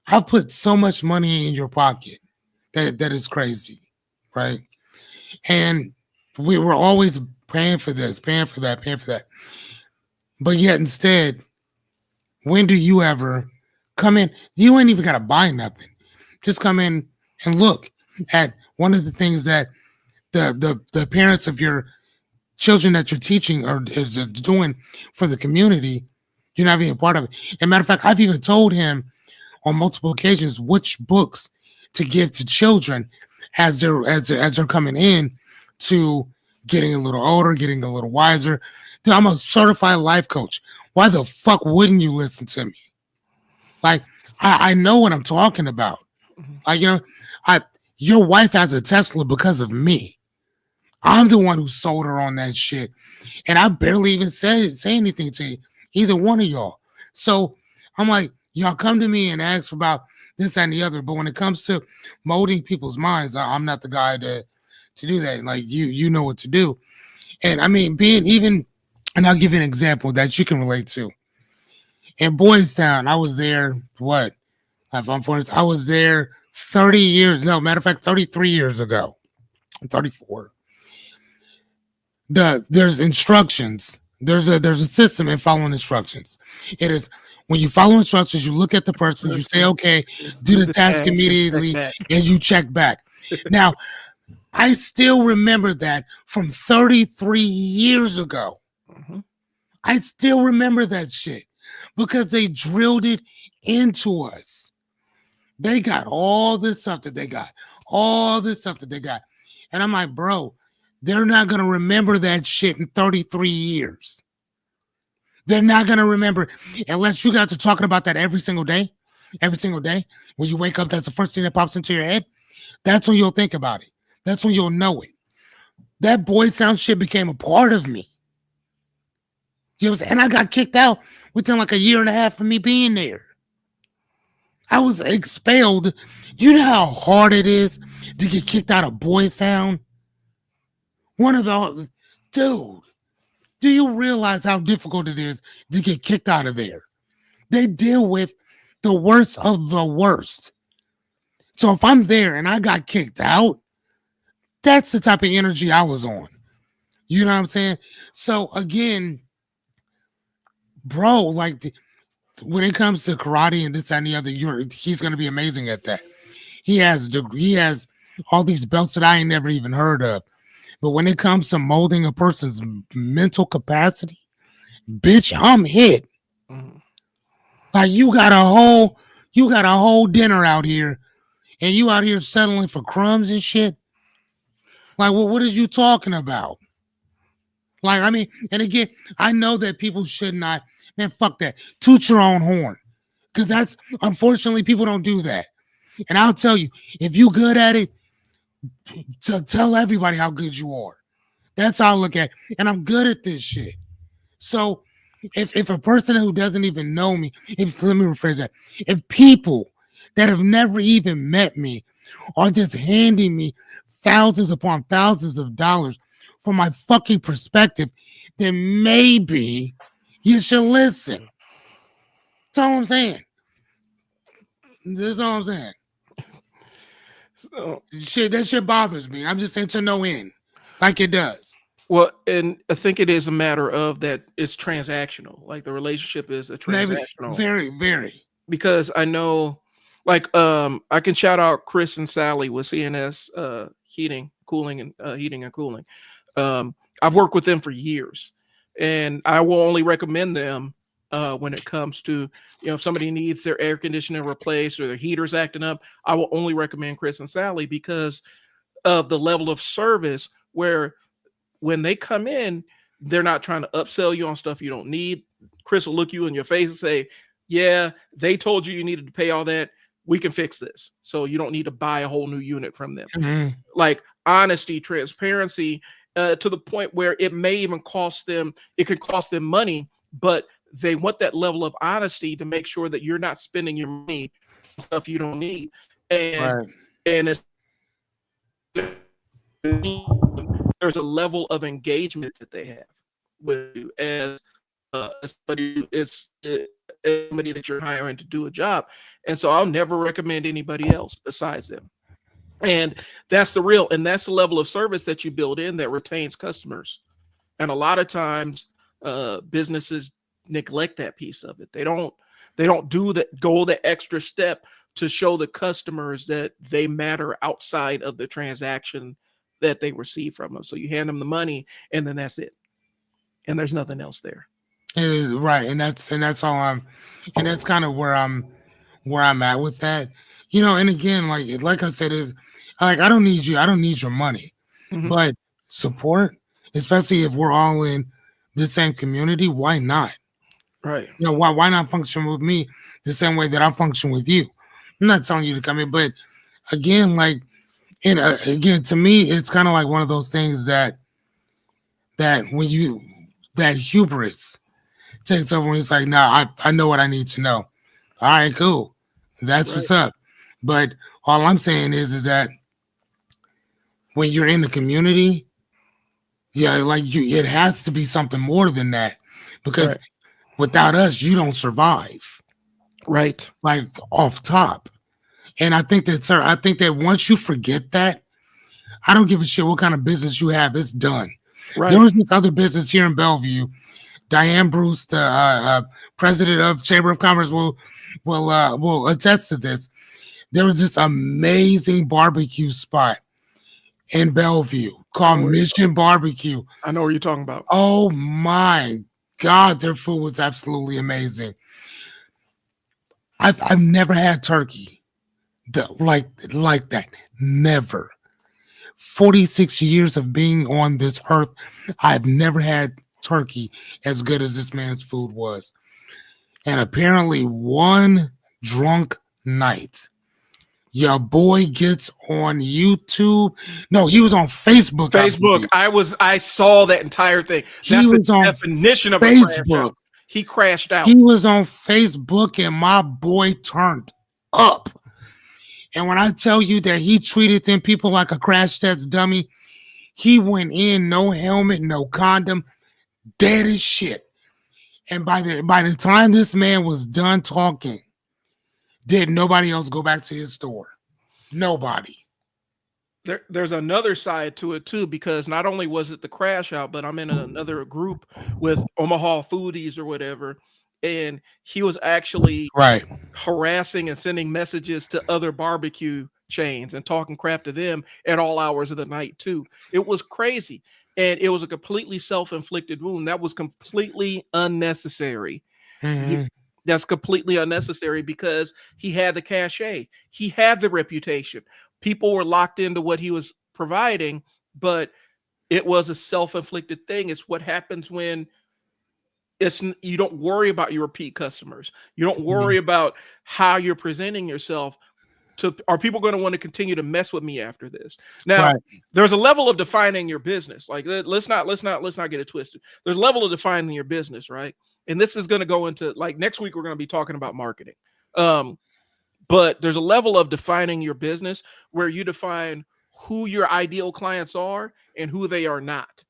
S2: I've put so much money in your pocket that is crazy, right? And we were always paying for this, paying for that, paying for that. But yet instead, when do you ever come in? You ain't even got to buy nothing. Just come in and look at one of the things that the parents of your children that you're teaching or is doing for the community. You're not being a part of it. As a matter of fact, I've even told him on multiple occasions which books to give to children as they're coming in to getting a little older, getting a little wiser. Dude, I'm a certified life coach. Why the fuck wouldn't you listen to me? Like, I know what I'm talking about.
S1: Mm-hmm.
S2: Like, your wife has a Tesla because of me. I'm the one who sold her on that shit. And I barely even say anything to either one of y'all. So I'm like, y'all come to me and ask about this and the other. But when it comes to molding people's minds, I'm not the guy to do that. Like, you know what to do. And I mean, and I'll give you an example that you can relate to. In Boys Town, I was there, I was there 30 years, no, matter of fact, 33 years ago. 34. There's instructions. There's a system in following instructions. It is when you follow instructions, you look at the person, you say, okay, do the task immediately, and you check back. Now, I still remember that from 33 years ago.
S1: Mm-hmm.
S2: I still remember that shit because they drilled it into us. They got all this stuff that they got, And I'm like, bro, they're not going to remember that shit in 33 years. They're not going to remember unless you got to talking about that every single day. When you wake up, that's the first thing that pops into your head. That's when you'll think about it. That's when you'll know it. That Boys Town shit became a part of me. You know what I'm saying? And I got kicked out within like a year and a half of me being there. I was expelled. You know how hard it is to get kicked out of Boys Town? Dude, do you realize how difficult it is to get kicked out of there? They deal with the worst of the worst. So if I'm there and I got kicked out, that's the type of energy I was on. You know what I'm saying? So again, bro, like when it comes to karate and this and the other, he's going to be amazing at that. He has all these belts that I ain't never even heard of. But when it comes to molding a person's mental capacity, bitch, I'm hit.
S1: Mm-hmm.
S2: Like you got a whole dinner out here, and you out here settling for crumbs and shit. Like, well, what is you talking about? Like, I mean, and again, I know that people should not, man, fuck that. Toot your own horn. Because that's, unfortunately, people don't do that. And I'll tell you, if you good at it, to tell everybody how good you are. That's how I look at it. And I'm good at this shit. So if a person who doesn't even know me, let me rephrase that. If people that have never even met me are just handing me thousands upon thousands of dollars from my fucking perspective, then maybe you should listen. That's all I'm saying. That's all I'm saying.
S1: So,
S2: That shit bothers me. I'm just saying to no end, like it does.
S1: well, and I think it is a matter of that it's transactional. Like the relationship is a
S2: Maybe
S1: transactional.
S2: very, very.
S1: Because I know, like, I can shout out Chris and Sally with CNS heating, cooling, and heating and cooling. I've worked with them for years, and I will only recommend them when it comes to, if somebody needs their air conditioner replaced or their heater's acting up. I will only recommend Chris and Sally because of the level of service where when they come in, they're not trying to upsell you on stuff you don't need. Chris will look you in your face and say, yeah, they told you needed to pay all that. We can fix this. So you don't need to buy a whole new unit from them.
S2: Mm-hmm.
S1: Like honesty, transparency, to the point where it may even cost them, it could cost them money, but they want that level of honesty to make sure that you're not spending your money on stuff you don't need. And,
S2: Right.
S1: and it's, there's a level of engagement that they have with you as somebody somebody that you're hiring to do a job. And so I'll never recommend anybody else besides them. And that's the level of service that you build in that retains customers. And a lot of times businesses neglect that piece of it. They don't go the extra step to show the customers that they matter outside of the transaction that they receive from them. So you hand them the money and then that's it. And there's nothing else there.
S2: Right. And that's all and that's kind of where I'm at with that. And again, like I said, is like I don't need your money.
S1: Mhm.
S2: But support, especially if we're all in the same community, why not?
S1: Right.
S2: Why not function with me the same way that I function with you? I'm not telling you to come in, but again, again, to me, it's kind of like one of those things that when that hubris takes over, when it's like, nah, I know what I need to know. All right, cool. That's
S1: Right.
S2: what's up. But all I'm saying is that when you're in the community, it has to be something more than that, because
S1: Right.
S2: without us, you don't survive.
S1: Right.
S2: Like off top. And I think that once you forget that, I don't give a shit what kind of business you have. It's done.
S1: Right.
S2: There was this other business here in Bellevue. Diane Bruce, the president of Chamber of Commerce, will attest to this. There was this amazing barbecue spot in Bellevue called Mission Barbecue.
S1: I know what you're talking about.
S2: Oh my God, their food was absolutely amazing. I've never had turkey like that. Never. 46 years of being on this earth, I've never had turkey as good as this man's food was. And apparently one drunk night, your boy gets on YouTube. No, he was on Facebook.
S1: I saw that entire thing. That's the definition of Facebook. He crashed out.
S2: He was on Facebook and my boy turned up. And when I tell you that he treated them people like a crash test dummy, he went in, no helmet, no condom, dead as shit. And by the time this man was done talking, did nobody else go back to his store? Nobody.
S1: There's another side to it too, because not only was it the crash out, but I'm in another group with Omaha foodies or whatever, and he was actually harassing and sending messages to other barbecue chains and talking crap to them at all hours of the night too. It was crazy, and it was a completely self-inflicted wound that was completely unnecessary.
S2: Mm-hmm.
S1: That's completely unnecessary because he had the cachet, he had the reputation. People were locked into what he was providing, but it was a self-inflicted thing. It's what happens when you don't worry about your repeat customers. You don't worry about how you're presenting yourself. Are people going to want to continue to mess with me after this? Now, there's a level of defining your business. Like let's not get it twisted. There's a level of defining your business, right? And this is going to go into, like, next week we're going to be talking about marketing. But there's a level of defining your business where you define who your ideal clients are and who they are not.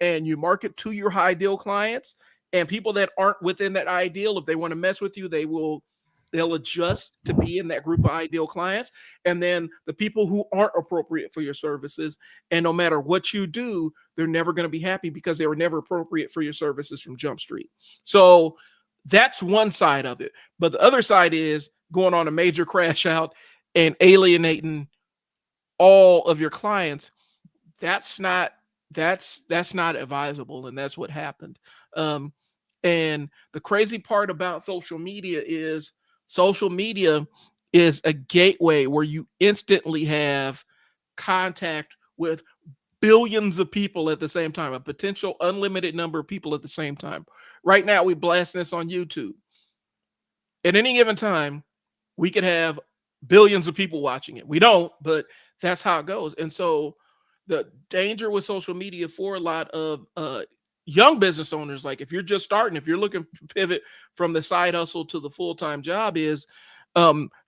S1: and you market to your ideal clients, and people that aren't within that ideal, if they want to mess with you, they'll adjust to be in that group of ideal clients. And then the people who aren't appropriate for your services, and no matter what you do, they're never going to be happy because they were never appropriate for your services from Jump Street. So that's one side of it. But the other side is going on a major crash out and alienating all of your clients. That's not advisable, and that's what happened. And the crazy part about social media is a gateway where you instantly have contact with billions of people at the same time, a potential unlimited number of people at the same time. Right now, we blast this on YouTube. At any given time, we could have billions of people watching it. We don't, but that's how it goes. And so the danger with social media for a lot of young business owners, like if you're just starting, if you're looking to pivot from the side hustle to the full-time job, is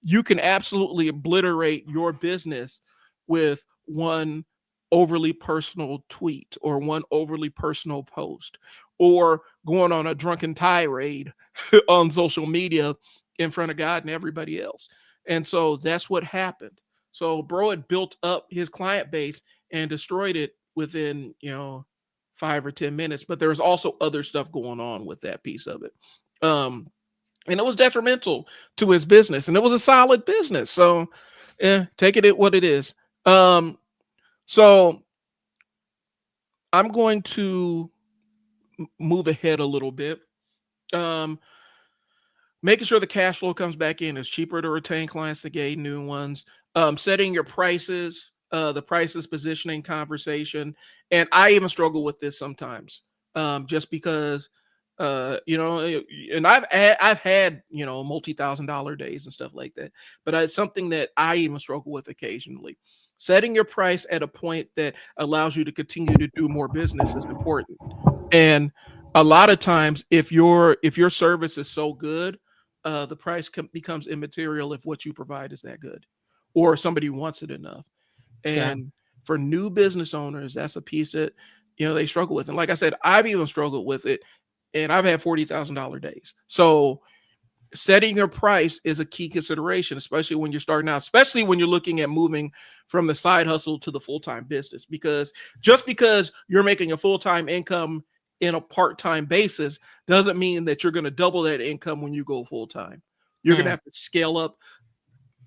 S1: you can absolutely obliterate your business with one overly personal tweet or one overly personal post, or going on a drunken tirade on social media in front of God and everybody else. And so that's what happened. So bro had built up his client base and destroyed it within 5 or 10 minutes. But there was also other stuff going on with that piece of it. And it was detrimental to his business, and it was a solid business. So take it at what it is. So I'm going to move ahead a little bit. Making sure the cash flow comes back in. It's cheaper to retain clients to gain new ones. Setting your prices, the prices, positioning, conversation. And I even struggle with this sometimes, just because, and I've had, multi-$1,000 days and stuff like that, but it's something that I even struggle with occasionally. Setting your price at a point that allows you to continue to do more business is important. And a lot of times, if your service is so good, the price becomes immaterial if what you provide is that good, or somebody wants it enough. And for new business owners, that's a piece that they struggle with. And like I said, I've even struggled with it, and I've had $40,000 days. So setting your price is a key consideration, especially when you're starting out, especially when you're looking at moving from the side hustle to the full-time business, because just because you're making a full-time income in a part-time basis doesn't mean that you're going to double that income when you go full-time. You're going to have to scale up.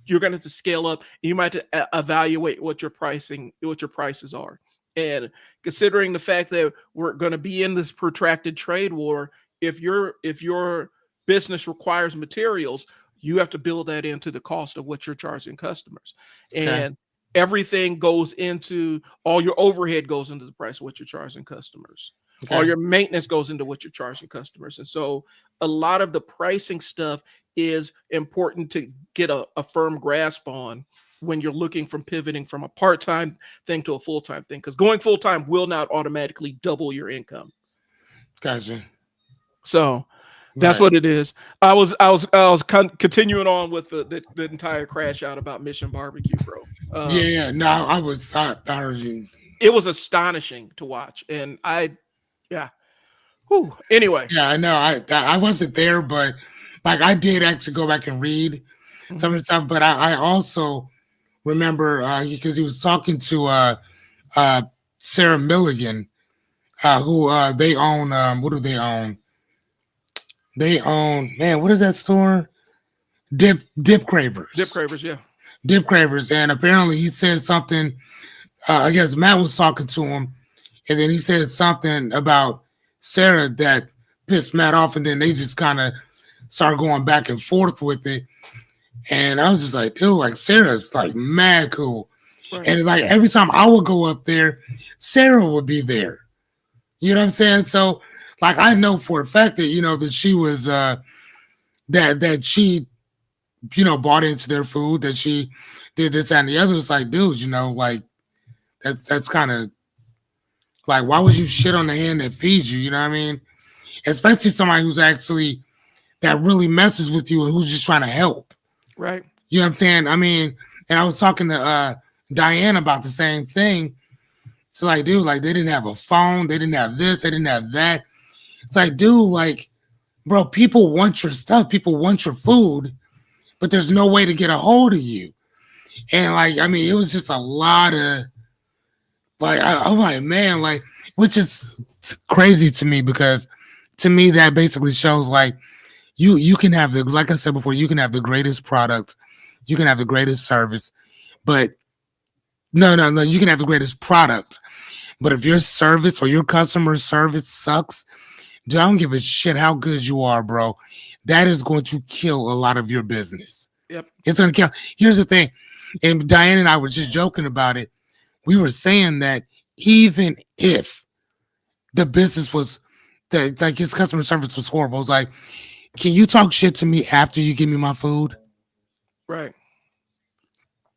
S1: You're going to have to scale up. You might have to evaluate what your prices are. And considering the fact that we're going to be in this protracted trade war, if your business requires materials, you have to build that into the cost of what you're charging customers. And everything goes into, all your overhead goes into the price of what you're charging customers. All your maintenance goes into what you're charging customers. And so a lot of the pricing stuff is important to get a firm grasp on when you're looking from pivoting from a part-time thing to a full-time thing, because going full-time will not automatically double your income.
S2: Gotcha.
S1: So that's what it is. I was continuing on with the entire crash out about Mission Barbecue, bro.
S2: I heard you.
S1: It was astonishing to watch, and anyway.
S2: Yeah, I know. I wasn't there, but like I did actually go back and read some of the stuff. But I also remember because he was talking to Sarah Milligan, who they own. What do they own? They own, man, what is that store? Dip Cravers.
S1: Dip Cravers, yeah.
S2: Dip Cravers. And apparently he said something, I guess Matt was talking to him, and then he said something about Sarah that pissed Matt off, and then they just kind of started going back and forth with it. And I was just like, dude, like Sarah's like mad cool. Right. And like every time I would go up there, Sarah would be there. You know what I'm saying? So like I know for a fact that that she was that she bought into their food, that she did this and the other. It's like, dude, like that's kind of like, why would you shit on the hand that feeds you? You know what I mean? Especially somebody who's actually that really messes with you and who's just trying to help.
S1: Right.
S2: You know what I'm saying? I mean, and I was talking to Diane about the same thing, It's like, dude, like they didn't have a phone, they didn't have this, they didn't have that. It's like, dude, like, bro, people want your stuff, people want your food, but there's no way to get a hold of you. And like, I mean, it was just a lot of like, I'm like, man, like, which is crazy to me because to me that basically shows like you can have the, like I said before, you can have the greatest product, you can have the greatest service, but no, you can have the greatest product, but if your service or your customer service sucks, dude, I don't give a shit how good you are, bro. That is going to kill a lot of your business.
S1: Yep.
S2: It's going to kill. Here's the thing, and Diane and I were just joking about it. We were saying that even if the business was that, like his customer service was horrible, I was like, can you talk shit to me after you give me my food?
S1: Right.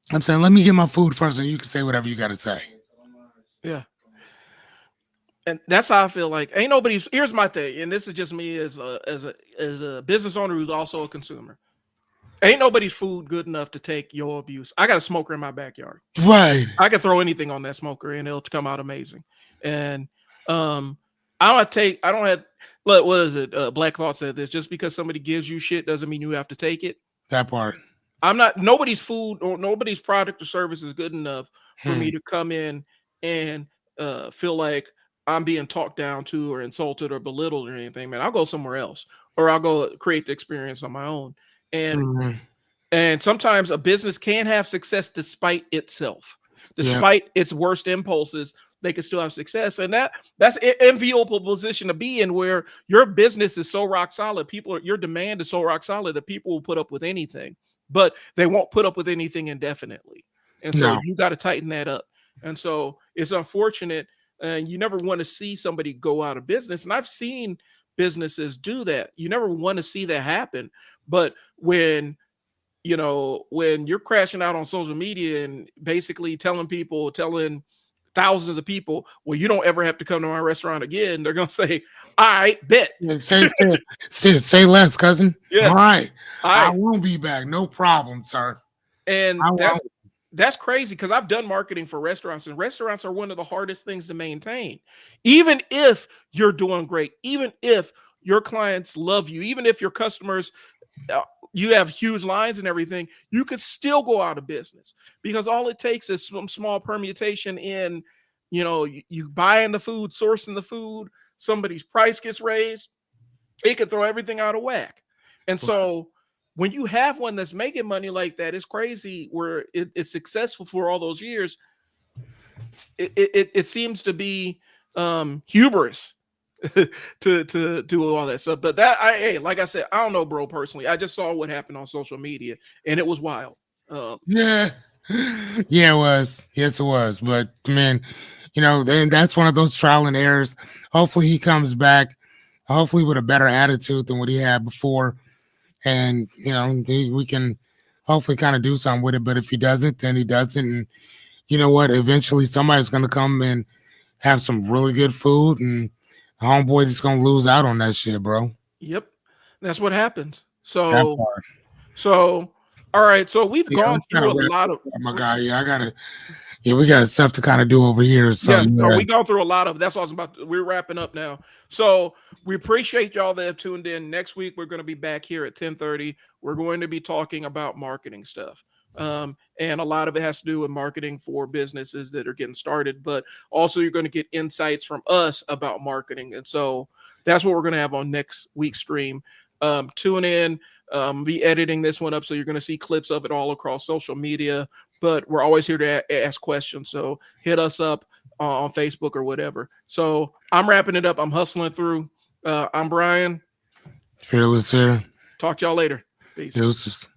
S2: I'm saying, let me get my food first, and you can say whatever you got to say.
S1: Yeah. And that's how I feel like ain't nobody's. Here's my thing, and this is just me as a business owner who's also a consumer. Ain't nobody's food good enough to take your abuse. I got a smoker in my backyard.
S2: Right.
S1: I can throw anything on that smoker and it'll come out amazing. And I don't have what is it? Black Thought said this: just because somebody gives you shit doesn't mean you have to take it.
S2: That part.
S1: I'm not, nobody's food or nobody's product or service is good enough for me to come in and feel like I'm being talked down to or insulted or belittled or anything, man. I'll go somewhere else or I'll go create the experience on my own. And and sometimes a business can have success despite itself, despite its worst impulses. They can still have success, and that's an enviable position to be in, where your business is so rock solid. Your demand is so rock solid that people will put up with anything, but they won't put up with anything indefinitely. And so you got to tighten that up. And so it's unfortunate, and you never want to see somebody go out of business. And I've seen businesses do that. You never want to see that happen. But when you're crashing out on social media and basically telling thousands of people, well, you don't ever have to come to my restaurant again, they're gonna say, all right, bet.
S2: Say less, cousin.
S1: Yeah.
S2: All right. I won't be back. No problem, sir.
S1: And that's crazy, because I've done marketing for restaurants, and restaurants are one of the hardest things to maintain. Even if you're doing great, even if your clients love you, even if your customers, you have huge lines and everything, you could still go out of business, because all it takes is some small permutation in, you buying the food, sourcing the food, somebody's price gets raised, it could throw everything out of whack. And so when you have one that's making money like that, it's crazy where it's successful for all those years. It seems to be hubris to do all that stuff. But like I said, I don't know, bro, personally. I just saw what happened on social media and it was wild.
S2: Yeah, it was. Yes, it was. But man, and that's one of those trial and errors. Hopefully he comes back, hopefully with a better attitude than what he had before. And, we can hopefully kind of do something with it. But if he doesn't, then he doesn't. And you know what? Eventually somebody's going to come and have some really good food, and homeboy just going to lose out on that shit, bro.
S1: Yep. That's what happens. So, all right. So we've gone through a lot of.
S2: Oh my God. Yeah, we got stuff to kind of do over here. So
S1: we go through a lot of. That's what I was about to, we're wrapping up now. So we appreciate y'all that have tuned in. Next week we're going to be back here at 10:30. We're going to be talking about marketing stuff. And a lot of it has to do with marketing for businesses that are getting started, but also you're going to get insights from us about marketing. And so that's what we're going to have on next week's stream. Tune in. Be editing this one up, so you're going to see clips of it all across social media, but we're always here to ask questions. So hit us up on Facebook or whatever. So I'm wrapping it up. I'm hustling through. I'm Brian.
S2: Fearless here.
S1: Talk to y'all later. Peace.
S2: Deuces.